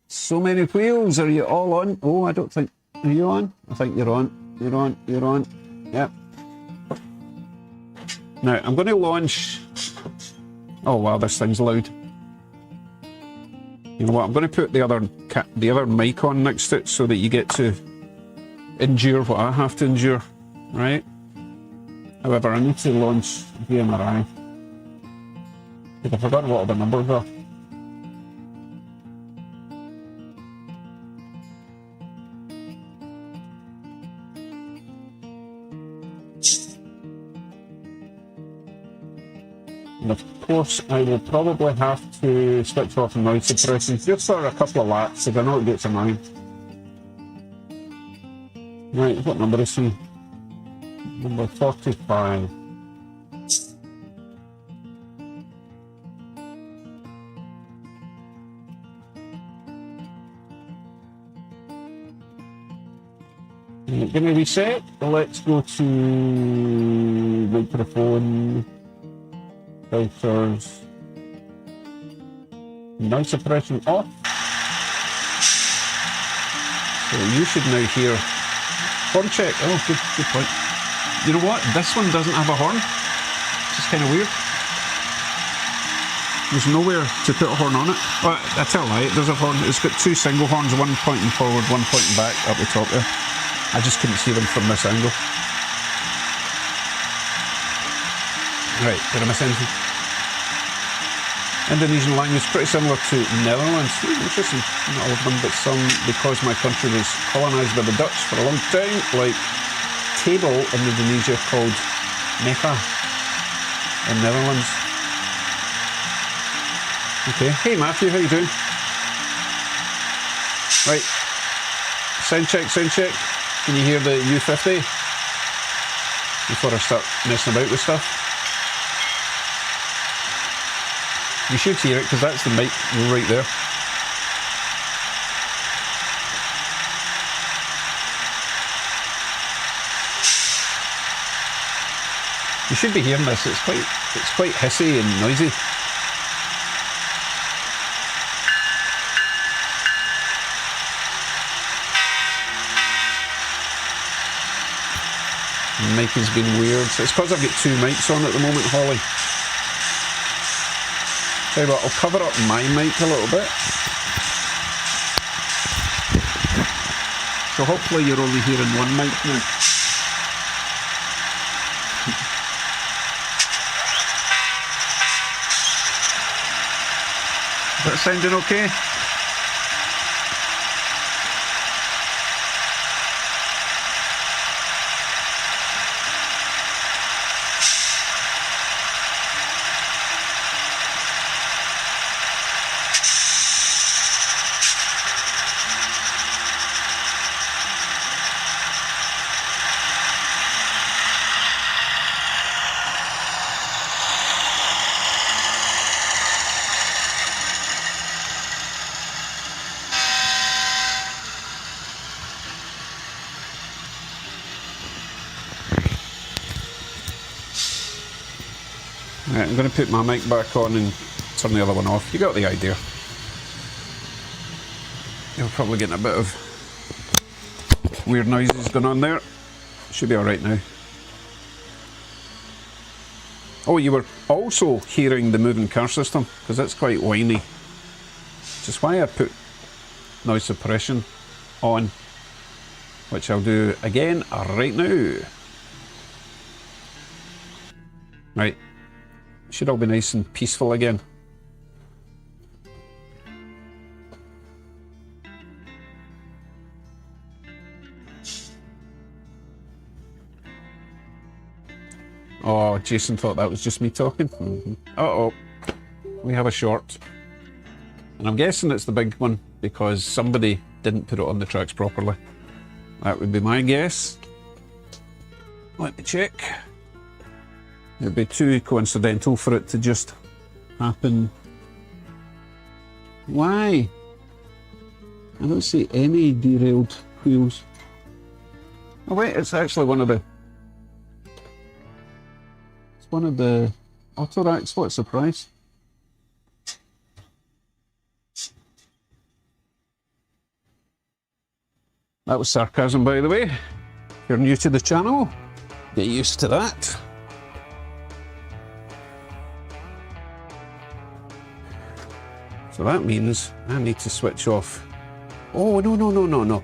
So many wheels. Are you all on? Oh, I don't think. Are you on? I think you're on. You're on. You're on. Yep. Now I'm going to launch. Oh wow, this thing's loud. You know what? I'm going to put the other mic on next to it so that you get to endure what I have to endure, right? However, I need to launch VMRI because I forgot what all the numbers are. And of course, I will probably have to switch off noise suppression just for a couple of laps, because I know it gets annoying. Right, what number is he? Number 45. Give me a reset. Let's go to microphone. Filters, noise suppression off. So you should now hear horn check. Oh, good point. You know what? This one doesn't have a horn. It's just kind of weird. There's nowhere to put a horn on it. Oh, I tell a lie, it does have a horn. It's got two single horns, one pointing forward, one pointing back up the top there. I just couldn't see them from this angle. Right, did I miss anything? Indonesian language, pretty similar to Netherlands. Interesting, not all of them, but some, because my country was colonised by the Dutch for a long time, like table in Indonesia called Meka in Netherlands. Okay, hey Matthew, how you doing? Right, sound check, sound check. Can you hear the U50? Before I start messing about with stuff. You should hear it because that's the mic right there. You should be hearing this. It's quite hissy and noisy. The mic has been weird. It's because I've got two mics on at the moment, Holly. Tell you what, I'll cover up my mic a little bit. So hopefully you're only hearing one mic now. Is that sounding okay? Right, I'm going to put my mic back on and turn the other one off. You got the idea. You're probably getting a bit of weird noises going on there. Should be alright now. Oh, you were also hearing the moving car system, because it's quite whiny. Which is why I put noise suppression on, which I'll do again right now. Right. Should all be nice and peaceful again. Oh, Jason thought that was just me talking. Uh-oh. We have a short. And I'm guessing it's the big one because somebody didn't put it on the tracks properly. That would be my guess. Let me check. It'd be too coincidental for it to just happen. Why? I don't see any derailed wheels. Oh wait, it's actually one of the... It's one of the auto racks. What a surprise. That was sarcasm, by the way. If you're new to the channel, get used to that. So that means I need to switch off. Oh, no.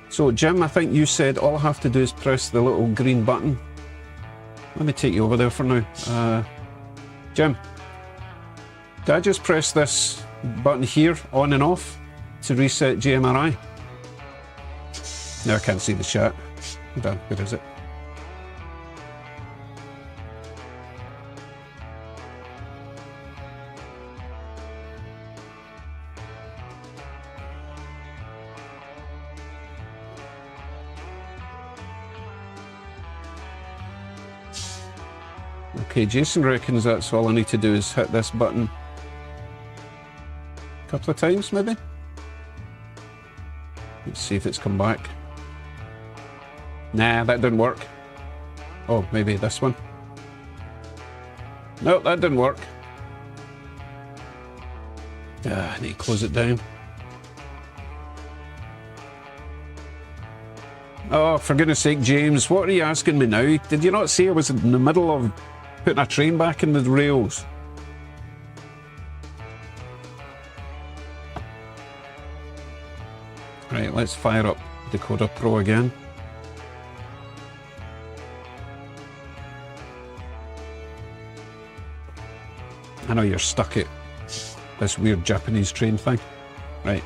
So Jim, I think you said all I have to do is press the little green button. Let me take you over there for now. Jim, did I just press this button here, on and off, to reset GMRI? No, I can't see the chat. Hold on, where is it? Okay, Jason reckons that's all I need to do is hit this button a couple of times, maybe? Let's see if it's come back. Nah, that didn't work. Oh, maybe this one. No, that didn't work. I need to close it down. Oh, for goodness sake, James, what are you asking me now? Did you not see I was in the middle of putting a train back in the rails? Right, let's fire up Dakota Pro again. I know you're stuck at this weird Japanese train thing. Right.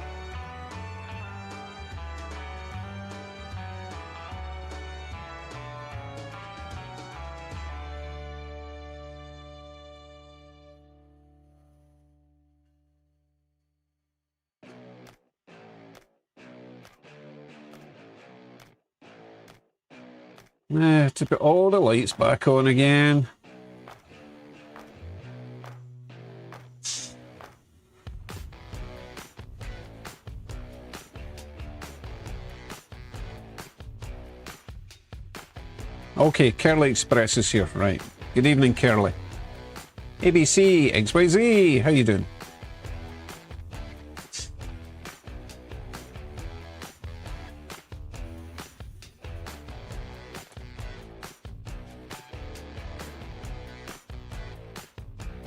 To put all the lights back on again. Okay, Curly Express is here, right. Good evening, Curly. ABC, XYZ, how you doing?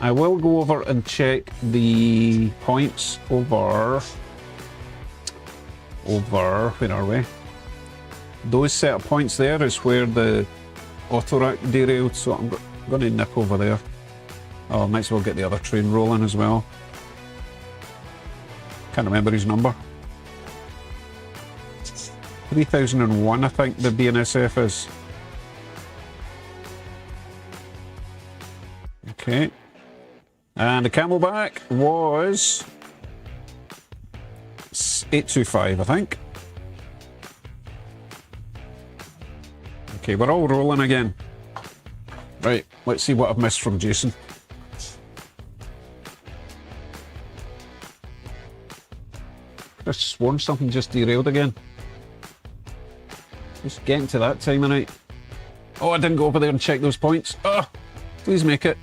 I will go over and check the points over, where are we? Those set of points there is where the auto rack derailed, so I'm going to nip over there. Oh, I might as well get the other train rolling as well. Can't remember his number. 3001, I think the BNSF is. Okay. And the Camelback was 825, I think. Okay, we're all rolling again. Right, let's see what I've missed from Jason. I've sworn something just derailed again. Just getting to that time of night. Oh, I didn't go over there and check those points. Oh, please make it.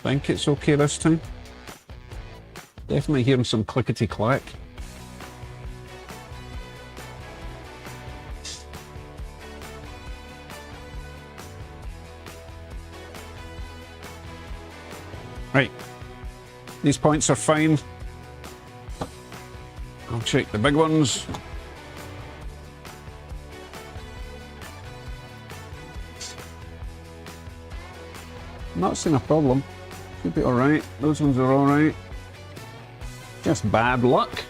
think it's okay this time. Definitely hearing some clickety-clack. Right. These points are fine. I'll check the big ones. Not seeing a problem. Should be alright. Those ones are alright. Just bad luck.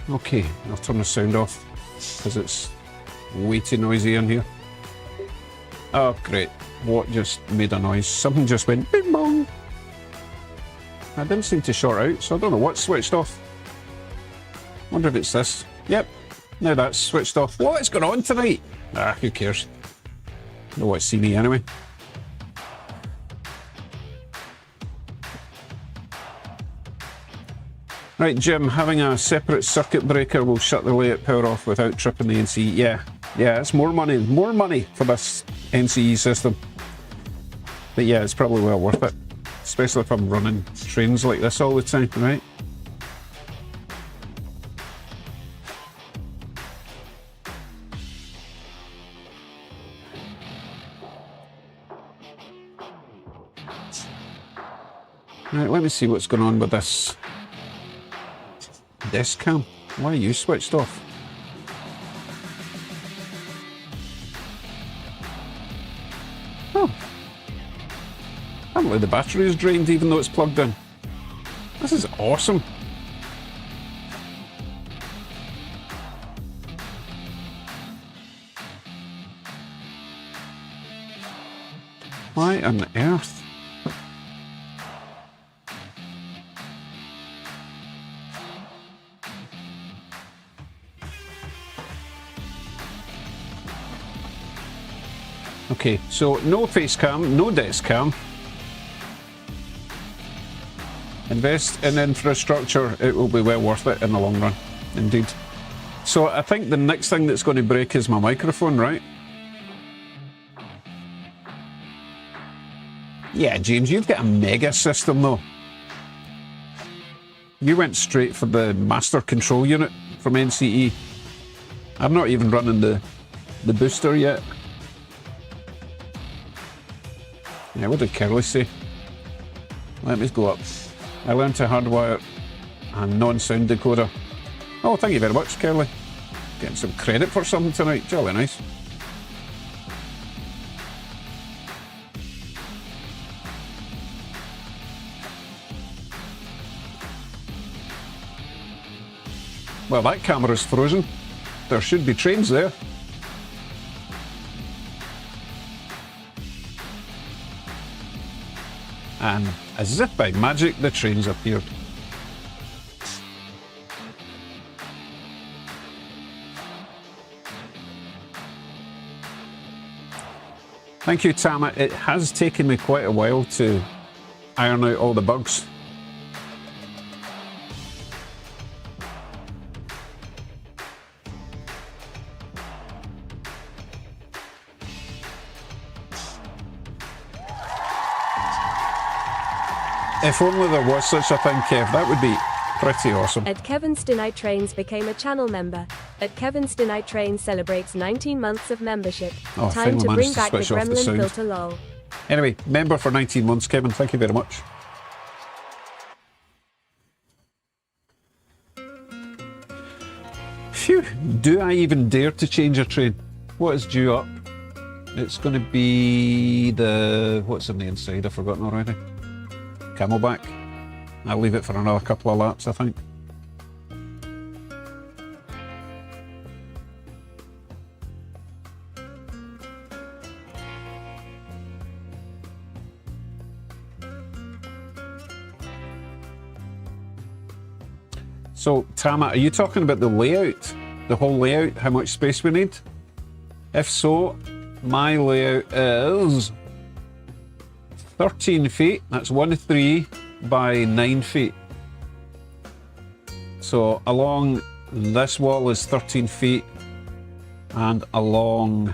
Okay, I'll turn the sound off because it's way too noisy in here. Oh, great. What just made a noise? Something just went bing bong. I didn't seem to short out, so I don't know what's switched off. Wonder if it's this. Yep, now that's switched off. What's going on tonight? Ah, who cares? Know what's seen me anyway. Right, Jim, having a separate circuit breaker will shut the layout power off without tripping the NCE. Yeah, it's more money for this NCE system. But yeah, it's probably well worth it. Especially if I'm running trains like this all the time, right? Right, let me see what's going on with this desk cam. Why are you switched off? Oh. Apparently the battery is drained even though it's plugged in. This is awesome. Why on earth? Okay, so no face cam, no desk cam. Invest in infrastructure, it will be well worth it in the long run, indeed. So I think the next thing that's going to break is my microphone, right? Yeah, James, you've got a mega system though. You went straight for the master control unit from NCE. I'm not even running the booster yet. Yeah, what did Curly say? Let me go up. I learned to hardwire a non-sound decoder. Oh, thank you very much, Curly. Getting some credit for something tonight. Jolly nice. Well, that camera's frozen. There should be trains there. And as if by magic, the trains appeared. Thank you, Tama. It has taken me quite a while to iron out all the bugs. If only there was such a thing, Kev, that would be pretty awesome. Ed Kevin's Denied Trains became a channel member. Ed Kevin's Denied Trains celebrates 19 months of membership. Oh, Time to bring managed back the switch off the Gremlin sound. filter lol. Anyway, member for 19 months, Kevin, thank you very much. Phew, do I even dare to change a train? What is due up? It's going to be the... what's on the inside? I've forgotten already. Camelback. I'll leave it for another couple of laps, I think. So, Tama, are you talking about the layout? The whole layout? How much space we need? If so, my layout is 13 feet. That's 1 3 by 9 feet. So along this wall is 13 feet, and along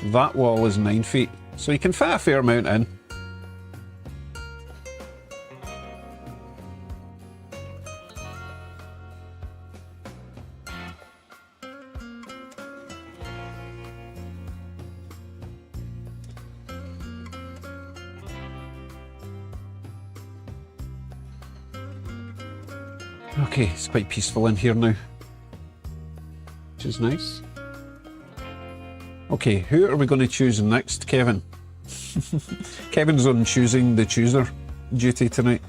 that wall is 9 feet. So you can fit a fair amount in. Okay, it's quite peaceful in here now, which is nice. Okay, who are we going to choose next, Kevin? Kevin's on choosing the chooser duty tonight.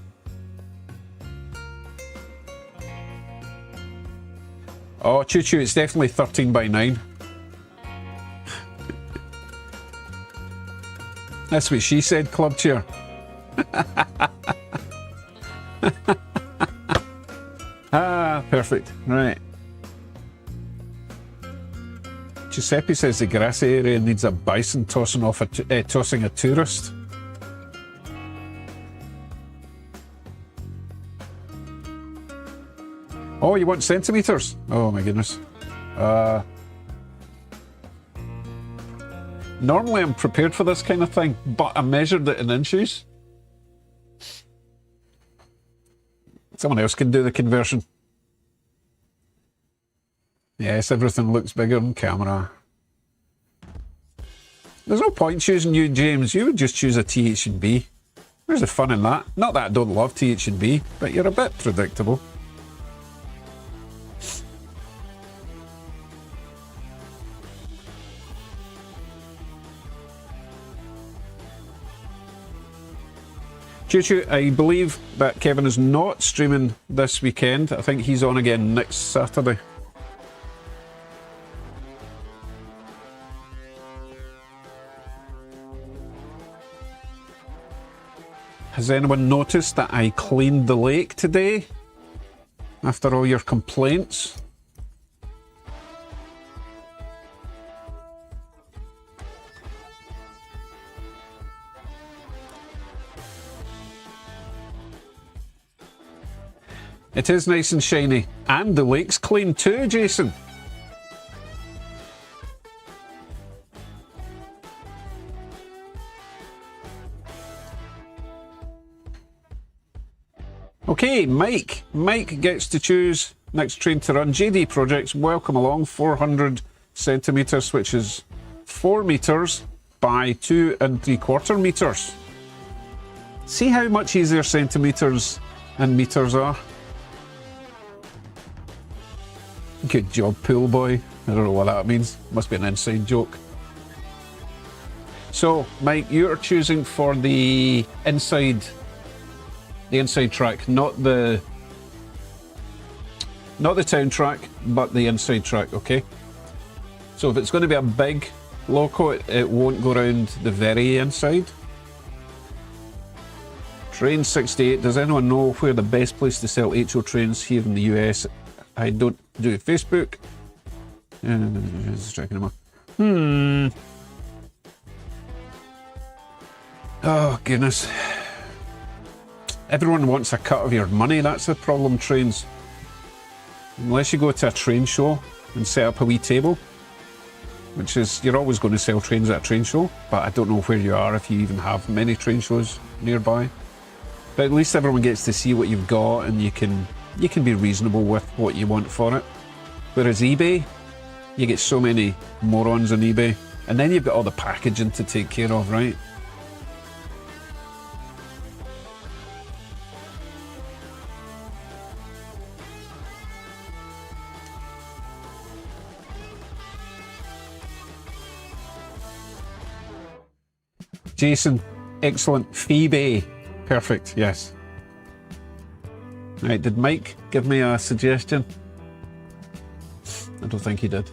Oh, Choo Choo, it's definitely 13 by 9. That's what she said, club chair. Ah, perfect. Right. Giuseppe says the grassy area needs a bison tossing a tourist. Oh, you want centimetres? Oh my goodness. Normally I'm prepared for this kind of thing, but I measured it in inches. Someone else can do the conversion. Yes, everything looks bigger on camera. There's no point choosing you, James. You would just choose a TH&B. Where's the fun in that? Not that I don't love TH&B, but you're a bit predictable. Choo Choo, I believe that Kevin is not streaming this weekend. I think he's on again next Saturday. Has anyone noticed that I cleaned the lake today? After all your complaints? It is nice and shiny. And the lake's clean too, Jason. Okay, Mike. Mike gets to choose next train to run. JD Projects, welcome along. 400 centimetres, which is 4 metres by 2 3/4 metres. See how much easier centimetres and metres are? Good job, pool boy. I don't know what that means. Must be an inside joke. So, Mike, you're choosing for the inside track, not the town track, but the inside track, okay? So if it's going to be a big loco, it won't go around the very inside. Train 68, does anyone know where the best place to sell HO trains here in the US? I don't do Facebook. Just checking them out. Oh, goodness. Everyone wants a cut of your money, that's the problem, trains. Unless you go to a train show and set up a wee table, which is, you're always going to sell trains at a train show, but I don't know where you are, if you even have many train shows nearby. But at least everyone gets to see what you've got, and you can be reasonable with what you want for it. Whereas eBay, you get so many morons on eBay, and then you've got all the packaging to take care of, right? Jason, excellent. Phoebe, perfect, yes. Right, did Mike give me a suggestion? I don't think he did.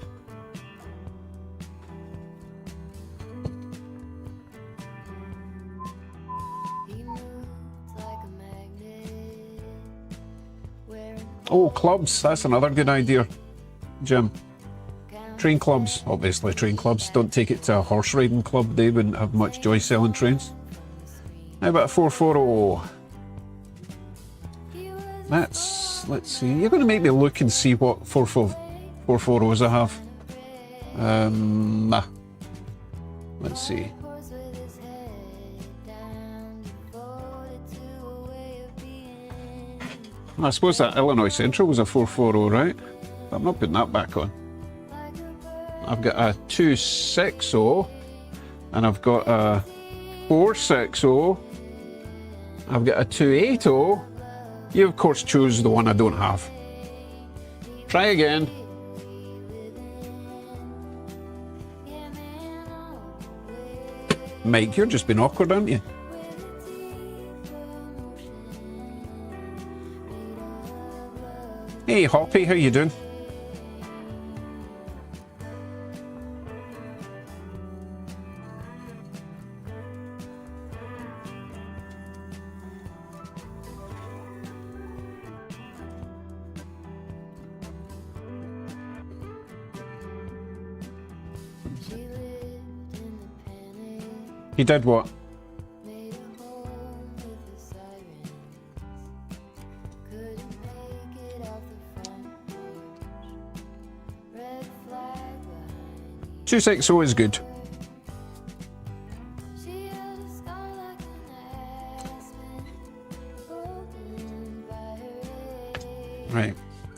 Oh, clubs, that's another good idea, Jim. Train clubs, obviously train clubs. Don't take it to a horse riding club, they wouldn't have much joy selling trains. How about a 440? Let's let's see. You're going to make me look and see what 440s I have. Nah. Let's see. I suppose that Illinois Central was a 440, right? I'm not putting that back on. I've got a 260, and I've got a 460. I've got a 280. You, of course, choose the one I don't have. Try again. Mike, you're just being awkward, aren't you? Hey, Hoppy, how you doing? He did what? Two 260 is good. Right,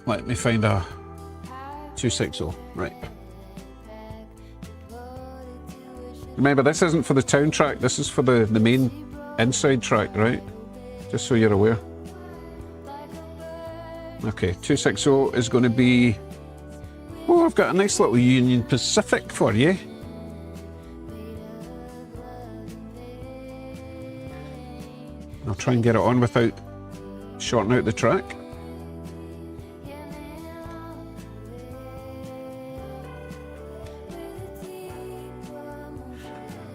let me find a 260. Right. Remember, this isn't for the town track, this is for the main inside track, right? Just so you're aware. Okay, 260 is going to be... Oh, I've got a nice little Union Pacific for you. I'll try and get it on without shorting out the track.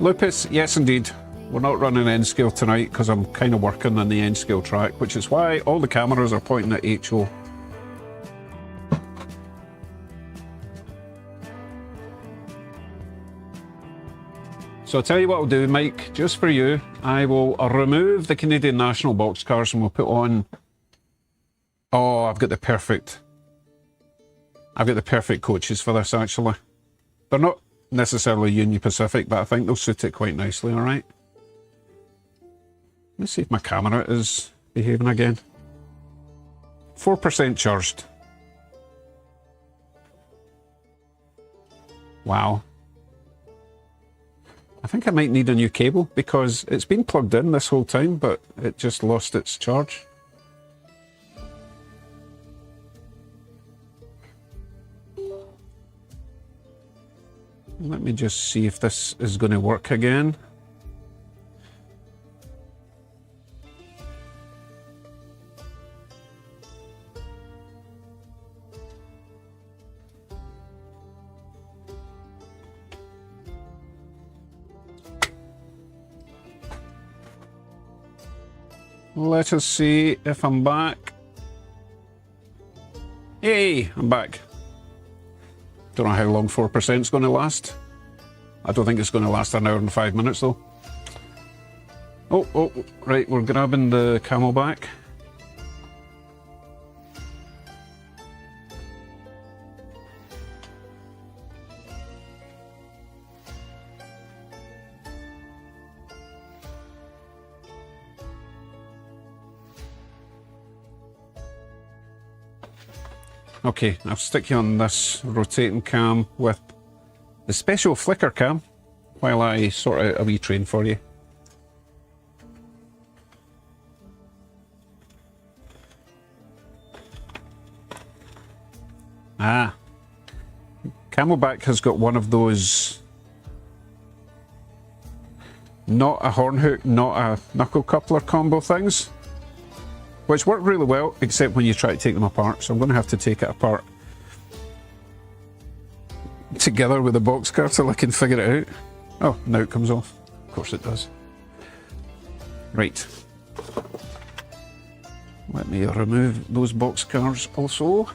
Lupus, yes indeed. We're not running N-scale tonight because I'm kind of working on the N-scale track, which is why all the cameras are pointing at HO. So I'll tell you what I'll do, Mike, just for you, I will remove the Canadian National boxcars and we'll put on... Oh, I've got the perfect coaches for this, actually. They're not necessarily Union Pacific, but I think they'll suit it quite nicely, alright? Let's see if my camera is behaving again. 4% charged. Wow. I think I might need a new cable because it's been plugged in this whole time, but it just lost its charge. Let me just see if this is going to work again. Let us see if I'm back. Hey, I'm back. Don't know how long 4% is going to last. I don't think it's going to last an hour and 5 minutes though. Oh, right, we're grabbing the Camelback. Okay, I'll stick you on this rotating cam with the special flicker cam while I sort out a wee train for you. Ah, Camelback has got one of those, not a horn hook, not a knuckle coupler combo things, which work really well, except when you try to take them apart. So I'm going to have to take it apart together with the boxcar till I can figure it out. Oh, now it comes off. Of course it does. Right. Let me remove those boxcars also.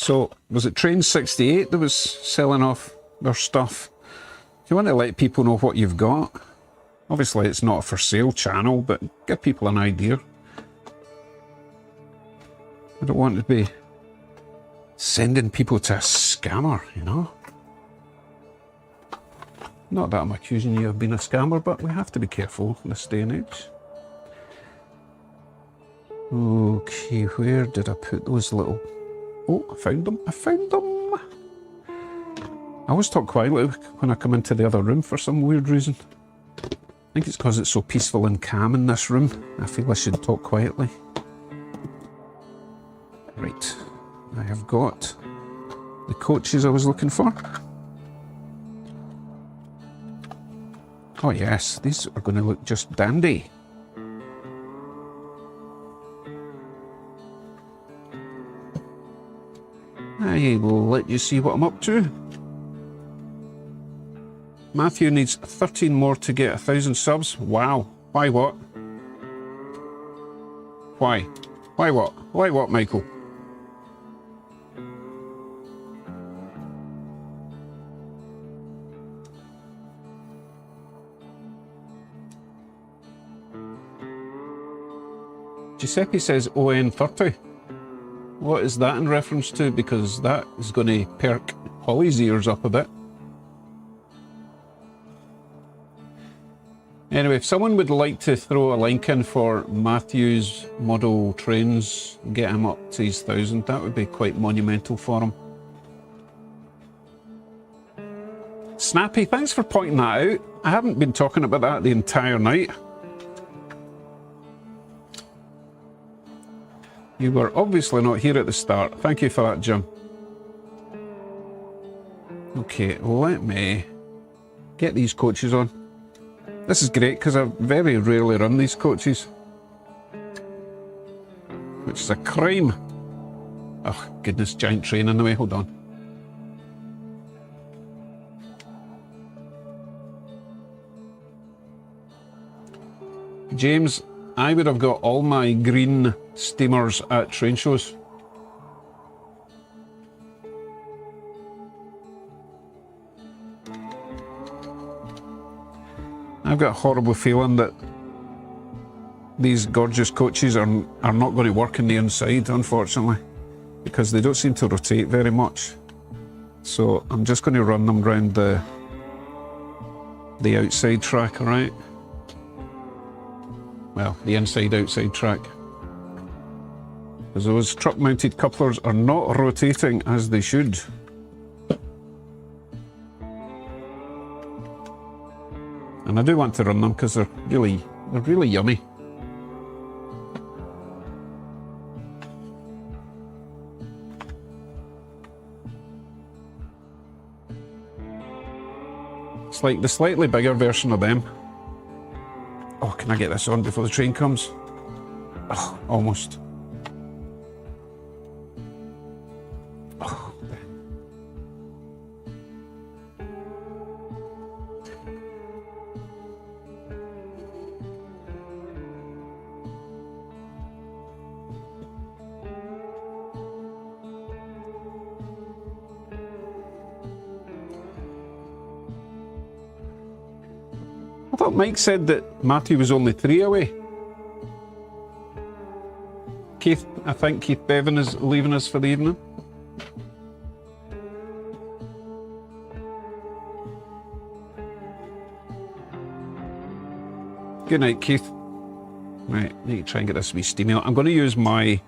So, was it Train 68 that was selling off their stuff? You want to let people know what you've got. Obviously, it's not a for sale channel, but give people an idea. I don't want to be sending people to a scammer, you know? Not that I'm accusing you of being a scammer, but we have to be careful in this day and age. Okay, where did I put those little... Oh, I found them. I found them. I always talk quietly when I come into the other room for some weird reason. I think it's because it's so peaceful and calm in this room. I feel I should talk quietly. Right. I have got the coaches I was looking for. Oh yes, these are going to look just dandy. I will let you see what I'm up to. Matthew needs 13 more to get 1,000 subs. Wow. Why what? Why? Why what? Why what, Michael? Giuseppe says ON30. What is that in reference to? Because that is going to perk Holly's ears up a bit. Anyway, if someone would like to throw a link in for Matthew's model trains, get him up to his 1,000, that would be quite monumental for him. Snappy, thanks for pointing that out. I haven't been talking about that the entire night. You were obviously not here at the start. Thank you for that, Jim. Okay, let me get these coaches on. This is great because I very rarely run these coaches, which is a crime. Oh, goodness, giant train in the way. Hold on. James, I would have got all my green steamers at train shows. I've got a horrible feeling that these gorgeous coaches are not going to work on the inside, unfortunately, because they don't seem to rotate very much. So I'm just going to run them around the outside track, alright? Well, the inside-outside track. Because those truck-mounted couplers are not rotating as they should. And I do want to run them because they're really yummy. It's like the slightly bigger version of them. Oh, can I get this on before the train comes? Oh, almost. Oh. I thought Mike said that Matthew was only 3 away. Keith, I think Keith Bevan is leaving us for the evening. Good night, Keith. Right, need to try and get this wee steam out. I'm going to use my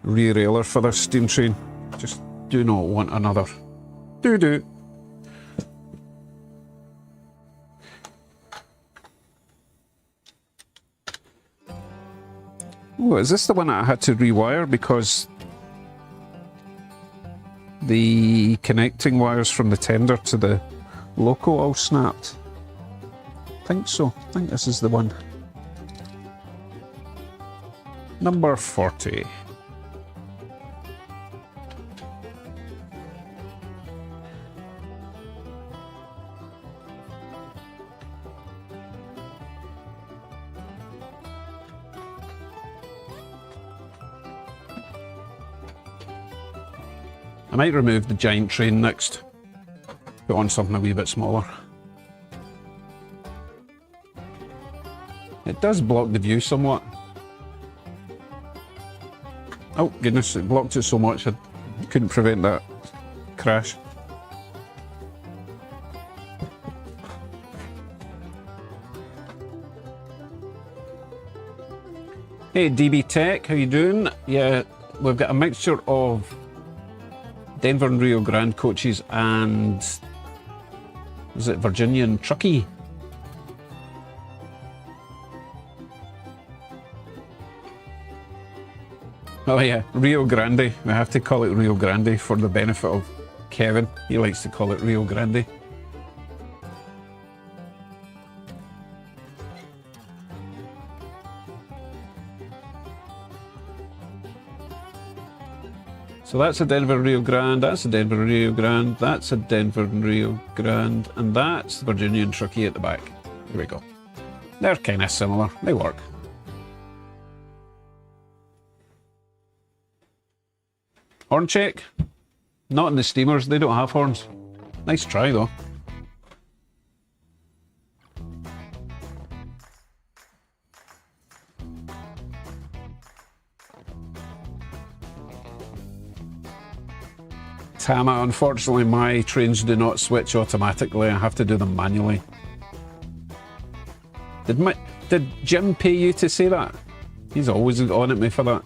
rear railer for this steam train. Just do not want another doo-doo. Oh, is this the one that I had to rewire because the connecting wires from the tender to the loco all snapped? I think so. I think this is the one. Number 40. I might remove the giant train next. Put on something a wee bit smaller. It does block the view somewhat. Oh goodness, it blocked it so much I couldn't prevent that crash. Hey DB Tech, how you doing? Yeah, we've got a mixture of Denver and Rio Grande coaches and is it Virginia and Truckee? Oh yeah, Rio Grande. We have to call it Rio Grande for the benefit of Kevin. He likes to call it Rio Grande. So that's a Denver Rio Grande, that's a Denver Rio Grande, that's a Denver Rio Grande, and that's Virginia and Truckee at the back. Here we go. They're kind of similar, they work. Horn check. Not in the steamers, they don't have horns. Nice try though. Tama, unfortunately my trains do not switch automatically, I have to do them manually. Did Jim pay you to say that? He's always on at me for that.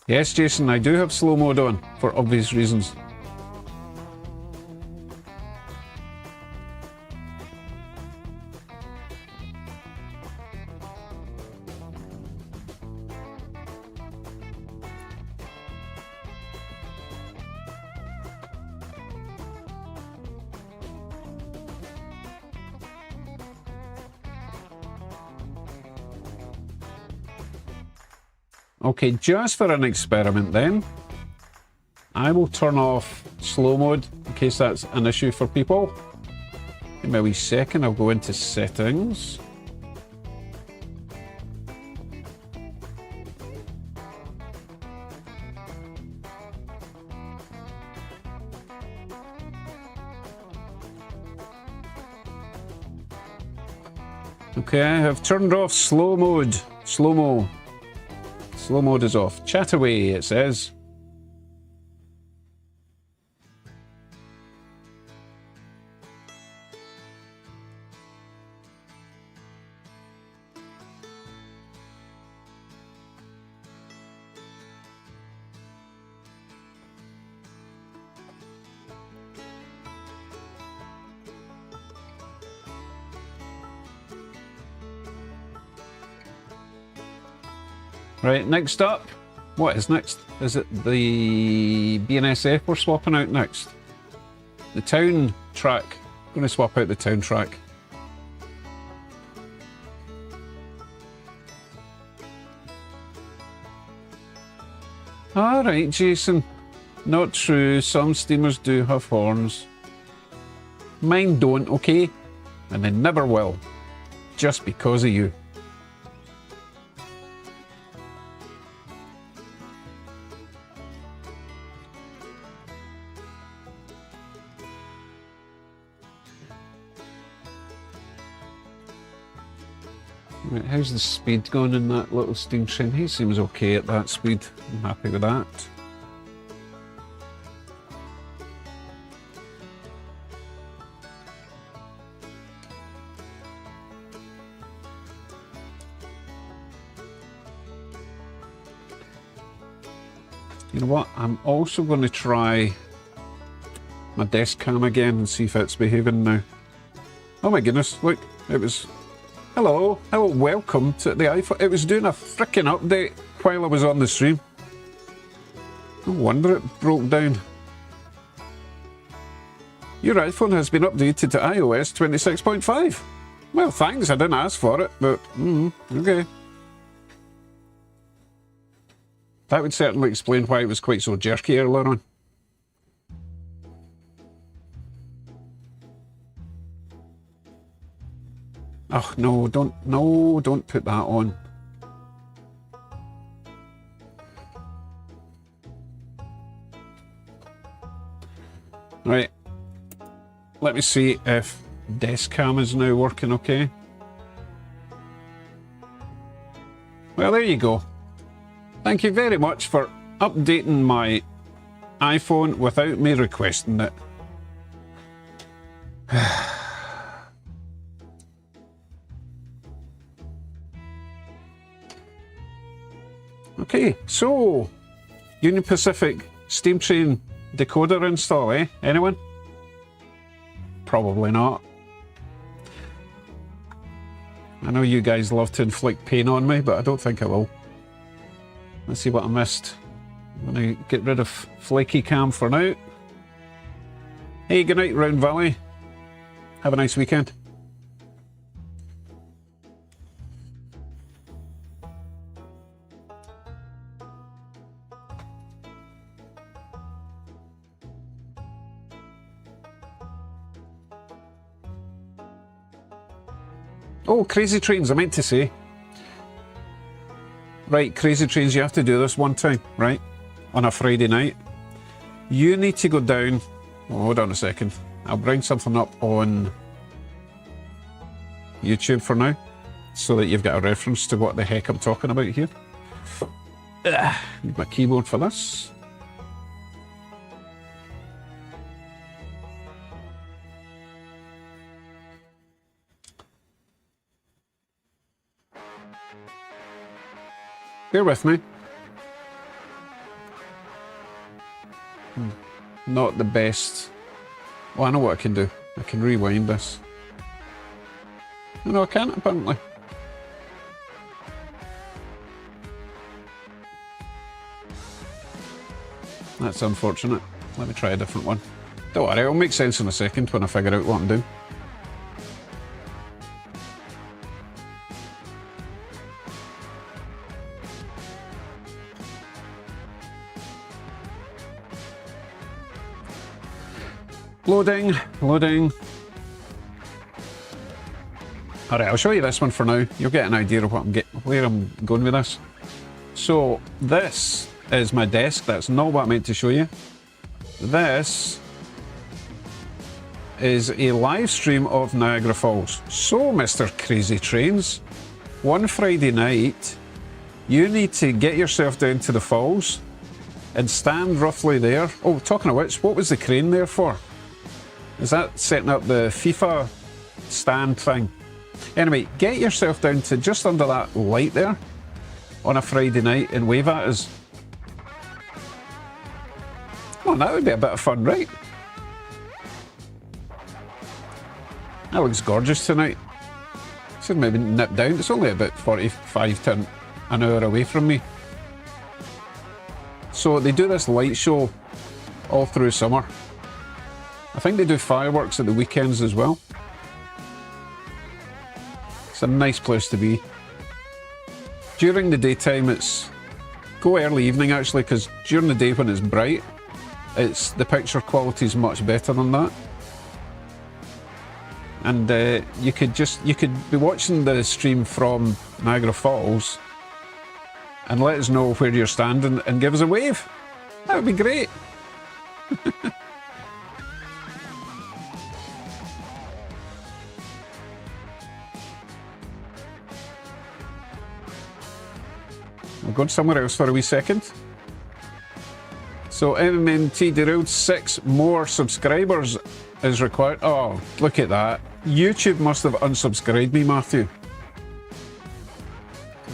Yes, Jason, I do have slow mode on, for obvious reasons. Okay, just for an experiment then, I will turn off slow mode in case that's an issue for people. Give me a wee second, I'll go into settings. Okay, I have turned off slow mode. Slow-mo. Slow mode is off. Chat away, it says. Right, next up. What is next? Is it the BNSF we're swapping out next? The town track. I'm going to swap out the town track. Alright, Jason. Not true. Some steamers do have horns. Mine don't, okay? And they never will. Just because of you. Right, how's the speed going in that little steam train? He seems okay at that speed. I'm happy with that. You know what? I'm also going to try my desk cam again and see if it's behaving now. Oh my goodness, look, it was... Hello, welcome to the iPhone. It was doing a frickin' update while I was on the stream. No wonder it broke down. Your iPhone has been updated to iOS 26.5. Well, thanks, I didn't ask for it, but okay. That would certainly explain why it was quite so jerky earlier on. Oh, no, don't put that on. Right. Let me see if desk cam is now working okay. Well, there you go. Thank you very much for updating my iPhone without me requesting it. Okay, so Union Pacific Steam Train decoder install, eh? Anyone? Probably not. I know you guys love to inflict pain on me, but I don't think I will. Let's see what I missed. I'm going to get rid of Flaky Cam for now. Hey, good night, Round Valley. Have a nice weekend. Oh, Crazy Trains, I meant to say. Right, Crazy Trains, you have to do this one time, right? On a Friday night. You need to go down... Oh, hold on a second. I'll bring something up on YouTube for now, so that you've got a reference to what the heck I'm talking about here. Need my keyboard for this. Bear with me. Not the best. Oh, I know what I can do. I can rewind this. No, I can't, apparently. That's unfortunate. Let me try a different one. Don't worry, it'll make sense in a second when I figure out what I'm doing. Loading, loading. Alright, I'll show you this one for now. You'll get an idea of what where I'm going with this. So, this is my desk. That's not what I meant to show you. This is a live stream of Niagara Falls. So, Mr. Crazy Trains, one Friday night, you need to get yourself down to the falls and stand roughly there. Oh, talking of which, what was the crane there for? Is that setting up the FIFA stand thing? Anyway, get yourself down to just under that light there on a Friday night and wave at us. Come on, that would be a bit of fun, right? That looks gorgeous tonight. Should maybe nip down. It's only about 45 to an hour away from me. So they do this light show all through summer. I think they do fireworks at the weekends as well. It's a nice place to be. During the daytime, go early evening actually, because during the day when it's bright, the picture quality is much better than that. And you could be watching the stream from Niagara Falls and let us know where you're standing and give us a wave. That would be great. I'm going somewhere else for a wee second. So MMNT derailed 6 more subscribers is required. Oh, look at that. YouTube must have unsubscribed me, Matthew.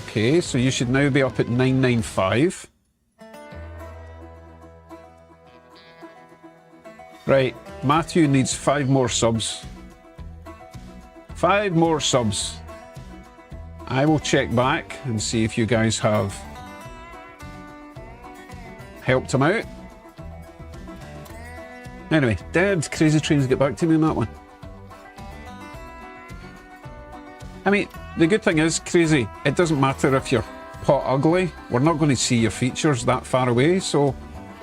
Okay, so you should now be up at 995. Right, Matthew needs 5 more subs. 5 more subs. I will check back and see if you guys have helped him out. Anyway, did Crazy Trains get back to me on that one? I mean, the good thing is, Crazy, it doesn't matter if you're pot ugly. We're not going to see your features that far away, so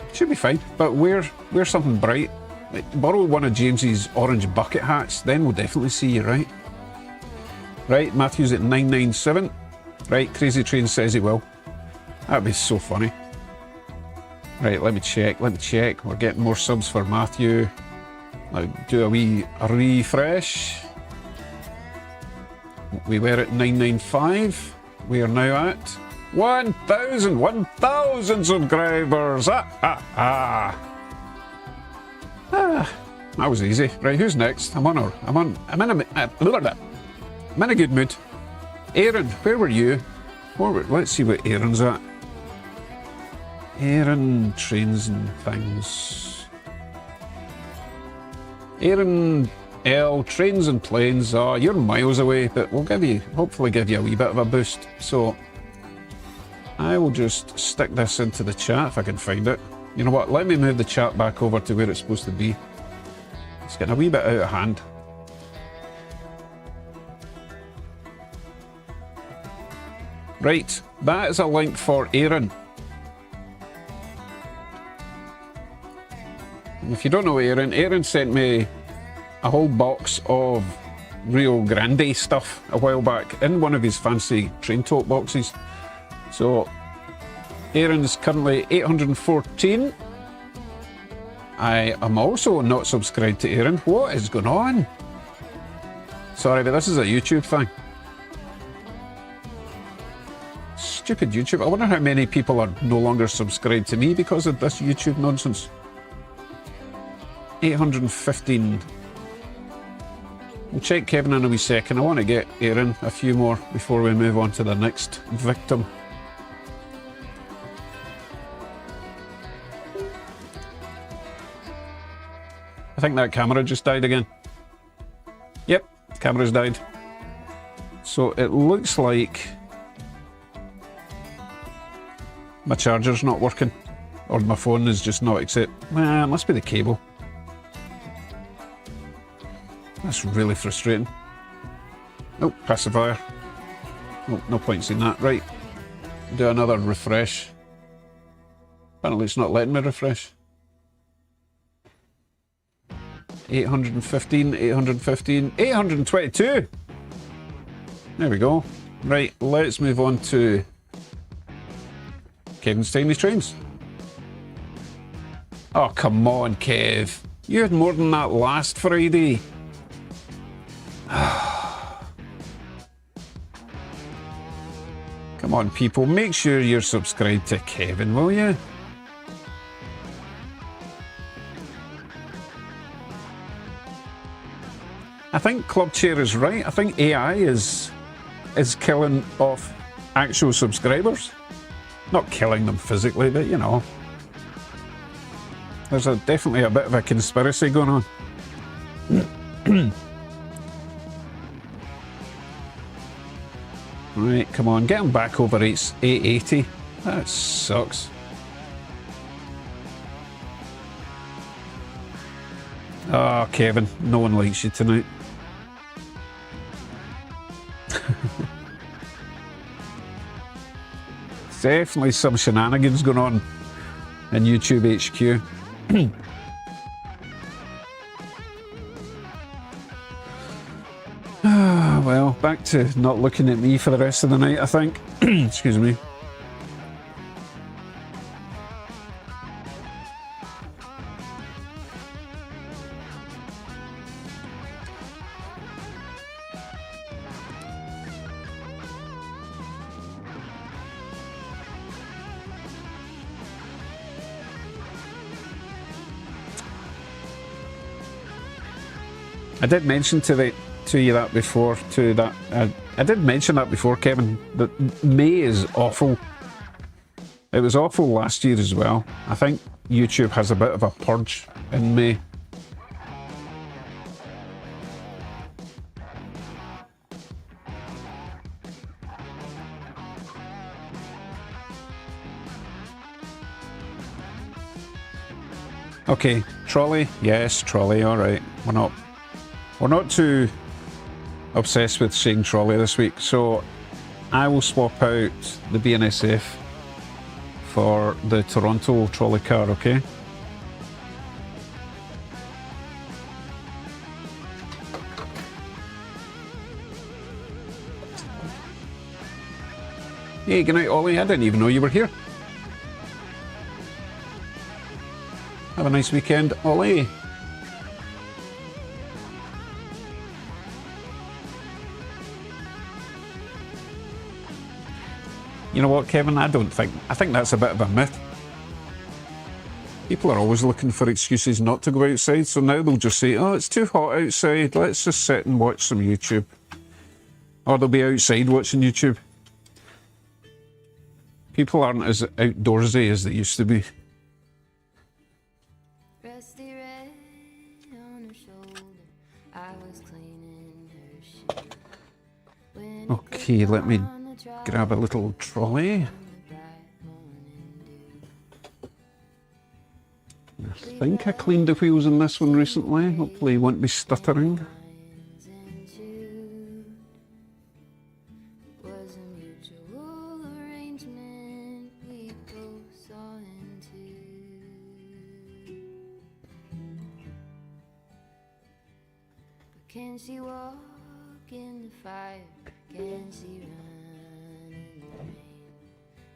it should be fine. But wear something bright. Like, borrow one of James's orange bucket hats, then we'll definitely see you, right? Right, Matthew's at 997. Right, Crazy Train says he will. That'd be so funny. Right, let me check. We're getting more subs for Matthew. I'll do a wee refresh. We were at 995. We are now at 1,000 subscribers. That was easy. Right, who's next? I'm in a good mood. Aaron, where were you? Let's see what Aaron's at. Aaron, trains and things. Aaron L, trains and planes. Oh, you're miles away, but we'll hopefully give you a wee bit of a boost. So I will just stick this into the chat if I can find it. You know what? Let me move the chat back over to where it's supposed to be. It's getting a wee bit out of hand. Right, that is a link for Aaron. If you don't know Aaron sent me a whole box of Rio Grande stuff a while back in one of his fancy train talk boxes. So Aaron is currently 814. I am also not subscribed to Aaron. What is going on? Sorry, but this is a YouTube thing. Stupid YouTube. I wonder how many people are no longer subscribed to me because of this YouTube nonsense. 815. We'll check Kevin in a wee second. I want to get Aaron a few more before we move on to the next victim. I think that camera just died again. Yep, camera's died. So it looks like my charger's not working, or my phone is just not accept. It must be the cable. That's really frustrating. Nope, pacifier. Nope, no point seeing that. Right, do another refresh. Apparently it's not letting me refresh. 815, 815, 822! There we go. Right, let's move on to Kevin's Tiny Trains. Oh, come on, Kev. You had more than that last Friday. Come on, people, make sure you're subscribed to Kevin, will you? I think Club Chair is right. I think AI is killing off actual subscribers. Not killing them physically, but you know. There's definitely a bit of a conspiracy going on. Right, come on, get him back over 880. That sucks. Oh, Kevin, no one likes you tonight. Definitely some shenanigans going on in YouTube HQ. Well, back to not looking at me for the rest of the night, I think. Excuse me. I did mention to you that before. I did mention that before, Kevin. That May is awful. It was awful last year as well. I think YouTube has a bit of a purge in May. Okay, trolley. Yes, trolley. All right. We're not too obsessed with saying trolley this week, so I will swap out the BNSF for the Toronto trolley car, okay? Hey, good night, Ollie. I didn't even know you were here. Have a nice weekend, Ollie. You know what, Kevin? I think that's a bit of a myth. People are always looking for excuses not to go outside, so now they'll just say, oh, it's too hot outside, let's just sit and watch some YouTube. Or they'll be outside watching YouTube. People aren't as outdoorsy as they used to be. Rusty red on her shoulder. I was cleaning her shoe. When Okay, let me grab a little trolley. I think I cleaned the wheels in this one recently. Hopefully it won't be stuttering. was a mutual arrangement we both saw into. But can she walk in the fire? Can she run in the rain?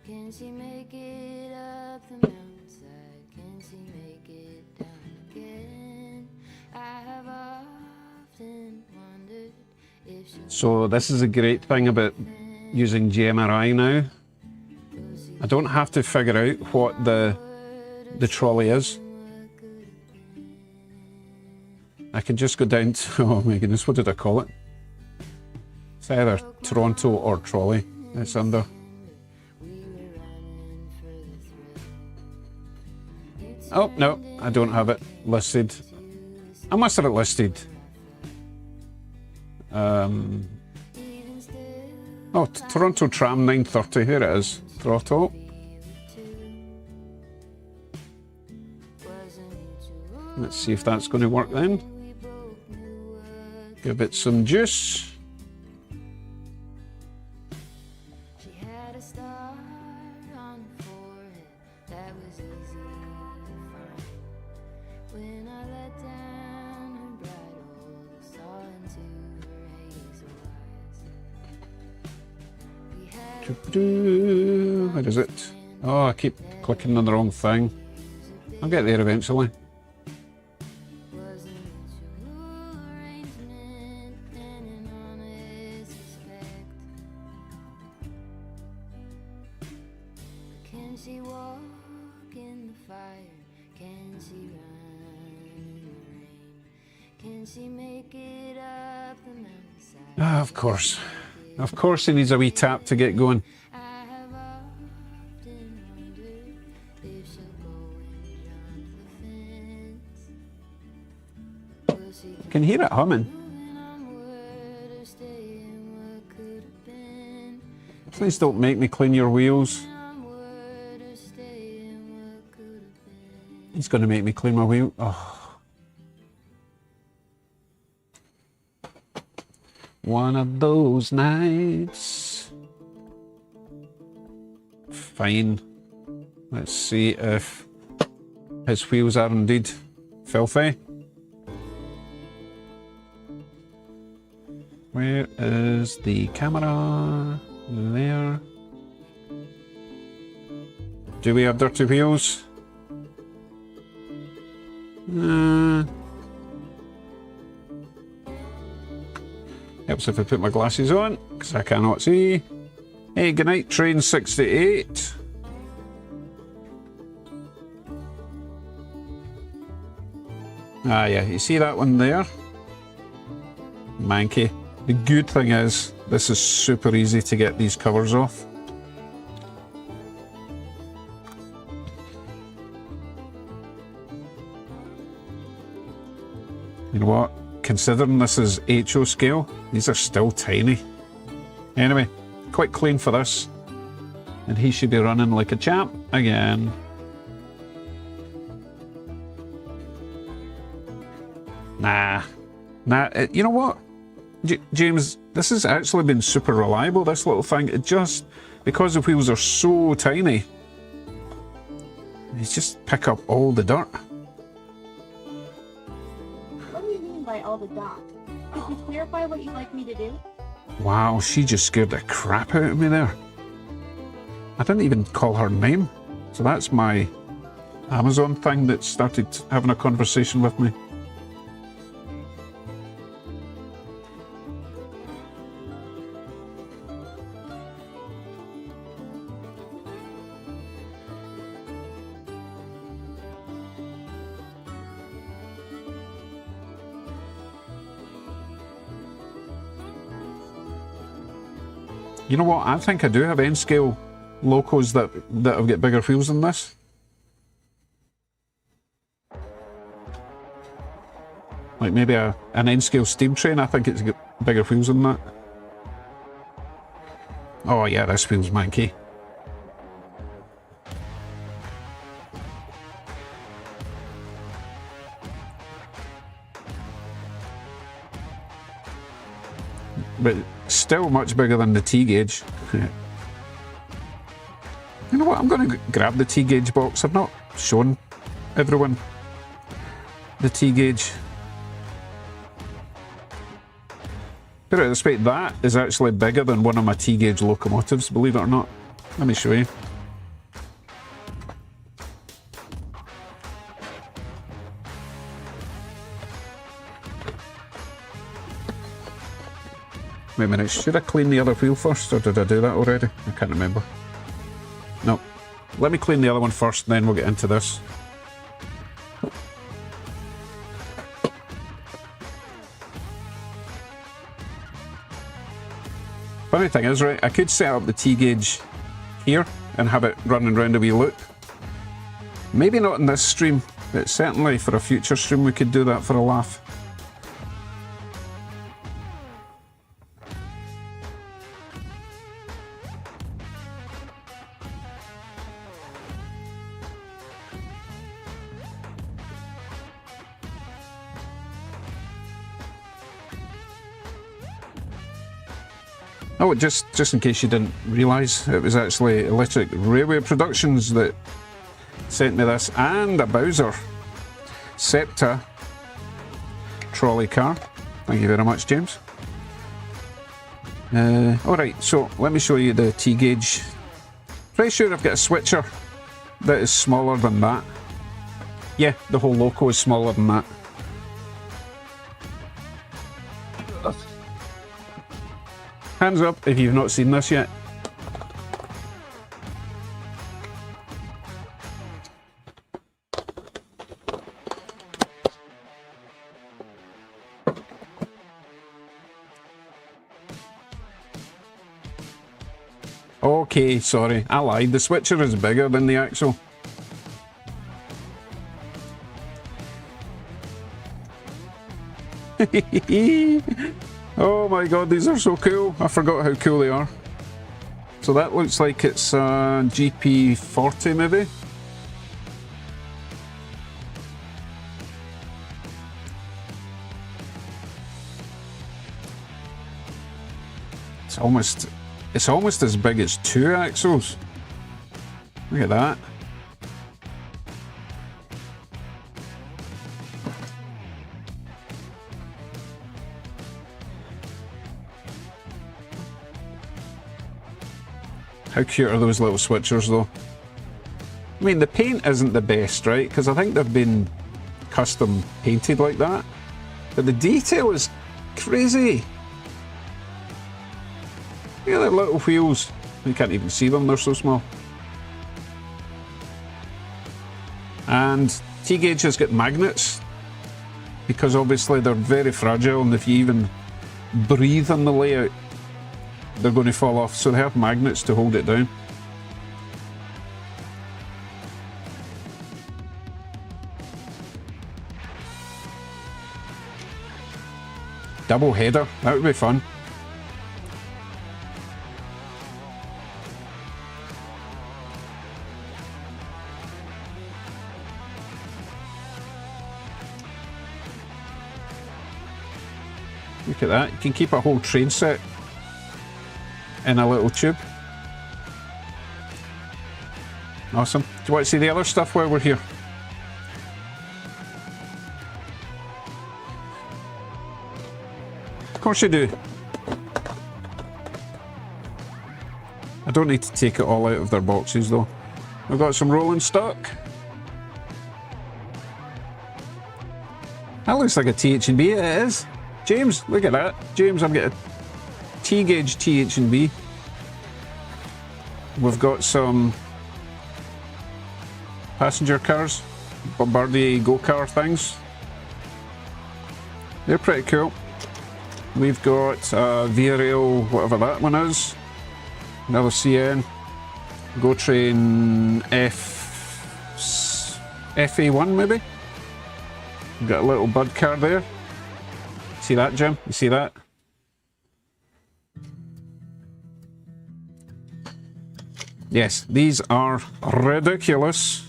Can she make it up the mountainside? Can she make it down again? I have often wondered if she So this is a great thing about using GMRI now. I don't have to figure out what the trolley is. I can just go down to, oh my goodness, what did I call it? It's either Toronto or trolley. It's under. Oh, no, I don't have it listed. I must have it listed. Oh, Toronto Tram 9:30, here it is. Throttle. Let's see if that's going to work then. Give it some juice. She had a star on her forehead that was easy to find. When I let down her bridle, I saw into her hazel eyes. We had Where is it? Oh, I keep clicking on the wrong thing. I'll get there eventually. was a mutual arrangement and an honest respect. Can she walk in the fire? Can she run in the rain? Can she make it up the mountainside? Ah, of course. Of course he needs a wee tap to get going. I have often wondered if she'll go and jump the fence. Will she Can hear it humming. moving onward or stay in what could have been? Please don't make me clean your wheels. Onward or stay in what could have been? He's going to make me clean my wheel. Oh. One of those nights. Fine. Let's see if his wheels are indeed filthy. Where is the camera? There. Do we have dirty wheels? Helps if I put my glasses on, because I cannot see. Hey, good night, train 68. Ah, yeah, you see that one there? Manky. The good thing is, this is super easy to get these covers off. You know what? Considering this is HO scale, these are still tiny. Anyway, quite clean for this. And he should be running like a champ again. Nah. You know what? James, this has actually been super reliable, this little thing. It just, because the wheels are so tiny, it's just pick up all the dirt. What do you mean by all the dots? Could you clarify what you'd like me to do? Wow, she just scared the crap out of me there. I didn't even call her name. So that's my Amazon thing that started having a conversation with me. You know what? I think I do have N-scale locos that have got bigger wheels than this. Like maybe an N-scale steam train, I think it's got bigger wheels than that. Oh yeah, this wheel's manky. But still much bigger than the T-gauge. You know what, I'm going to grab the T-gauge box. I've not shown everyone the T-gauge. Put it this way, that is actually bigger than one of my T-gauge locomotives, believe it or not. Let me show you. Wait a minute, should I clean the other wheel first, or did I do that already? I can't remember. No. Let me clean the other one first, then we'll get into this. Funny thing is, right, I could set up the T-gauge here and have it running around a wee loop. Maybe not in this stream, but certainly for a future stream we could do that for a laugh. Oh, just in case you didn't realise, it was actually Electric Railway Productions that sent me this, and a Bowser SEPTA trolley car. Thank you very much, James. Alright, so let me show you the T-gauge. Pretty sure I've got a switcher that is smaller than that. Yeah, the whole loco is smaller than that. Hands up if you've not seen this yet. Okay, sorry, I lied. The switcher is bigger than the axle. Oh my god, these are so cool. I forgot how cool they are. So that looks like it's a GP40 maybe? It's almost as big as two axles. Look at that. How cute are those little switchers though? I mean, the paint isn't the best, right? Because I think they've been custom painted like that. But the detail is crazy. Look at their little wheels. You can't even see them, they're so small. And T-gauge has got magnets, because obviously they're very fragile, and if you even breathe on the layout, they're going to fall off, so they have magnets to hold it down. Double header, that would be fun. Look at that, you can keep a whole train set in a little tube. Awesome. Do you want to see the other stuff while we're here? Of course you do. I don't need to take it all out of their boxes though. We've got some rolling stock. That looks like a TH&B, it is. James, look at that. James, I'm getting a T-gauge TH&B. We've got some passenger cars, Bombardier go-car things. They're pretty cool. We've got Via Rail, whatever that one is. Another CN. Go Train FA1 maybe? We've got a little bud car there. See that, Jim? You see that? Yes, these are ridiculous.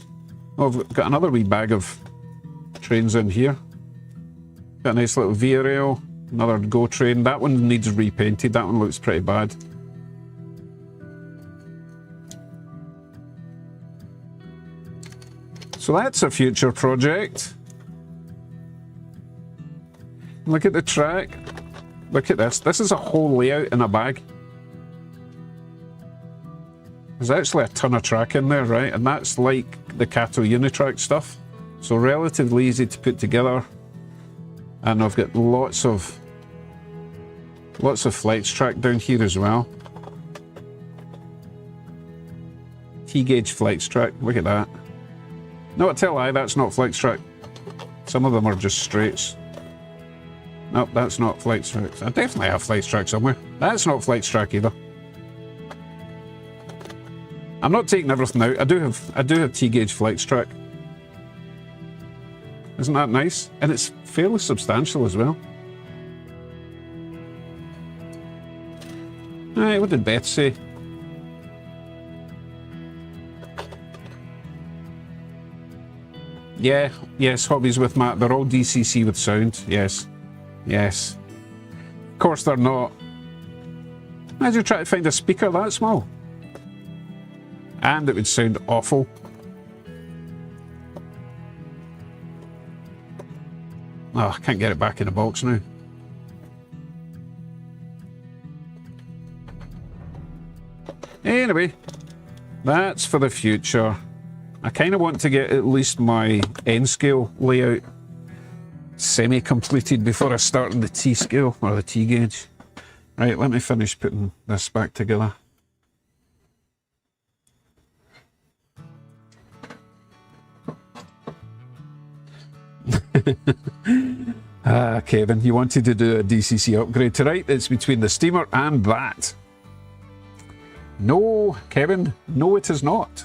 Oh, I've got another wee bag of trains in here. Got a nice little Via Rail, another Go Train. That one needs repainted, that one looks pretty bad. So that's a future project. Look at the track. Look at this. This is a whole layout in a bag. There's actually a ton of track in there, right? And that's like the Kato Unitrack stuff. So relatively easy to put together. And I've got lots of flex track down here as well. T-gauge flex track, look at that. No, I tell a lie, that's not flex track. Some of them are just straights. Nope, that's not flex track. I definitely have flex track somewhere. That's not flex track either. I'm not taking everything out. I do have T-gauge flex track. Isn't that nice? And it's fairly substantial as well. Alright, what did Beth say? Yeah, yes, Hobbies with Matt. They're all DCC with sound. Yes. Yes. Of course they're not. Imagine trying to find a speaker that small. And it would sound awful. Oh, I can't get it back in the box now. Anyway, that's for the future. I kind of want to get at least my N-scale layout semi-completed before I start on the T-scale or the T-gauge. Right, let me finish putting this back together. Kevin, you wanted to do a DCC upgrade tonight? It's between the steamer and that. No, Kevin, no it is not.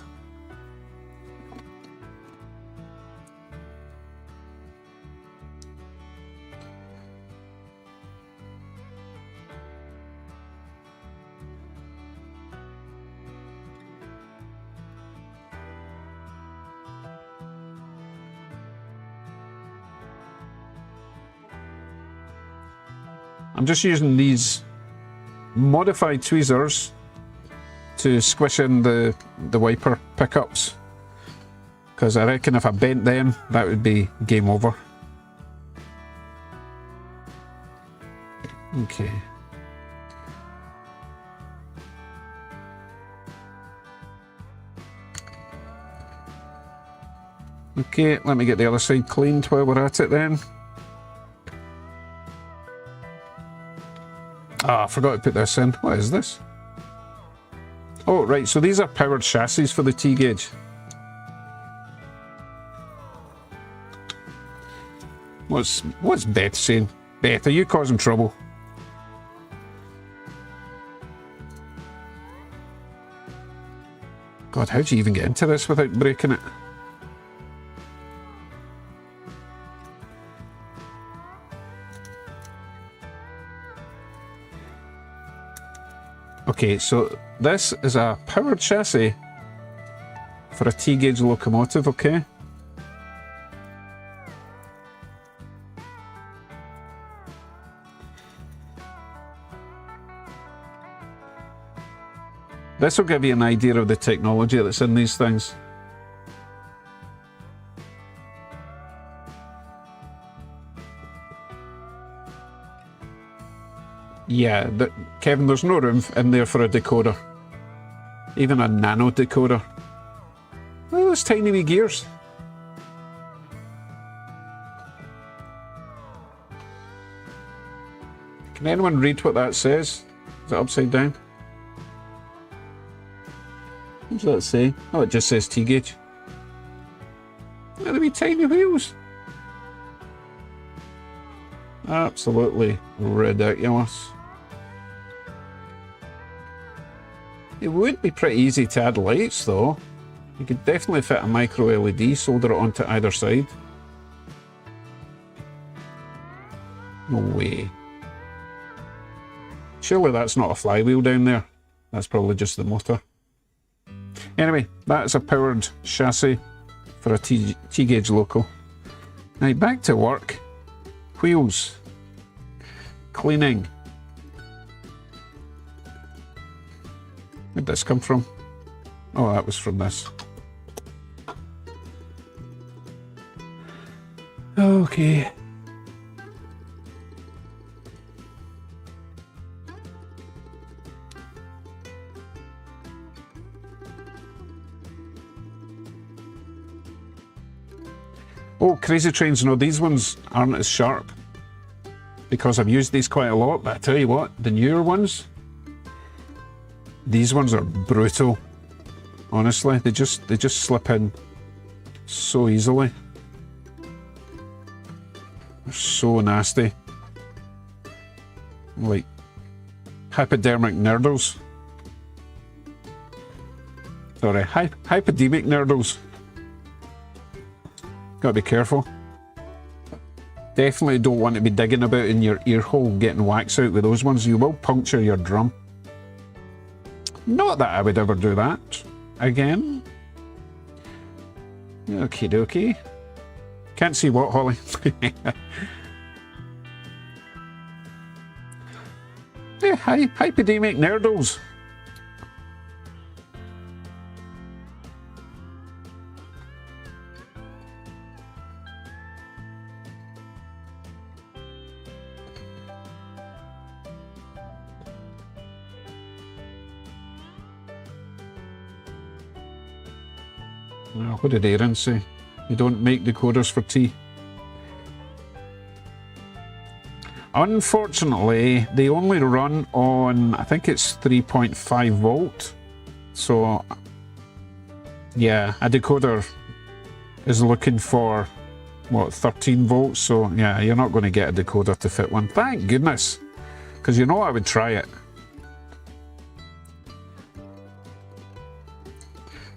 I'm just using these modified tweezers to squish in the wiper pickups, because I reckon if I bent them, that would be game over. Okay. Okay, let me get the other side cleaned while we're at it then. Ah, I forgot to put this in. What is this? Oh, right, so these are powered chassis for the T-gauge. What's Beth saying? Beth, are you causing trouble? God, how do you even get into this without breaking it? Okay, so this is a powered chassis for a T-gauge locomotive, okay? This will give you an idea of the technology that's in these things. Yeah, Kevin, there's no room in there for a decoder. Even a nano decoder. Look at those tiny wee gears. Can anyone read what that says? Is it upside down? What does that say? Oh, it just says T-gauge. Look at the wee tiny wheels. Absolutely ridiculous. It would be pretty easy to add lights though. You could definitely fit a micro LED, solder it onto either side. No way. Surely that's not a flywheel down there. That's probably just the motor. Anyway, that's a powered chassis for a T-gauge loco. Now back to work. Wheels. Cleaning. Where'd this come from? Oh, that was from this. Okay. Oh, Crazy Trains, no, these ones aren't as sharp because I've used these quite a lot, but I tell you what, the newer ones, these ones are brutal. Honestly, they just slip in so easily. They're so nasty. Like hypodermic nurdles. Sorry, hypodemic nurdles. Gotta be careful. Definitely don't want to be digging about in your ear hole getting wax out with those ones. You will puncture your drum. Not that I would ever do that again. Okie dokie. Can't see what, Holly? Yeah, hypodemic nerdles. Oh, what did Aaron say? You don't make decoders for tea. Unfortunately, they only run on, I think it's 3.5 volt. So, yeah, a decoder is looking for, what, 13 volts? So, yeah, you're not going to get a decoder to fit one. Thank goodness, because you know I would try it.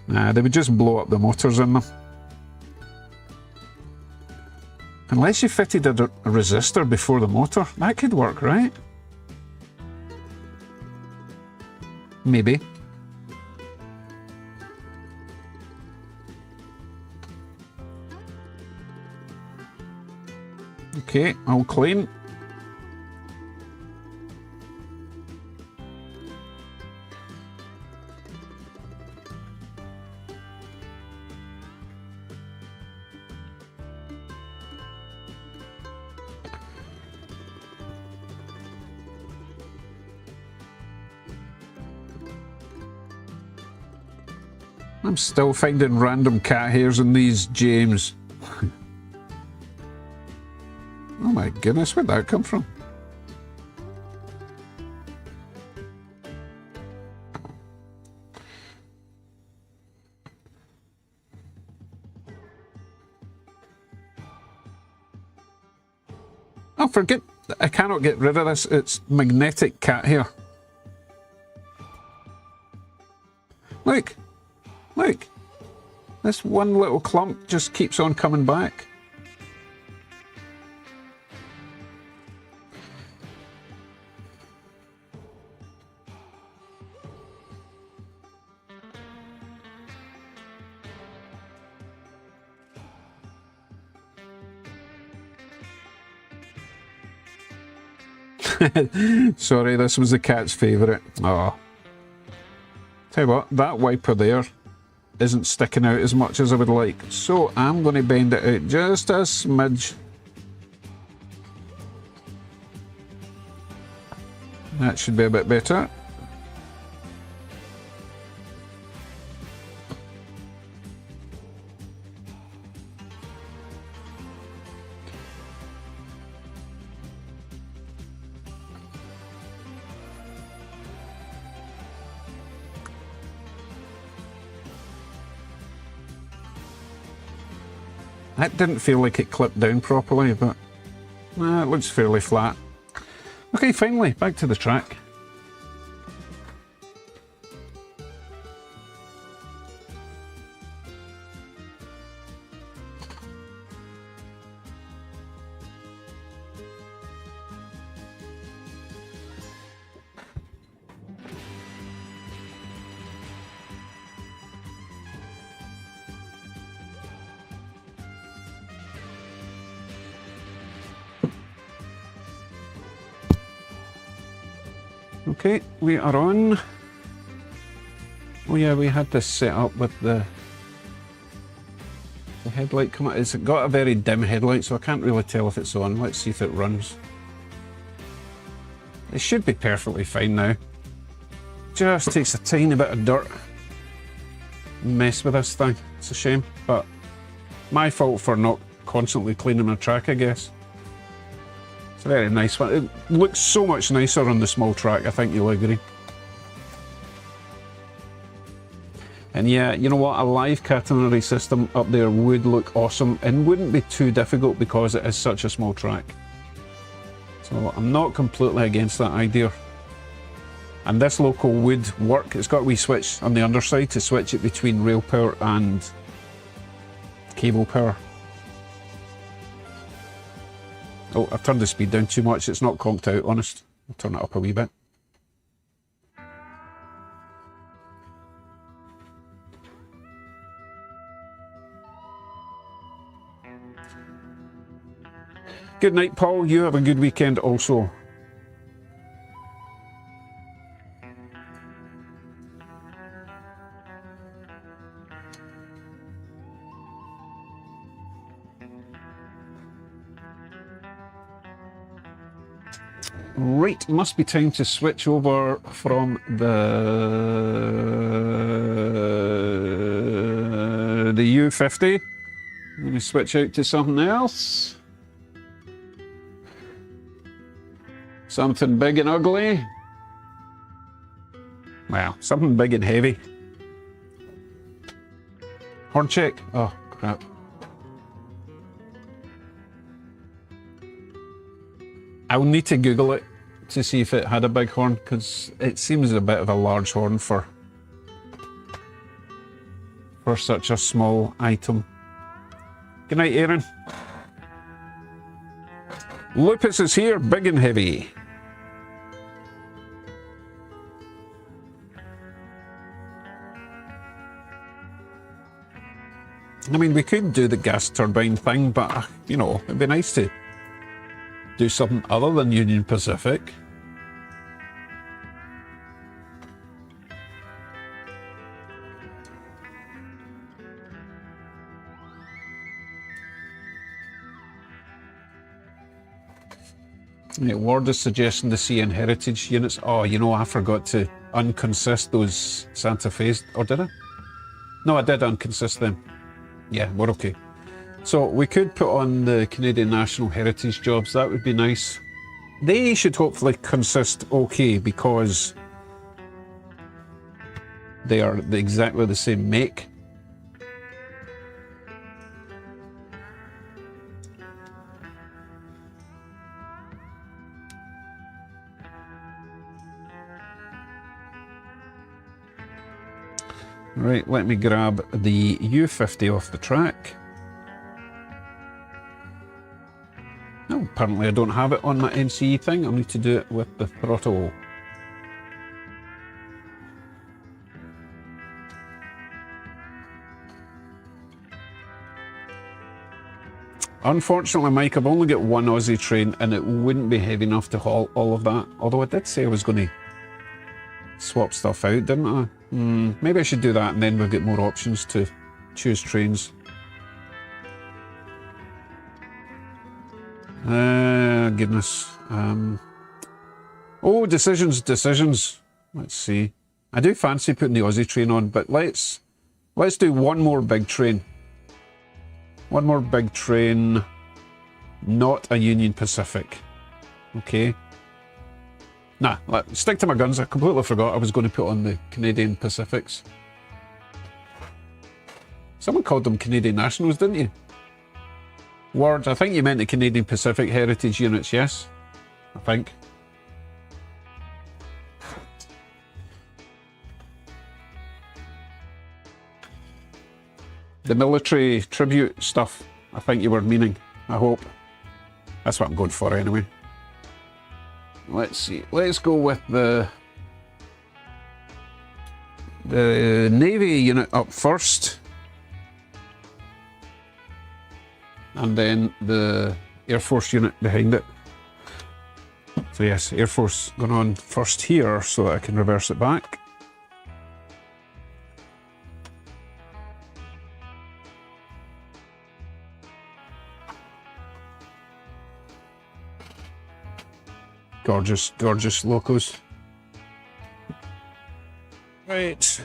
Nah, they would just blow up the motors in them. Unless you fitted a resistor before the motor, that could work, right? Maybe. Okay, all clean. I'm still finding random cat hairs in these, James. Oh my goodness, where'd that come from? Oh, forget, I cannot get rid of this. It's magnetic cat hair. Look. Look, this one little clump just keeps on coming back. Sorry, this was the cat's favourite. Oh. Tell you what, that wiper there isn't sticking out as much as I would like, so I'm going to bend it out just a smidge. That should be a bit better. That didn't feel like it clipped down properly, but it looks fairly flat. Okay, finally, back to the track. Okay, we are on. Oh yeah, we had this set up with the headlight coming. It's got a very dim headlight, so I can't really tell if it's on. Let's see if it runs. It should be perfectly fine now. Just takes a tiny bit of dirt. Mess with this thing. It's a shame, but my fault for not constantly cleaning my track, I guess. It's a very nice one. It looks so much nicer on the small track, I think you'll agree. And yeah, you know what, a live catenary system up there would look awesome and wouldn't be too difficult because it is such a small track. So I'm not completely against that idea. And this local would work. It's got a wee switch on the underside to switch it between rail power and cable power. Oh, I've turned the speed down too much. It's not conked out, honest. I'll turn it up a wee bit. Good night, Paul. You have a good weekend also. Right, must be time to switch over from the U50. Let me switch out to something else. Something big and ugly. Well, something big and heavy. Horn check. Oh, crap. I'll need to Google it to see if it had a big horn, because it seems a bit of a large horn for such a small item. Good night, Aaron. Lupus is here, big and heavy. I mean, we could do the gas turbine thing, but, you know, it'd be nice to do something other than Union Pacific. Yeah, Ward is suggesting the CN Heritage units. Oh, you know, I forgot to unconsist those Santa Fe's, or did I? No, I did unconsist them. Yeah, we're okay. So we could put on the Canadian National Heritage jobs. That would be nice. They should hopefully consist okay because they are exactly the same make. Right, let me grab the U50 off the track. Oh, apparently I don't have it on my NCE thing. I'll need to do it with the throttle. Unfortunately, Mike, I've only got one Aussie train and it wouldn't be heavy enough to haul all of that. Although I did say I was going to swap stuff out, didn't I? Maybe I should do that and then we'll get more options to choose trains. Goodness. Oh, decisions. Let's see. I do fancy putting the Aussie train on, but let's do one more big train. One more big train, not a Union Pacific. Okay. Nah, stick to my guns. I completely forgot I was going to put on the Canadian Pacifics. Someone called them Canadian Nationals, didn't you? Ward, I think you meant the Canadian Pacific Heritage Units, yes? I think. The military tribute stuff, I think you were meaning, I hope. That's what I'm going for anyway. Let's see, let's go with the Navy unit up first. And then the Air Force unit behind it. So yes, Air Force going on first here so that I can reverse it back. Gorgeous, gorgeous locos. Right.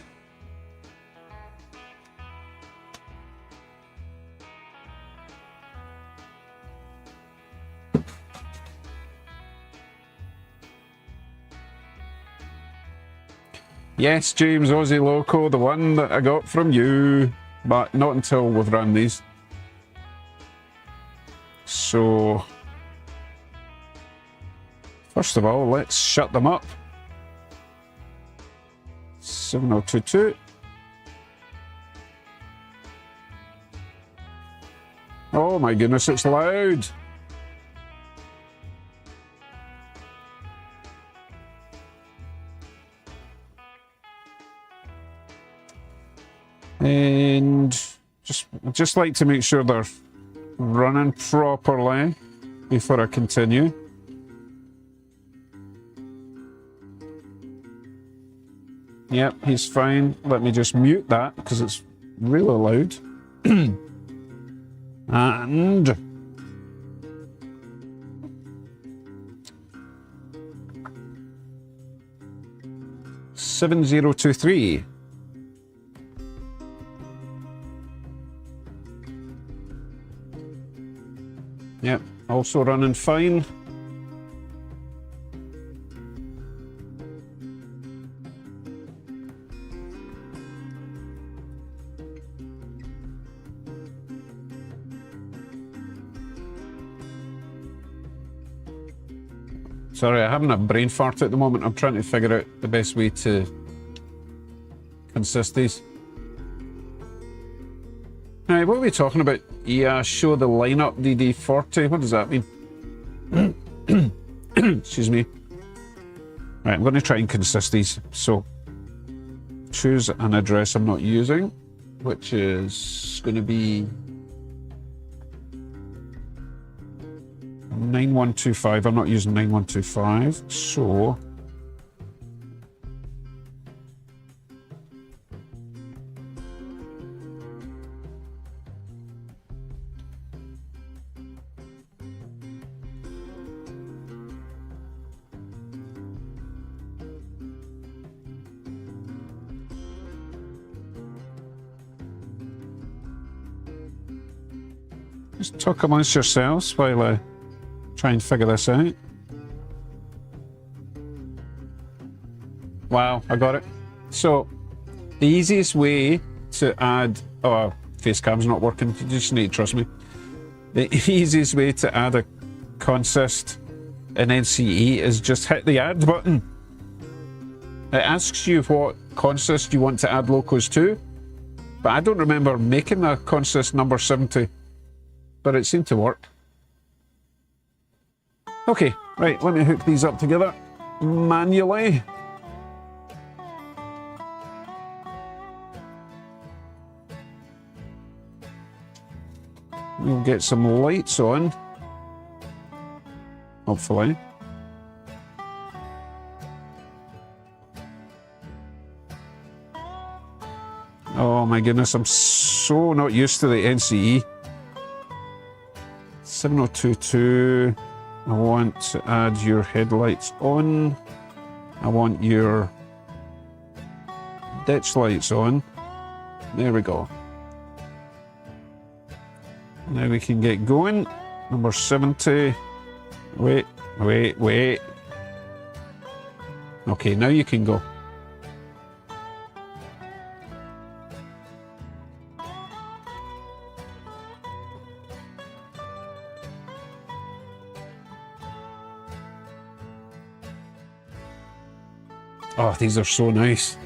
Yes, James Aussie Loco, the one that I got from you, but not until we've run these. So, first of all, let's shut them up. 7022. Oh my goodness, it's loud. And just like to make sure they're running properly before I continue. Yep, he's fine. Let me just mute that because it's really loud. And 7023. Yep, also running fine. Sorry, I'm having a brain fart at the moment. I'm trying to figure out the best way to consist these. Right, what are we talking about? Yeah, show the lineup DD40. What does that mean? Excuse me. Right, I'm going to try and consist these. So, choose an address I'm not using, which is going to be 9125. I'm not using 9125, so just talk amongst yourselves while I try and figure this out. Wow, I got it. So, the easiest way to add... Oh, face cam's not working. You just need to trust me. The easiest way to add a consist in NCE is just hit the add button. It asks you what consist you want to add locos to, but I don't remember making a consist number 70, but it seemed to work. Okay, right, let me hook these up together manually. We'll get some lights on, hopefully. Oh my goodness, I'm so not used to the NCE. 7022. I want to add your headlights on. I want your ditch lights on. There we go. Now we can get going. Number 70. Wait. Okay, now you can go. Oh, these are so nice.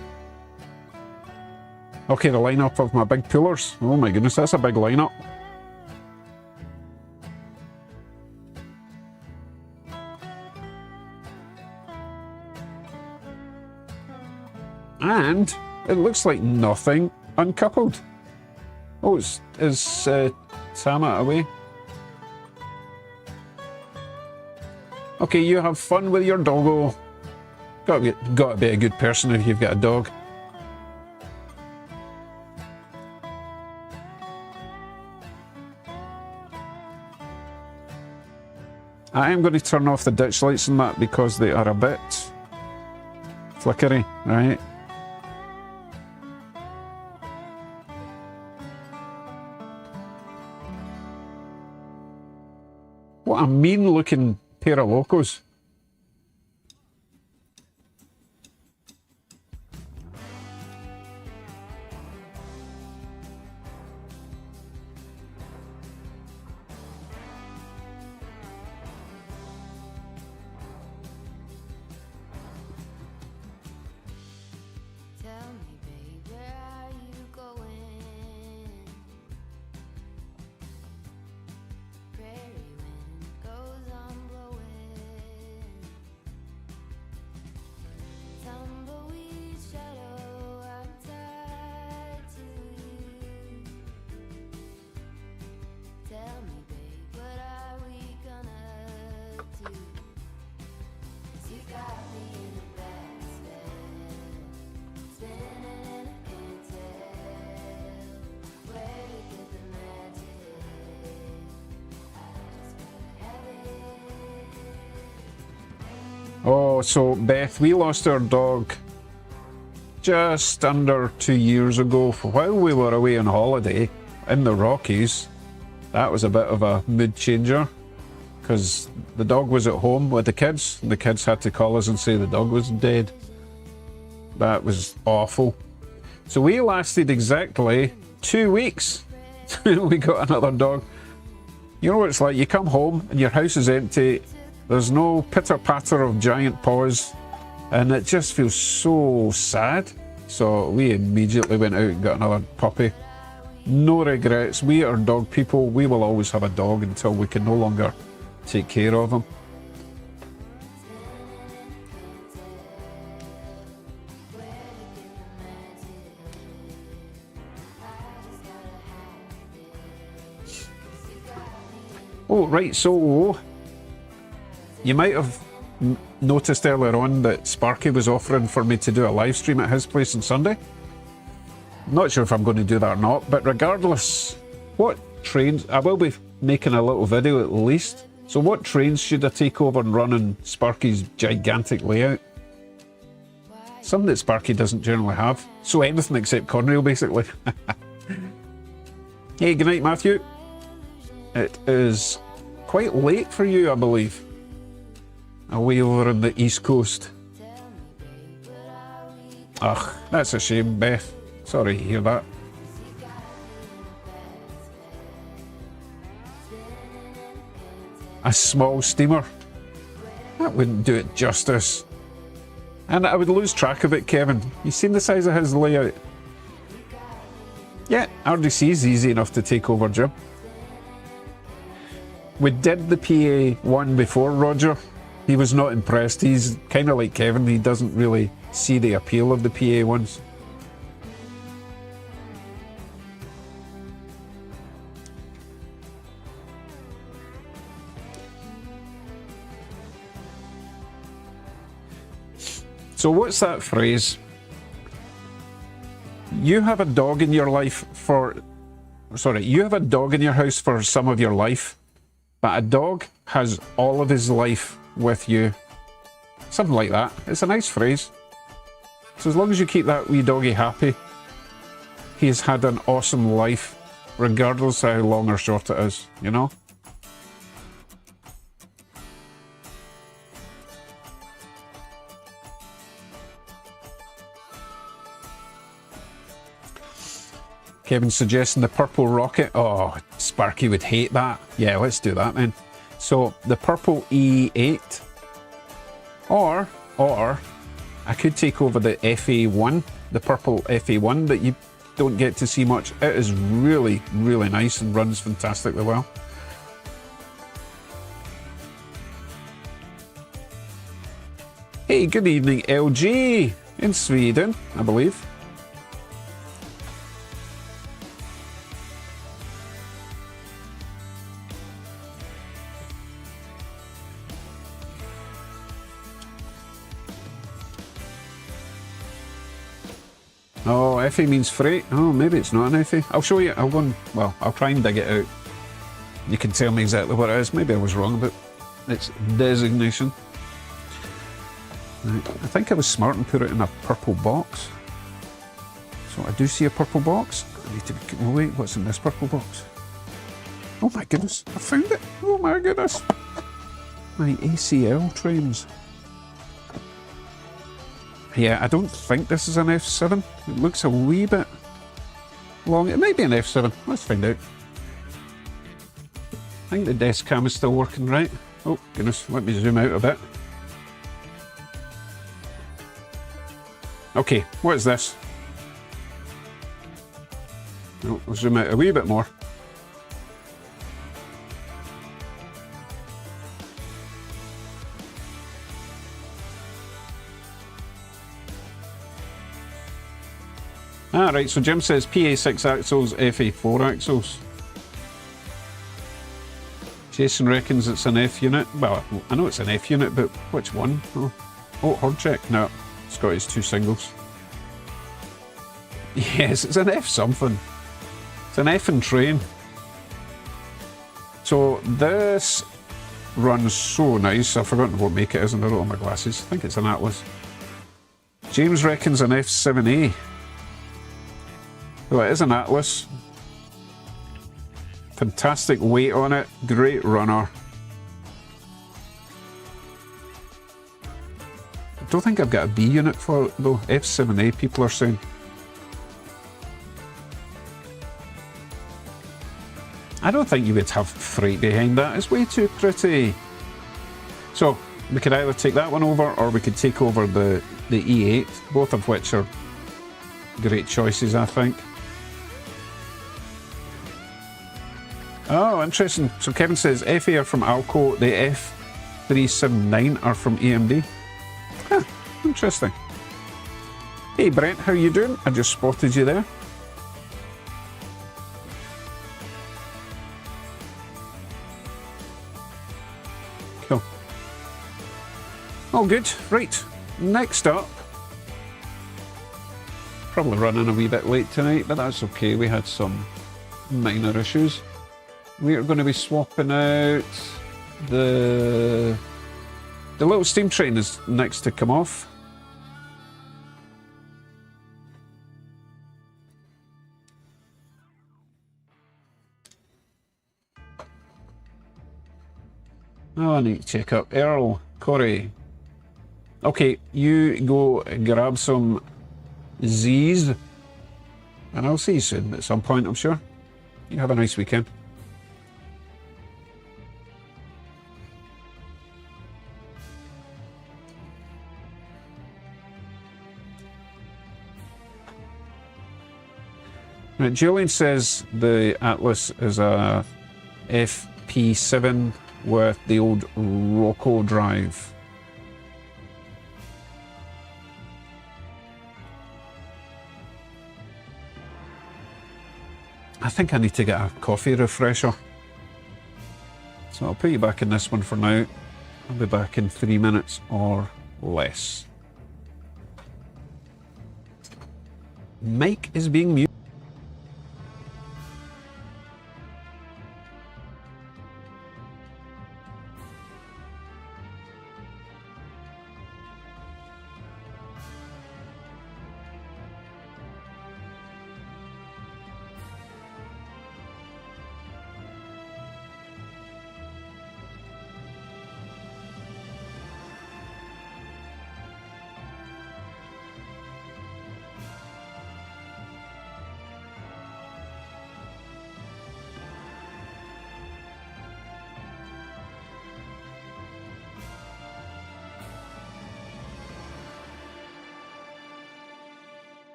Okay, the lineup of my big pullers. Oh my goodness, that's a big lineup. And it looks like nothing uncoupled. Oh, is Sama away? Okay, you have fun with your doggo. Got to be a good person if you've got a dog. I am going to turn off the ditch lights on that because they are a bit flickery, right? What a mean looking pair of locos. Tell me, babe, where are you going? Prairie wind goes on blowing. Tumbleweed shadow, I'm tied to you. Tell me, babe, what are we gonna do? 'Cause you got me in a basket. Spinning and I can't tell where to get the magic. I just gotta have it. Oh, so Beth, we lost our dog just under 2 years ago while we were away on holiday in the Rockies. That was a bit of a mood changer because the dog was at home with the kids and the kids had to call us and say the dog was dead. That was awful. So we lasted exactly 2 weeks till we got another dog. You know what it's like? You come home and your house is empty. There's no pitter-patter of giant paws. And it just feels so sad. So we immediately went out and got another puppy. No regrets. We are dog people. We will always have a dog until we can no longer take care of him. Oh, right, so you might have noticed earlier on that Sparky was offering for me to do a live stream at his place on Sunday. Not sure if I'm going to do that or not, but regardless, what trains, I will be making a little video at least. So what trains should I take over and run in Sparky's gigantic layout? Some that Sparky doesn't generally have. So anything except Conrail, basically. Hey, good night, Matthew. It is quite late for you, I believe. Away over on the East Coast. Ugh, that's a shame, Beth. Sorry to hear that. A small steamer. That wouldn't do it justice. And I would lose track of it, Kevin. You seen the size of his layout? Yeah, RDC is easy enough to take over, Jim. We did the PA one before, Roger. He was not impressed. He's kind of like Kevin. He doesn't really see the appeal of the PA ones. So what's that phrase? You have a dog in your life for... Sorry, you have a dog in your house for some of your life, but a dog has all of his life with you. Something like that. It's a nice phrase. So as long as you keep that wee doggy happy, he has had an awesome life, regardless of how long or short it is, you know? Kevin's suggesting the purple rocket. Oh, Sparky would hate that. Yeah, let's do that then. So the purple E8, or I could take over the FA1, the purple FA1 that you don't get to see much. It is really, really nice and runs fantastically well. Hey, good evening, LG in Sweden, I believe. Oh, FA means freight. Oh, maybe it's not an FA. I'll show you. I'll go and, well, I'll try and dig it out. You can tell me exactly what it is. Maybe I was wrong about its designation. Right. I think I was smart and put it in a purple box. So I do see a purple box. I need to be, oh wait, what's in this purple box? Oh my goodness, I found it. Oh my goodness. My ACL trains. Yeah, I don't think this is an F7. It looks a wee bit long. It might be an F7. Let's find out. I think the desk cam is still working right. Oh goodness, let me zoom out a bit. Okay, what is this? Oh, I'll zoom out a wee bit more. Ah, right, so Jim says PA6 axles, FA4 axles. Jason reckons it's an F unit. Well, I know it's an F unit, but which one? Oh, Hordcheck? No. It's got his two singles. Yes, it's an F something. It's an effing train. So this runs so nice. I've forgotten what make it is and I don't have my glasses. I think it's an Atlas. James reckons an F7A. Well, it is an Atlas. Fantastic weight on it. Great runner. I don't think I've got a B unit for it though. F7A people are saying. I don't think you would have freight behind that. It's way too pretty. So we could either take that one over or we could take over the E8, both of which are great choices, I think. Oh, interesting. So Kevin says FA are from Alco, the F379 are from AMD. Huh, interesting. Hey Brent, how you doing? I just spotted you there. Cool. All good. Right, next up. Probably running a wee bit late tonight, but that's okay. We had some minor issues. We are going to be swapping out the little steam train is next to come off. Oh, I need to check up Earl, Corey. Okay, you go grab some Z's, and I'll see you soon at some point, I'm sure. You have a nice weekend. Right, Julian says the Atlas is a FP7 with the old Rocco drive. I think I need to get a coffee refresher. So I'll put you back in this one for now. I'll be back in 3 minutes or less. Mike is being muted.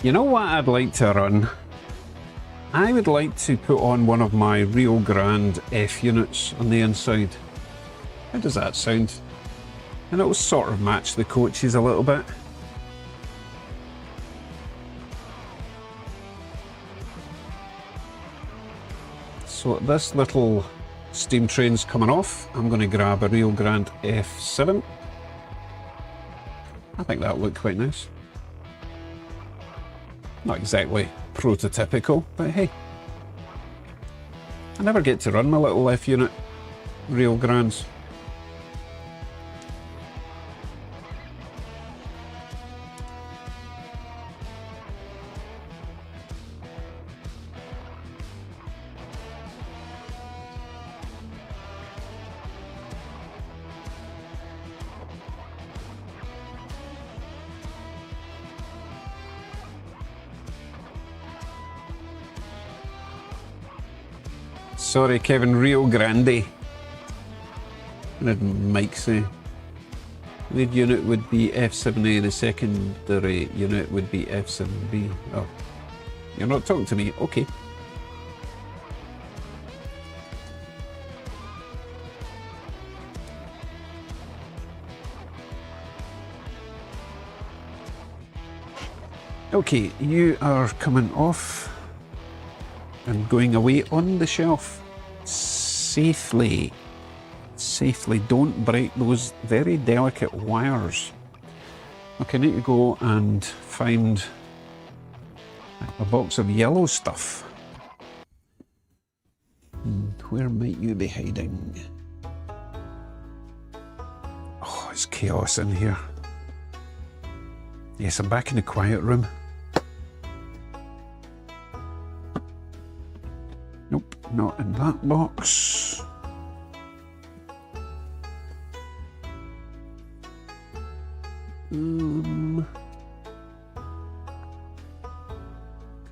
You know what I'd like to run? I would like to put on one of my Rio Grande F units on the inside. How does that sound? And it'll sort of match the coaches a little bit. So this little steam train's coming off. I'm going to grab a Rio Grande F7. I think that'll look quite nice. Not exactly prototypical, but hey. I never get to run my little F unit Rio Grandes. Sorry, Kevin, Rio Grande. What did Mike say? Lead unit would be F7A, the secondary unit would be F7B. Oh, you're not talking to me? Okay. Okay, you are coming off and going away on the shelf safely. Safely, don't break those very delicate wires. Okay, I need to go and find a box of yellow stuff. Where might you be hiding? Oh, it's chaos in here. Yes, I'm back in the quiet room. Nope, not in that box. Come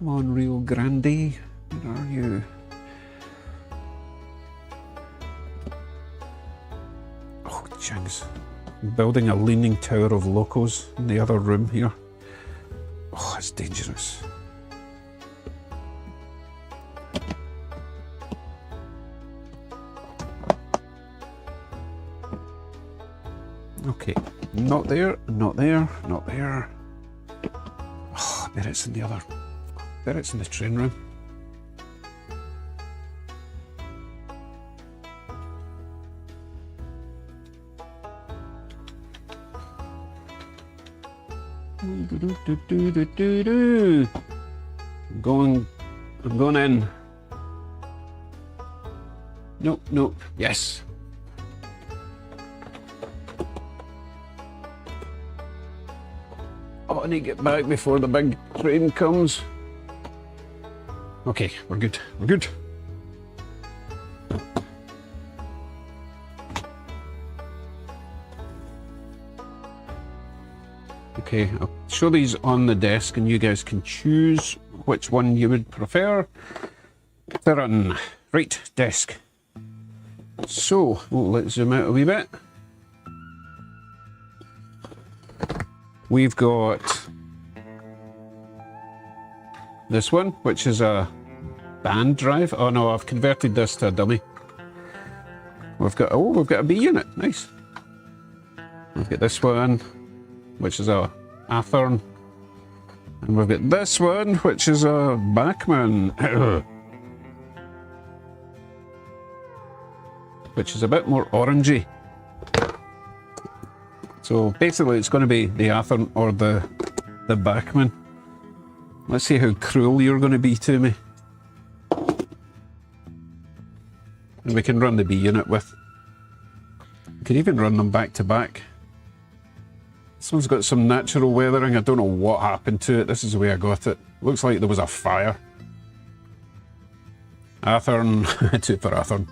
on, Rio Grande, where are you? Oh, jinx. I'm building a leaning tower of locos in the other room here. Oh, it's dangerous. Okay, not there, not there, not there. Oh, I bet it's in the other. I bet it's in the train room. I'm going in. Nope, nope, yes. Oh, I need to get back before the big train comes. Okay, we're good, we're good. Okay, I'll show these on the desk and you guys can choose which one you would prefer to run. Right, desk. So, let's zoom out a wee bit. We've got this one, which is a band drive. Oh no, I've converted this to a dummy. We've got a B unit, nice. We've got this one, which is a Athearn. And we've got this one, which is a Bachmann. Which is a bit more orangey. So basically it's going to be the Athearn or the Bachmann. Let's see how cruel you're going to be to me. And we can run the B unit with. We could even run them back to back. This one's got some natural weathering. I don't know what happened to it. This is the way I got it. Looks like there was a fire. Athearn, 2 for Athearn.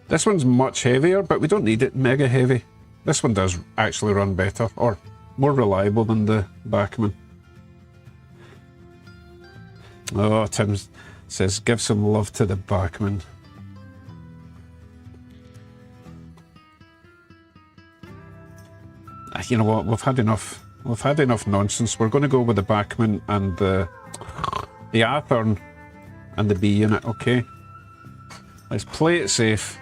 This one's much heavier, but we don't need it mega heavy. This one does actually run better, or more reliable than the Bachmann. Oh, Tim says, give some love to the Bachmann. You know what, we've had enough We've had enough nonsense. We're going to go with the Bachmann and the Athearn and the B unit, okay? Let's play it safe.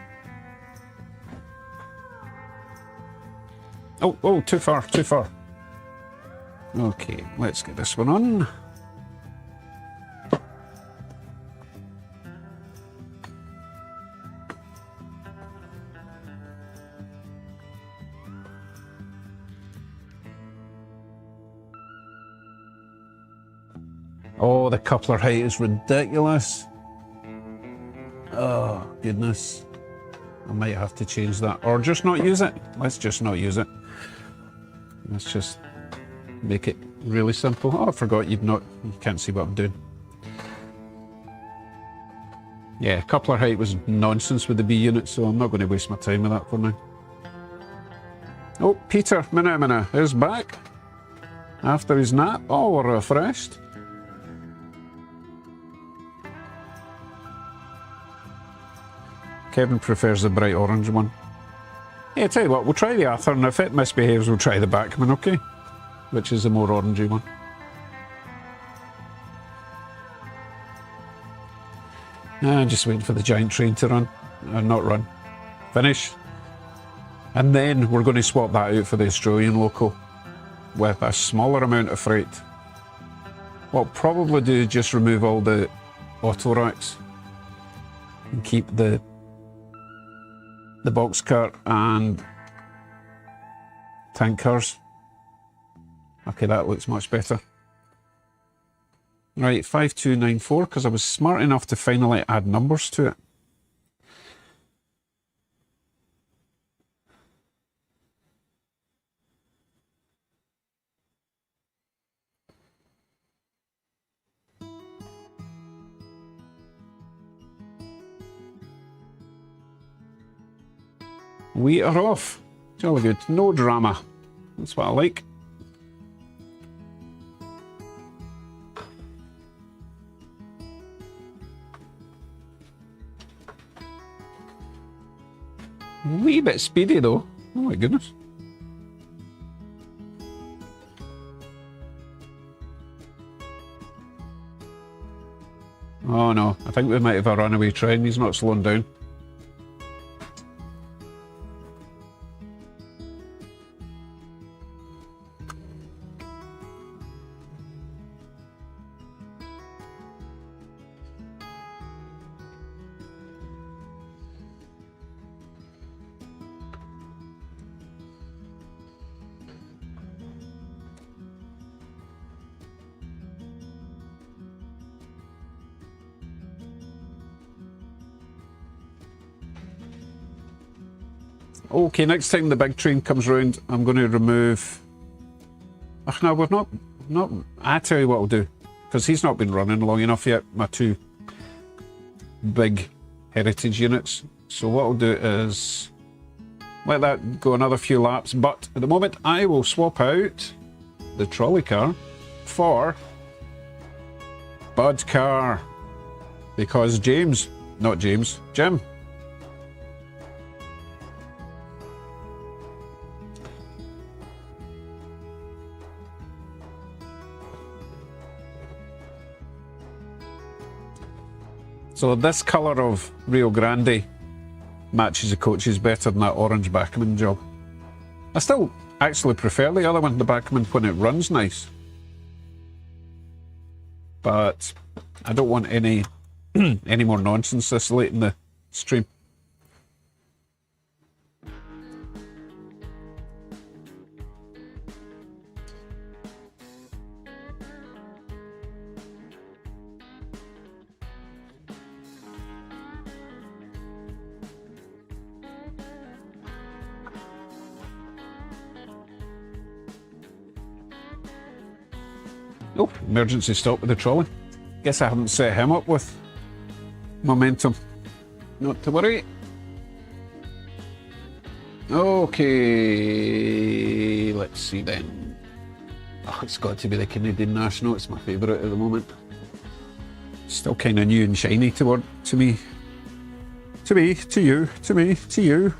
Oh, too far, too far. Okay, let's get this one on. Oh, the coupler height is ridiculous. Oh, goodness. I might have to change that. Or just not use it. Let's just not use it. Let's just make it really simple. Oh, I forgot you can't see what I'm doing. Yeah, coupler height was nonsense with the B unit, so I'm not going to waste my time with that for now. Oh, Peter Minamina is back. After his nap, all were refreshed. Kevin prefers the bright orange one. Yeah, tell you what, we'll try the Athearn, and if it misbehaves, we'll try the Bachmann, okay? Which is the more orangey one. Just waiting for the giant train to run. Not run. Finish. And then we're going to swap that out for the Australian local with a smaller amount of freight. What I'll probably do is just remove all the auto racks and keep the box cart and tank cars. Okay, that looks much better. Right, 5294, because I was smart enough to finally add numbers to it. We are off. Jolly good. No drama. That's what I like. Wee bit speedy though. Oh my goodness. Oh no, I think we might have a runaway train. He's not slowing down. Okay, next time the big train comes round, I'm going to remove... Oh, no, we're not... I tell you what I'll do, because he's not been running long enough yet, my two big heritage units. So what I'll do is let that go another few laps, but at the moment I will swap out the trolley car for Bud car, because Jim So this colour of Rio Grande matches the coaches better than that orange Bachmann job. I still actually prefer the other one, the Bachmann, when it runs nice. But I don't want any any more nonsense this late in the stream. Oh, emergency stop with the trolley. Guess I haven't set him up with momentum. Not to worry. Okay, let's see then. Oh, it's got to be the Canadian National. It's my favourite at the moment. Still kind of new and shiny to me. To me, to you, to me, to you.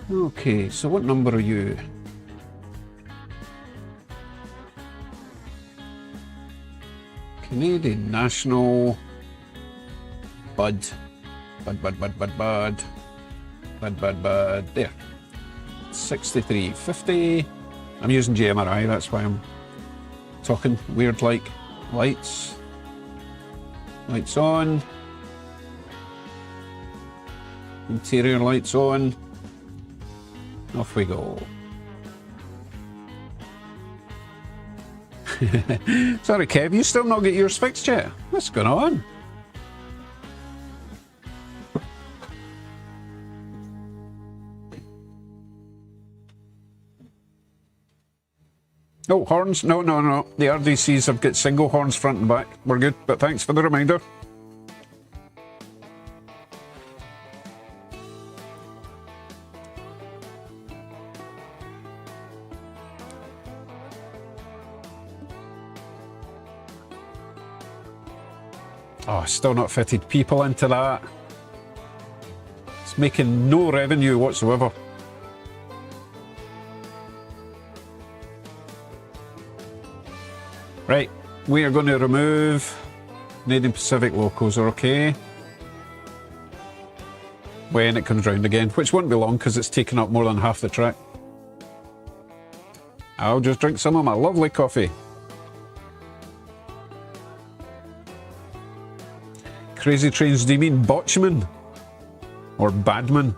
Okay, so what number are you? Canadian National Bud. Bud. There. 6350. I'm using GMRI, that's why I'm talking weird like. Lights. Lights on. Interior lights on. Off we go. Sorry, Kev, you still not get yours fixed yet? What's going on? Oh, horns? No. The RDCs have got single horns front and back. We're good, but thanks for the reminder. Oh, still not fitted people into that. It's making no revenue whatsoever. Right, we are going to remove Canadian Pacific locals, are okay? When it comes round again, which won't be long because it's taken up more than half the track. I'll just drink some of my lovely coffee. Crazy Trains, do you mean Botchman? Or Badman?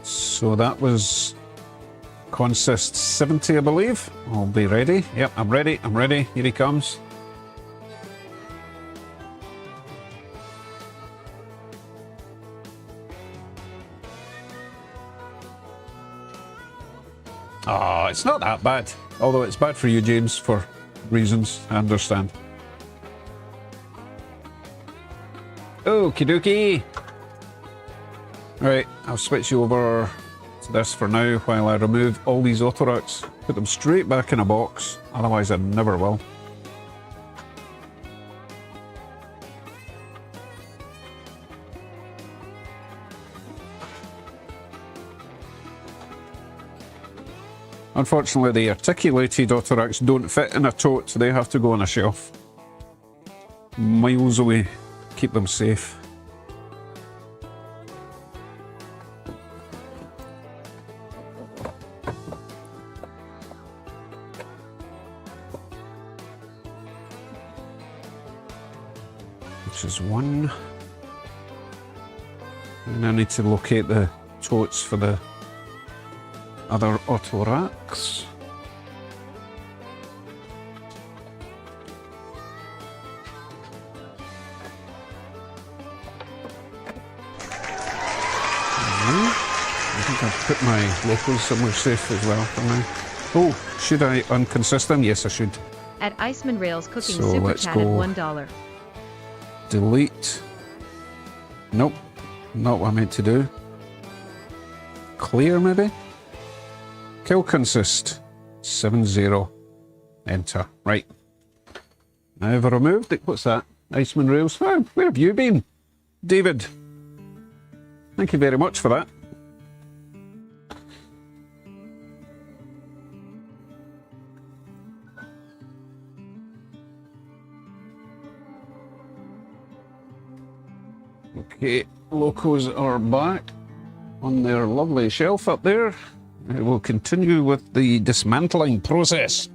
So that was Consist 70, I believe. I'll be ready. Yep, I'm ready. Here he comes. Oh, it's not that bad. Although it's bad for you, James, for reasons I understand. Okie dokie. Right, I'll switch you over to this for now while I remove all these Autoracks. Put them straight back in a box, otherwise I never will. Unfortunately, the articulated Autoracks don't fit in a tote, so they have to go on a shelf. Miles away. Keep them safe. Which is one. And I need to locate the totes for the other Autoracks. I think I've put my locals somewhere safe as well for now. Oh, should I unconsist them? Yes, I should. At Iceman Rails Cooking So Super let's Chatted go. $1. Delete. Nope, not what I meant to do. Clear, maybe? Kill consist 70. Enter. Right. Now I've removed it. What's that? Iceman Rails. Oh, where have you been? David. Thank you very much for that. Okay, locos are back on their lovely shelf up there. I will continue with the dismantling process.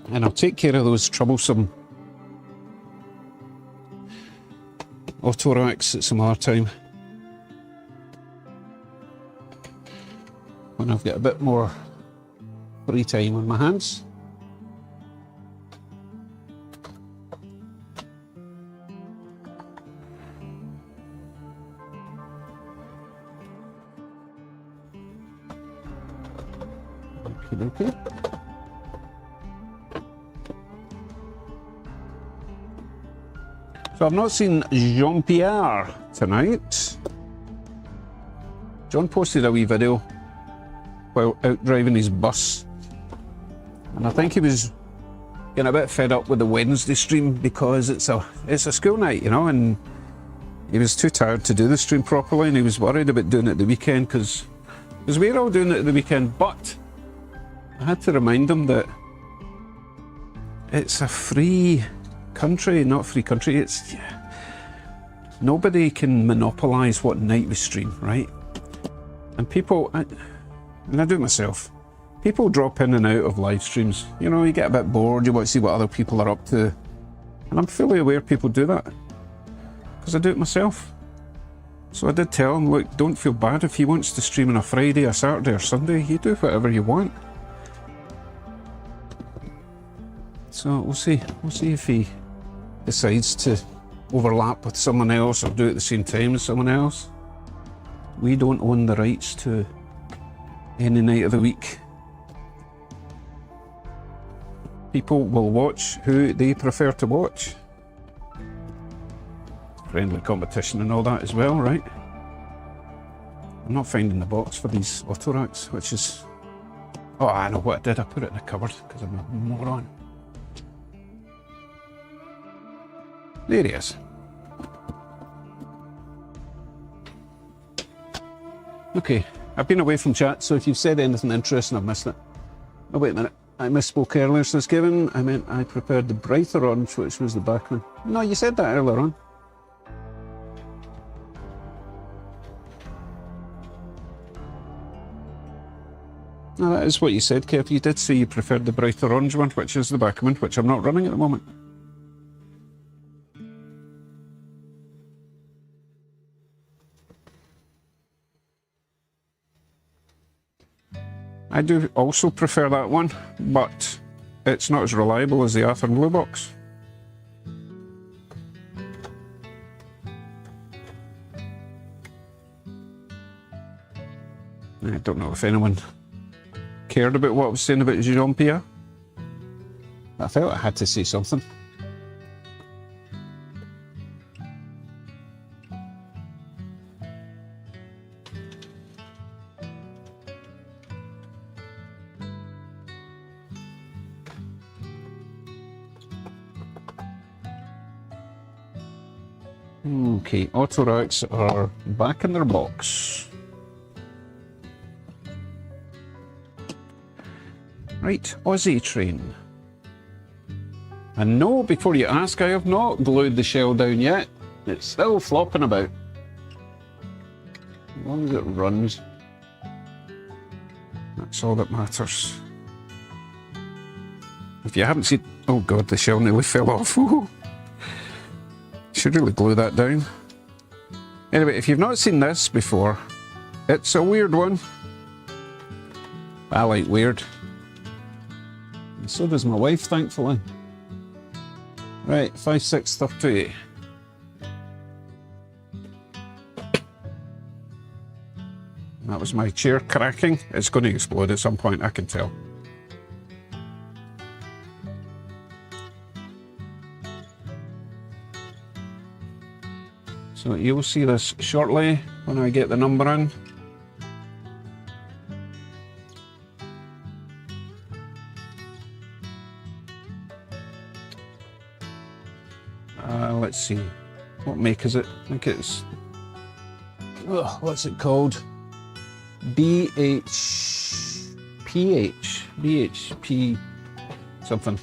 And I'll take care of those troublesome Autoracks at some other time. When I've got a bit more free time on my hands. Okay. So I've not seen Jean-Pierre tonight. John posted a wee video while out driving his bus. And I think he was getting a bit fed up with the Wednesday stream because it's a school night, you know, and he was too tired to do the stream properly, and he was worried about doing it the weekend because we're all doing it at the weekend. But I had to remind him that it's a free country, not free country. It's nobody can monopolise what night we stream, right? And people, and I do it myself, people drop in and out of live streams. You know, you get a bit bored, you want to see what other people are up to. And I'm fully aware people do that, because I do it myself. So I did tell him, look, don't feel bad if he wants to stream on a Friday, a Saturday or Sunday, you do whatever you want. So we'll see if he decides to overlap with someone else or do it at the same time as someone else. We don't own the rights to any night of the week. People will watch who they prefer to watch. Friendly competition and all that as well, right? I'm not finding the box for these auto racks, which is... Oh, I know what I did. I put it in the cupboard because I'm a moron. There he is. Okay, I've been away from chat, so if you've said anything interesting, I've missed it. Oh, wait a minute. I misspoke earlier, says Kevin. I meant I prepared the brighter orange, which was the Bachmann. No, you said that earlier on. No, that is what you said, Kev. You did say you preferred the brighter orange one, which is the Bachmann, which I'm not running at the moment. I do also prefer that one, but it's not as reliable as the Athearn Blue Box. I don't know if anyone cared about what I was saying about Jean-Pierre. I felt I had to say something. Okay, auto racks are back in their box. Right, Aussie train. And no, before you ask, I have not glued the shell down yet. It's still flopping about. As long as it runs, that's all that matters. If you haven't seen... Oh god, the shell nearly fell off. Ooh. Should really glue that down. Anyway, if you've not seen this before, it's a weird one. I like weird. And so does my wife, thankfully. Right, 5, 6, 30. That was my chair cracking. It's going to explode at some point, I can tell. So you'll see this shortly when I get the number in. Let's see, what make is it? I think it's, what's it called? BHP something.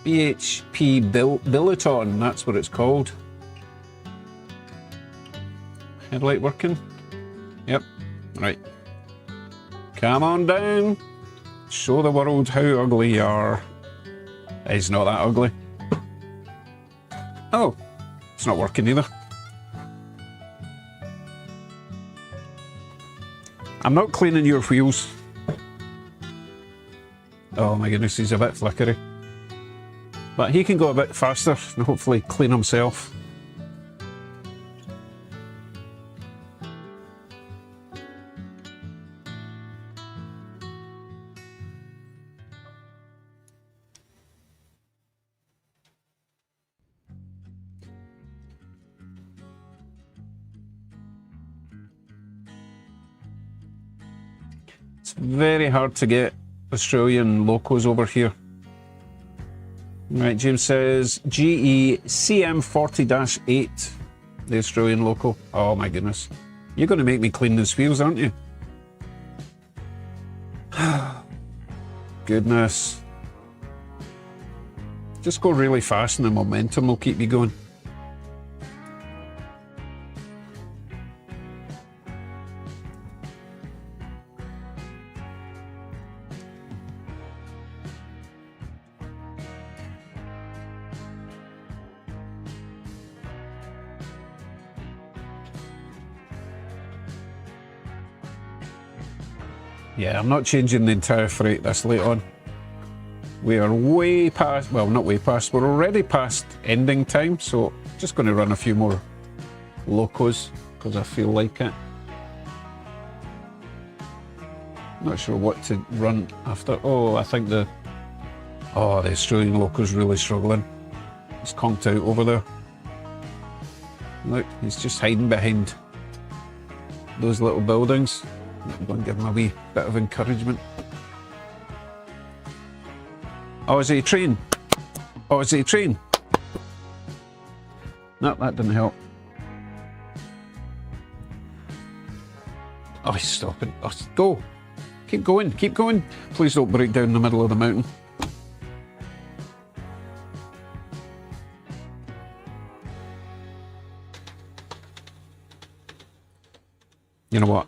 BHP Billiton, that's what it's called. Headlight working? Yep, right. Come on down. Show the world how ugly you are. He's not that ugly. Oh, it's not working either. I'm not cleaning your wheels. Oh my goodness, he's a bit flickery. But he can go a bit faster and hopefully clean himself. It's very hard to get Australian locos over here. Right, James says GE CM40-8, the Australian loco. Oh my goodness. You're going to make me clean those wheels, aren't you? Goodness. Just go really fast and the momentum will keep you going. Yeah, I'm not changing the entire freight this late on. We are way past, well, not way past, we're already past ending time, so just going to run a few more locos because I feel like it. Not sure what to run after. Oh, I think the Australian loco's really struggling. He's conked out over there. Look, he's just hiding behind those little buildings. I'm going to give him a wee bit of encouragement. Oh, is he a train? Oh, is he a train? No, that didn't help. Oh, he's stopping. Oh, go. Keep going, keep going. Please don't break down in the middle of the mountain. You know what?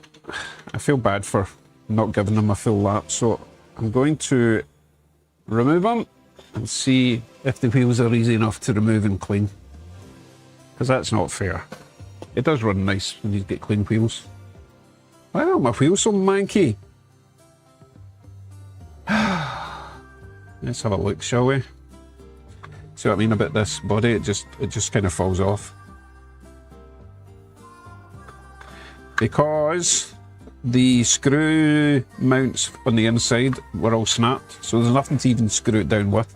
I feel bad for not giving them a full lap, so I'm going to remove them and see if the wheels are easy enough to remove and clean. Because that's not fair. It does run nice when you get clean wheels. Why are my wheels so manky? Let's have a look, shall we? See what I mean about this body? It just kind of falls off. Because the screw mounts on the inside were all snapped, so there's nothing to even screw it down with.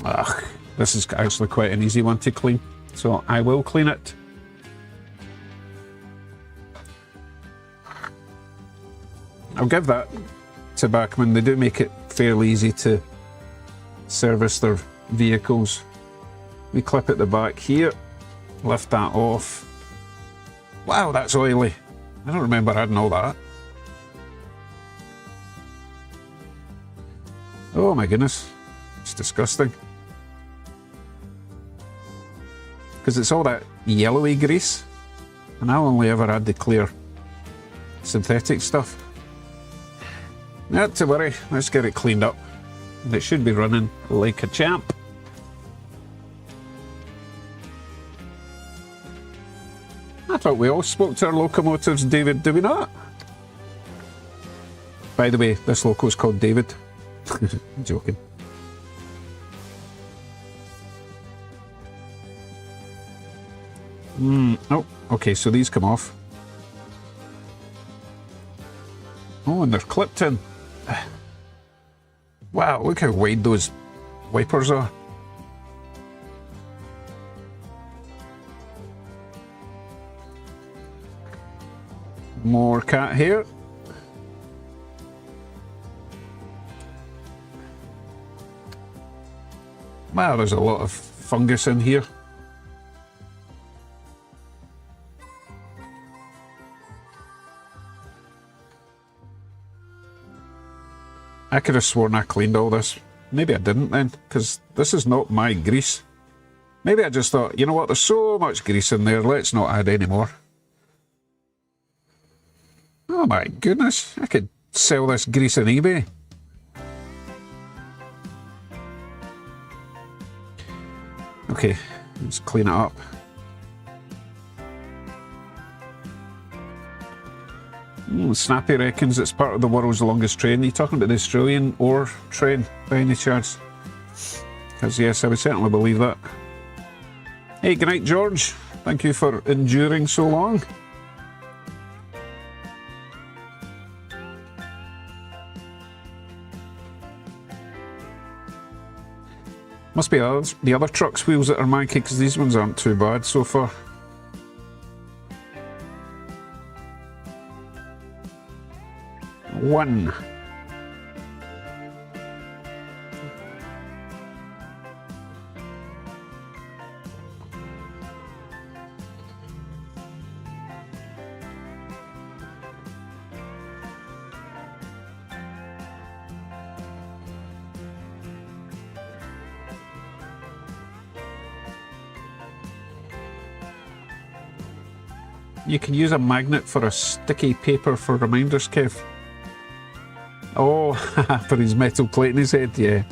Ugh, this is actually quite an easy one to clean, so I will clean it. I'll give that to Bachmann. They do make it fairly easy to service their vehicles. We clip at the back here, lift that off. Wow, that's oily. I don't remember adding all that. Oh my goodness, it's disgusting. Because it's all that yellowy grease, and I'll only ever add the clear synthetic stuff. Not to worry, let's get it cleaned up. And it should be running like a champ. I thought we all spoke to our locomotives, David, do we not? By the way, this loco's called David. I'm joking. Oh, okay, so these come off. Oh, and they're clipped in. Wow, look how wide those wipers are. More cat hair. Wow, there's a lot of fungus in here. I could have sworn I cleaned all this. Maybe I didn't then, because this is not my grease. Maybe I just thought, you know what, there's so much grease in there, let's not add any more. Oh my goodness, I could sell this grease on eBay. Okay, let's clean it up. Snappy reckons it's part of the world's longest train. Are you talking about the Australian ore train by any chance? Because yes, I would certainly believe that. Hey, good night, George. Thank you for enduring so long. Must be the other truck's wheels that are manky, because these ones aren't too bad so far. One. You can use a magnet for a sticky paper for reminders, Kev. Oh, for his metal plate in his head, yeah.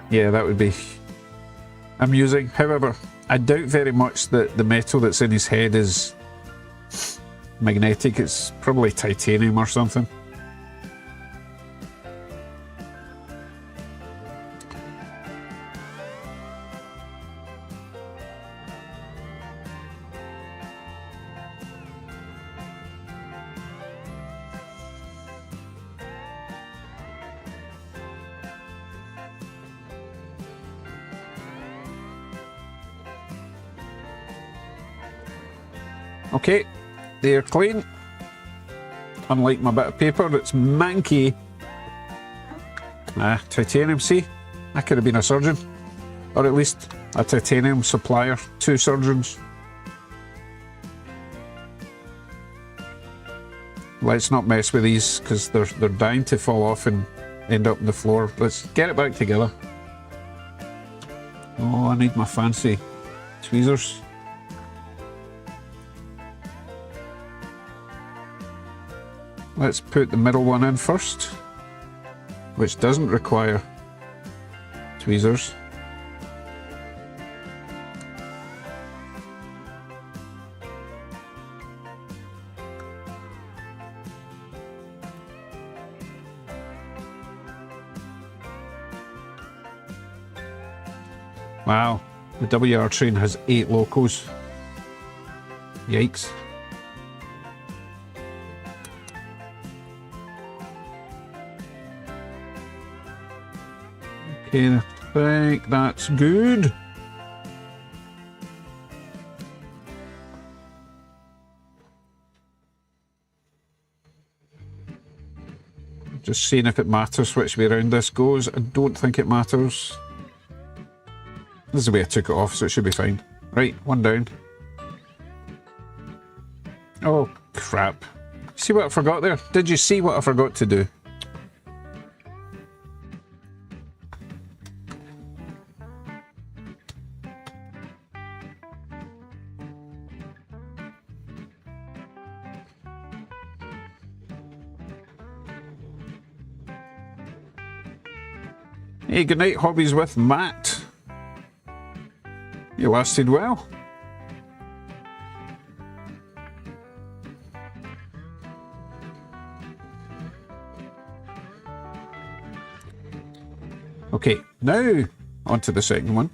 Yeah, that would be amusing. However, I doubt very much that the metal that's in his head is magnetic. It's probably titanium or something. Okay, they're clean. Unlike my bit of paper that's manky. Titanium, see? I could have been a surgeon. Or at least a titanium supplier to surgeons. Let's not mess with these, because they're dying to fall off and end up on the floor. Let's get it back together. Oh, I need my fancy tweezers. Let's put the middle one in first, which doesn't require tweezers. Wow, the WR train has 8 locos. Yikes. Okay, I think that's good. Just seeing if it matters which way around this goes. I don't think it matters. This is the way I took it off, so it should be fine. Right, one down. Oh, crap. See what I forgot there? Did you see what I forgot to do? Hey, good night, Hobbies with Matt. You lasted well. Okay, now on to the second one.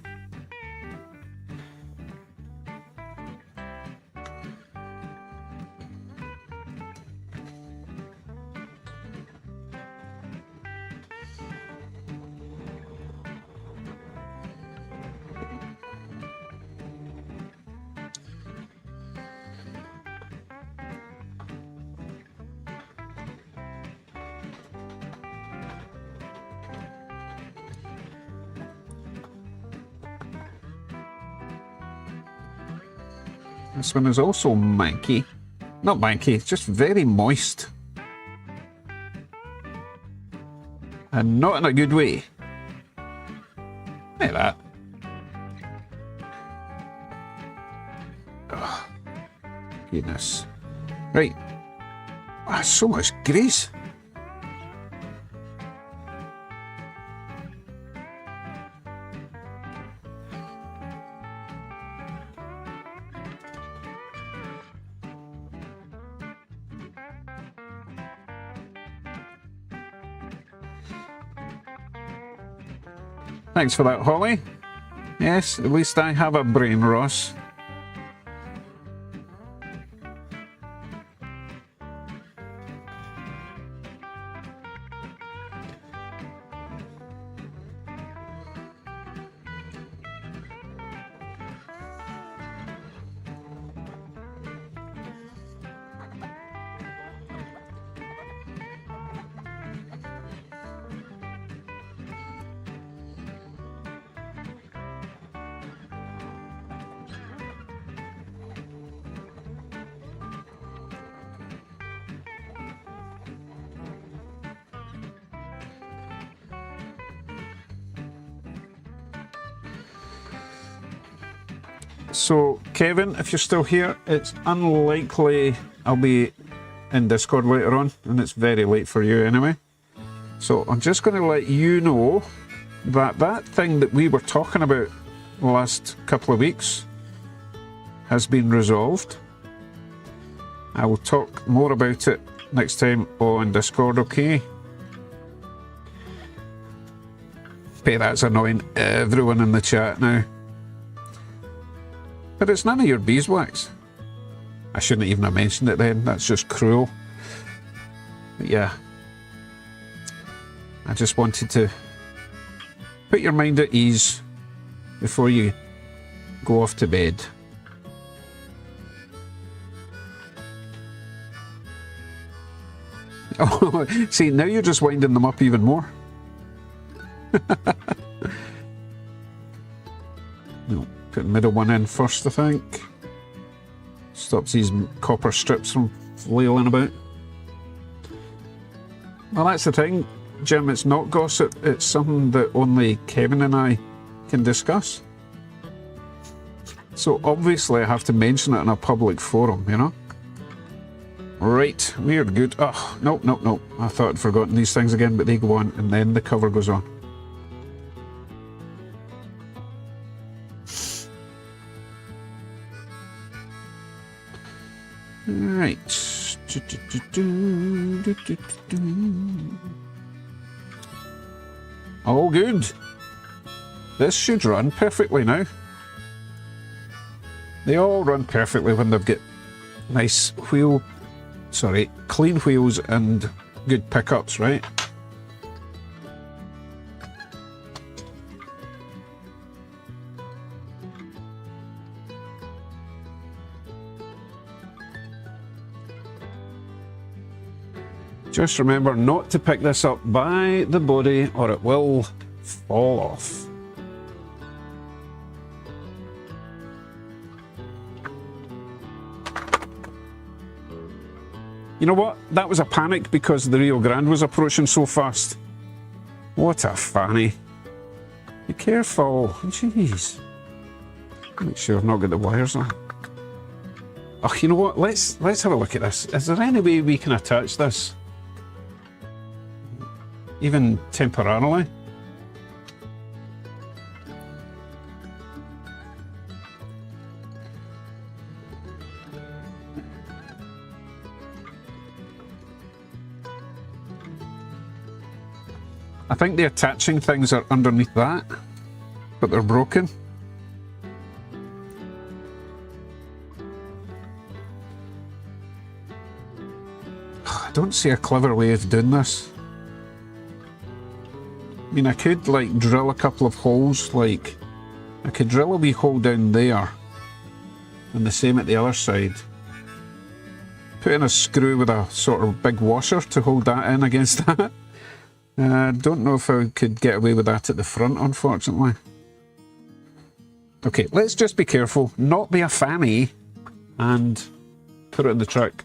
This one is also manky. Not manky, it's just very moist. And not in a good way. Like that. Oh, goodness. Right. Ah, so much grease. Thanks for that, Holly. Yes, at least I have a brain, Ross. So, Kevin, if you're still here, it's unlikely I'll be in Discord later on, and it's very late for you anyway. So I'm just going to let you know that that thing that we were talking about the last couple of weeks has been resolved. I will talk more about it next time on Discord, okay? Bet that's annoying everyone in the chat now. But it's none of your beeswax. I shouldn't even have mentioned it then, that's just cruel. But yeah, I just wanted to put your mind at ease before you go off to bed. Oh, see, now you're just winding them up even more. No, put the middle one in first, I think. Stops these copper strips from flailing about. Well, that's the thing, Jim, it's not gossip, it's something that only Kevin and I can discuss. So obviously I have to mention it in a public forum, you know? Right, we're good. Oh, nope. I thought I'd forgotten these things again, but they go on and then the cover goes on. Right. Oh, good. This should run perfectly now. They all run perfectly when they've got nice clean wheels and good pickups, right? Just remember not to pick this up by the body or it will fall off. You know what? That was a panic because the Rio Grande was approaching so fast. What a fanny. Be careful. Jeez. Make sure I've not got the wires on. Oh, you know what? Let's have a look at this. Is there any way we can attach this? Even temporarily? I think the attaching things are underneath that, but they're broken. I don't see a clever way of doing this. I mean, I could like drill a couple of holes, like I could drill a wee hole down there and the same at the other side. Put in a screw with a sort of big washer to hold that in against that. I don't know if I could get away with that at the front, unfortunately. Okay, let's just be careful, not be a fanny, and put it in the truck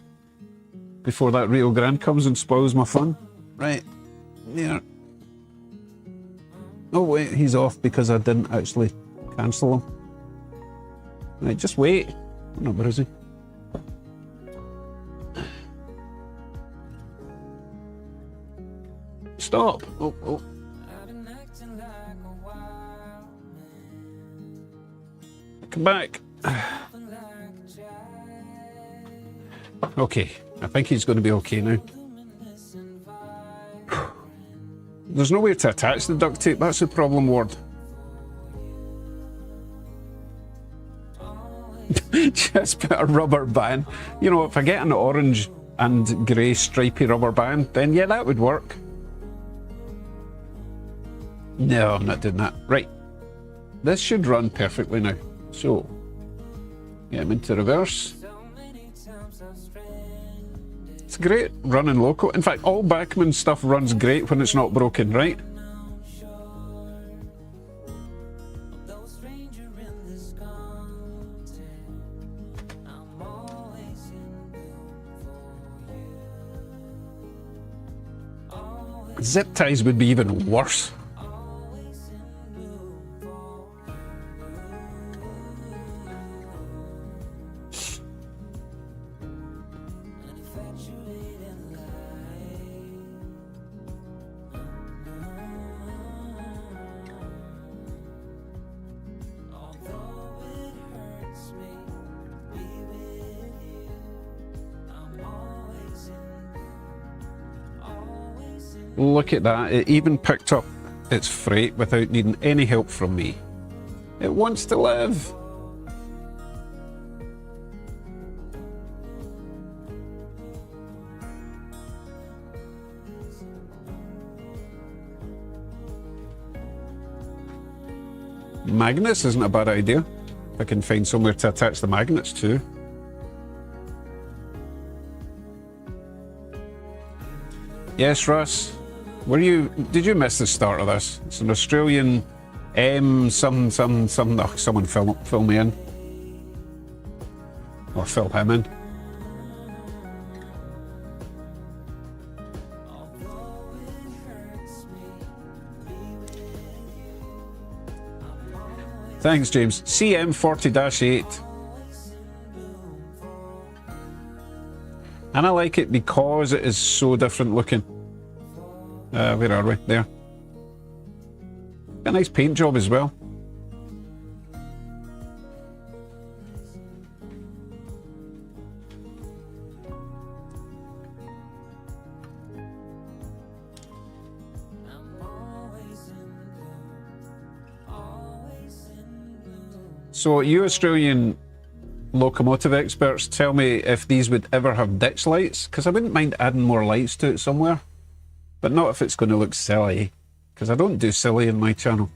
before that Rio Grande comes and spoils my fun. Right, yeah. Oh wait, he's off because I didn't actually cancel him. Right, just wait. No, where is he? Stop! Oh. Come back. Okay, I think he's going to be okay now. There's no way to attach the duct tape, that's the problem, Ward. Just put a rubber band. You know, if I get an orange and grey stripy rubber band, then yeah, that would work. No, I'm not doing that. Right. This should run perfectly now. So, get him into reverse. It's great running local. In fact, all Bachmann stuff runs great when it's not broken, right? Zip ties would be even worse. Look at that. It even picked up its freight without needing any help from me. It wants to live. Magnets isn't a bad idea. If I can find somewhere to attach the magnets to. Yes, Russ. Did you miss the start of this? It's an Australian someone fill me in. Or fill him in. Thanks, James. CM40-8. And I like it because it is so different looking. Where are we? There. Got a nice paint job as well. So you Australian locomotive experts, tell me if these would ever have ditch lights, because I wouldn't mind adding more lights to it somewhere, but not if it's going to look silly, because I don't do silly in my channel.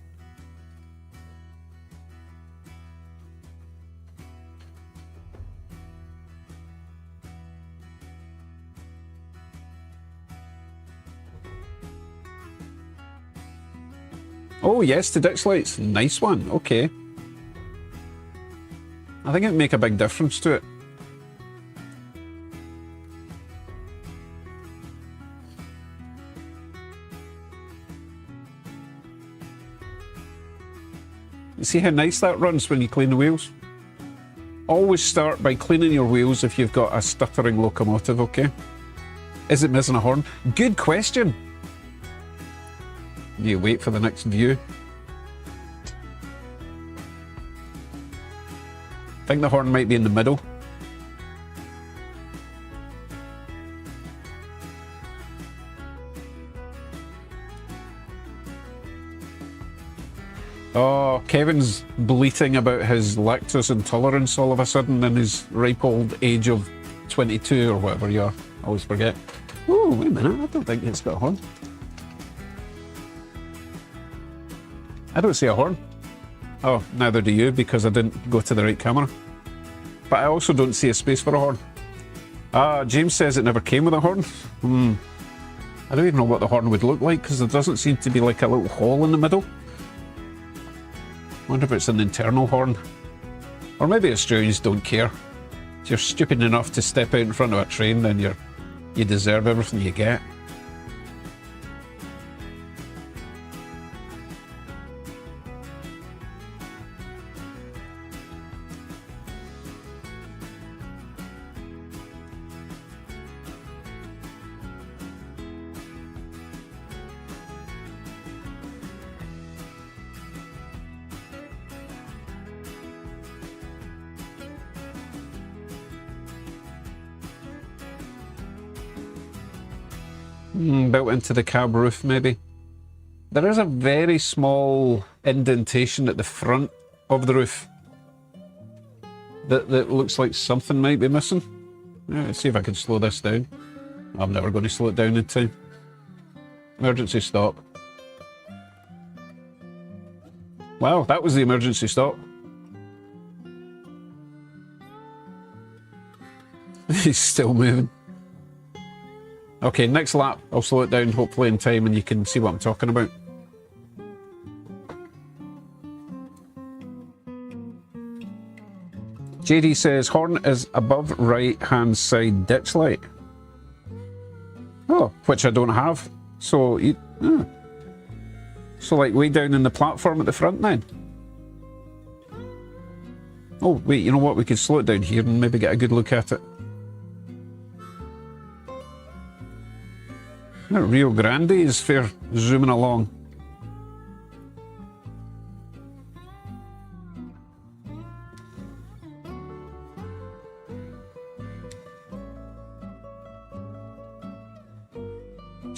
Oh yes, the ditch lights. Nice one. Okay. I think it'd make a big difference to it. You see how nice that runs when you clean the wheels? Always start by cleaning your wheels if you've got a stuttering locomotive, okay? Is it missing a horn? Good question. You wait for the next view. I think the horn might be in the middle. Oh, Kevin's bleating about his lactose intolerance all of a sudden in his ripe old age of 22 or whatever you are. I always forget. Oh, wait a minute, I don't think it's got a horn. I don't see a horn. Oh, neither do you, because I didn't go to the right camera. But I also don't see a space for a horn. James says it never came with a horn. I don't even know what the horn would look like, because there doesn't seem to be like a little hole in the middle. I wonder if it's an internal horn. Or maybe Australians don't care. If you're stupid enough to step out in front of a train, then you deserve everything you get. Built into the cab roof, maybe. There is a very small indentation at the front of the roof that looks like something might be missing. Yeah, let's see if I can slow this down. I'm never going to slow it down in time. Emergency stop. Wow, that was the emergency stop. He's still moving. Okay, next lap, I'll slow it down, hopefully in time, and you can see what I'm talking about. JD says, horn is above right-hand side ditch light. Oh, which I don't have. So, so like way down in the platform at the front then. Oh, wait, you know what? We could slow it down here and maybe get a good look at it. Rio Grande is fair zooming along.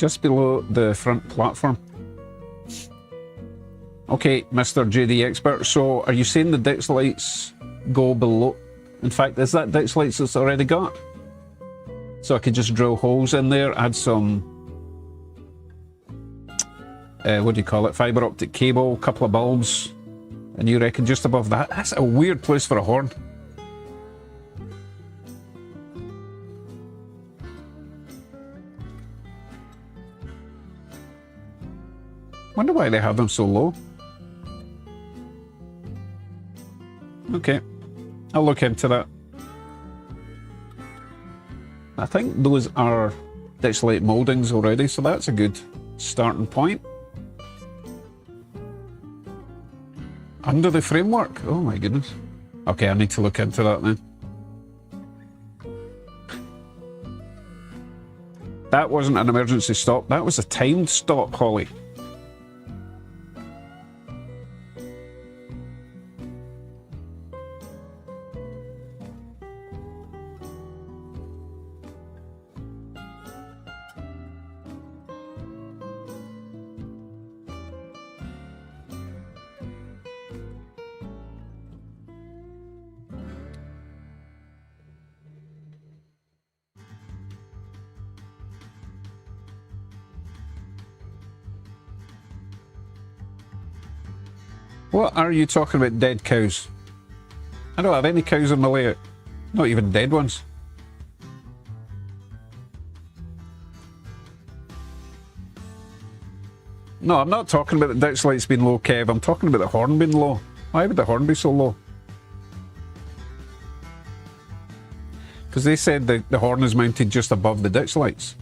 just below the front platform. Okay, Mr. JD Expert, so are you saying the ditch lights go below? In fact, is that ditch lights that's already got? So I could just drill holes in there, add some, what do you call it, fibre optic cable, couple of bulbs, and you reckon just above that? That's a weird place for a horn. Wonder why they have them so low. Okay, I'll look into that. I think those are ditch light mouldings already, so that's a good starting point. Under the framework? Oh my goodness. Okay, I need to look into that then. That wasn't an emergency stop, that was a timed stop, Holly. What are you talking about, dead cows? I don't have any cows on my layout. Not even dead ones. No, I'm not talking about the ditch lights being low, Kev. I'm talking about the horn being low. Why would the horn be so low? Because they said the horn is mounted just above the ditch lights.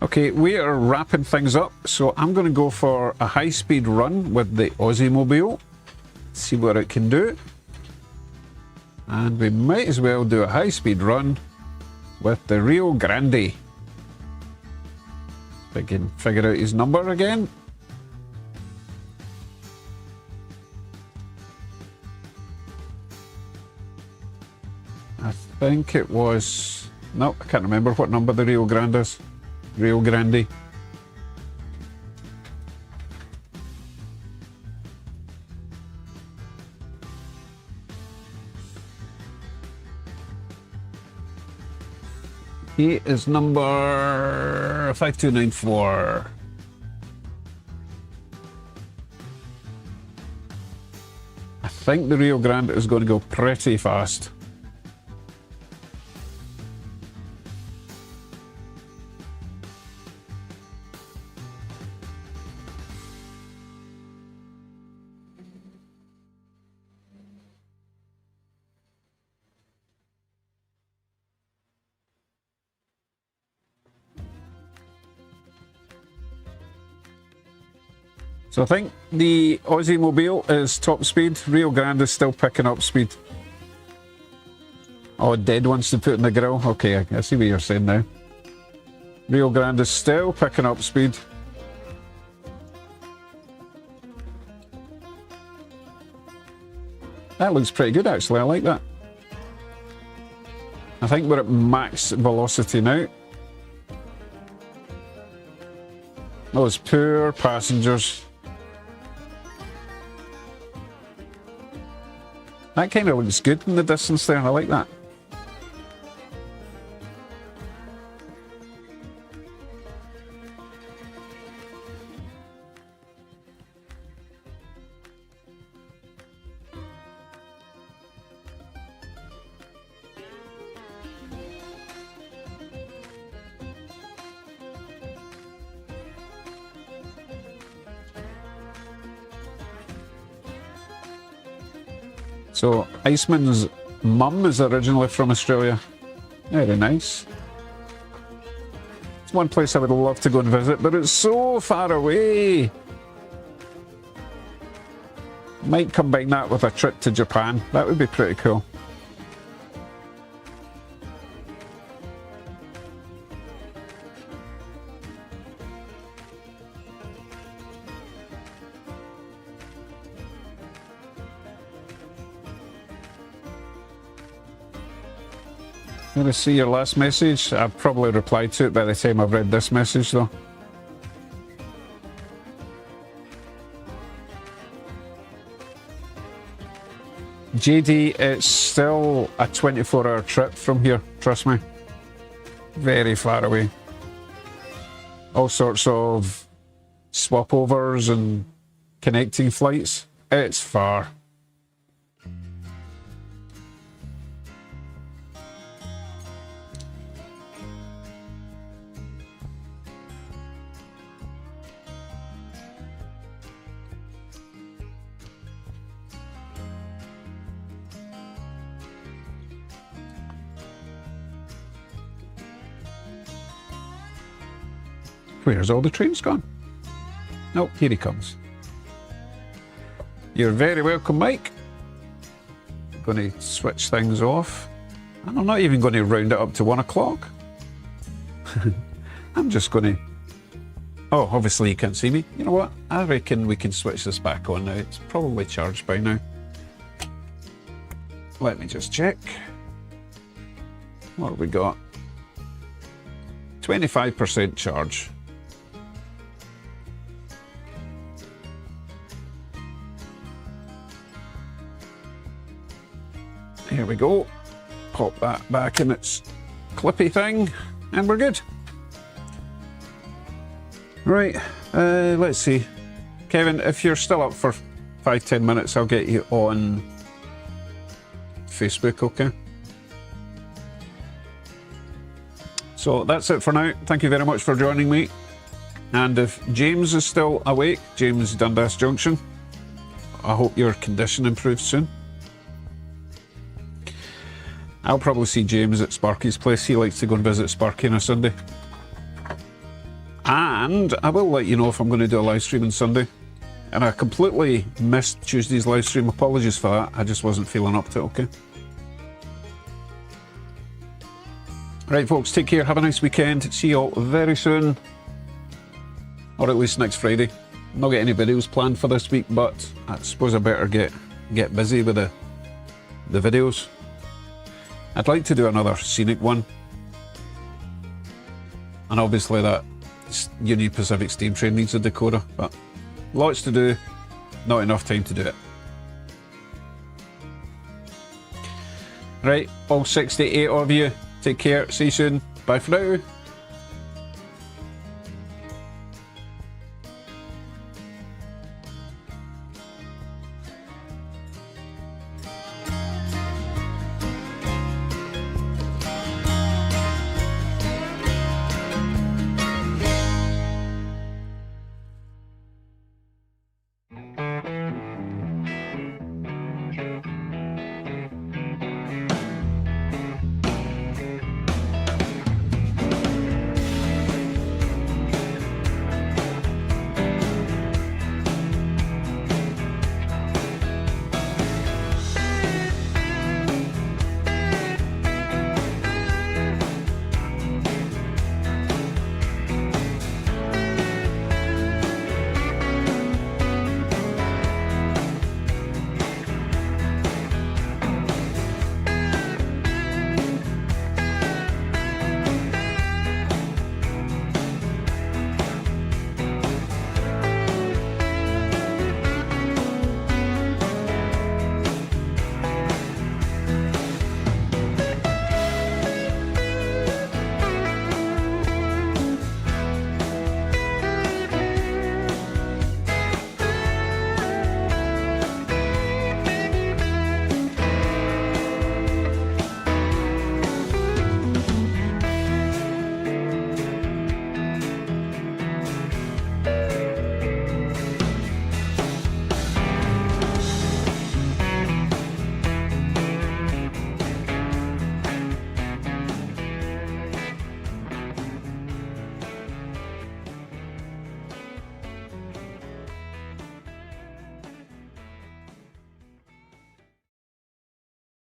Okay, we are wrapping things up, so I'm going to go for a high-speed run with the Aussie Mobile. See what it can do. And we might as well do a high-speed run with the Rio Grande. If I can figure out his number again. I think it was... No, I can't remember what number the Rio Grande is. Rio Grande. He is number 5294. I think the Rio Grande is going to go pretty fast. So I think the Aussie Mobile is top speed. Rio Grande is still picking up speed. Oh, dead ones to put in the grill. Okay, I see what you're saying now. Rio Grande is still picking up speed. That looks pretty good actually, I like that. I think we're at max velocity now. Those poor passengers. That kind of looks good in the distance there, I like that. So, Iceman's mum is originally from Australia. Very nice. It's one place I would love to go and visit, but it's so far away. Might combine that with a trip to Japan. That would be pretty cool. I'm going to see your last message. I'll probably reply to it by the time I've read this message though. JD, it's still a 24-hour trip from here, trust me. Very far away. All sorts of swap-overs and connecting flights. It's far. Where's all the trains gone? Nope, here he comes. You're very welcome, Mike. I'm going to switch things off. And I'm not even going to round it up to 1 o'clock. I'm just going to... Oh, obviously you can't see me. You know what? I reckon we can switch this back on now. It's probably charged by now. Let me just check. What have we got? 25% charge. Here we go. Pop that back in its clippy thing, and we're good. Right, let's see. Kevin, if you're still up for 5-10 minutes, I'll get you on Facebook, okay? So that's it for now. Thank you very much for joining me. And if James is still awake, James Dundas Junction, I hope your condition improves soon. I'll probably see James at Sparky's place. He likes to go and visit Sparky on a Sunday. And I will let you know if I'm going to do a live stream on Sunday. And I completely missed Tuesday's live stream. Apologies for that. I just wasn't feeling up to it, okay? Right, folks, take care. Have a nice weekend. See you all very soon. Or at least next Friday. Not got any videos planned for this week, but I suppose I better get busy with the videos. I'd like to do another scenic one. And obviously that Union Pacific steam train needs a decoder, but lots to do, not enough time to do it. Right, all 68 of you, take care, see you soon, bye for now.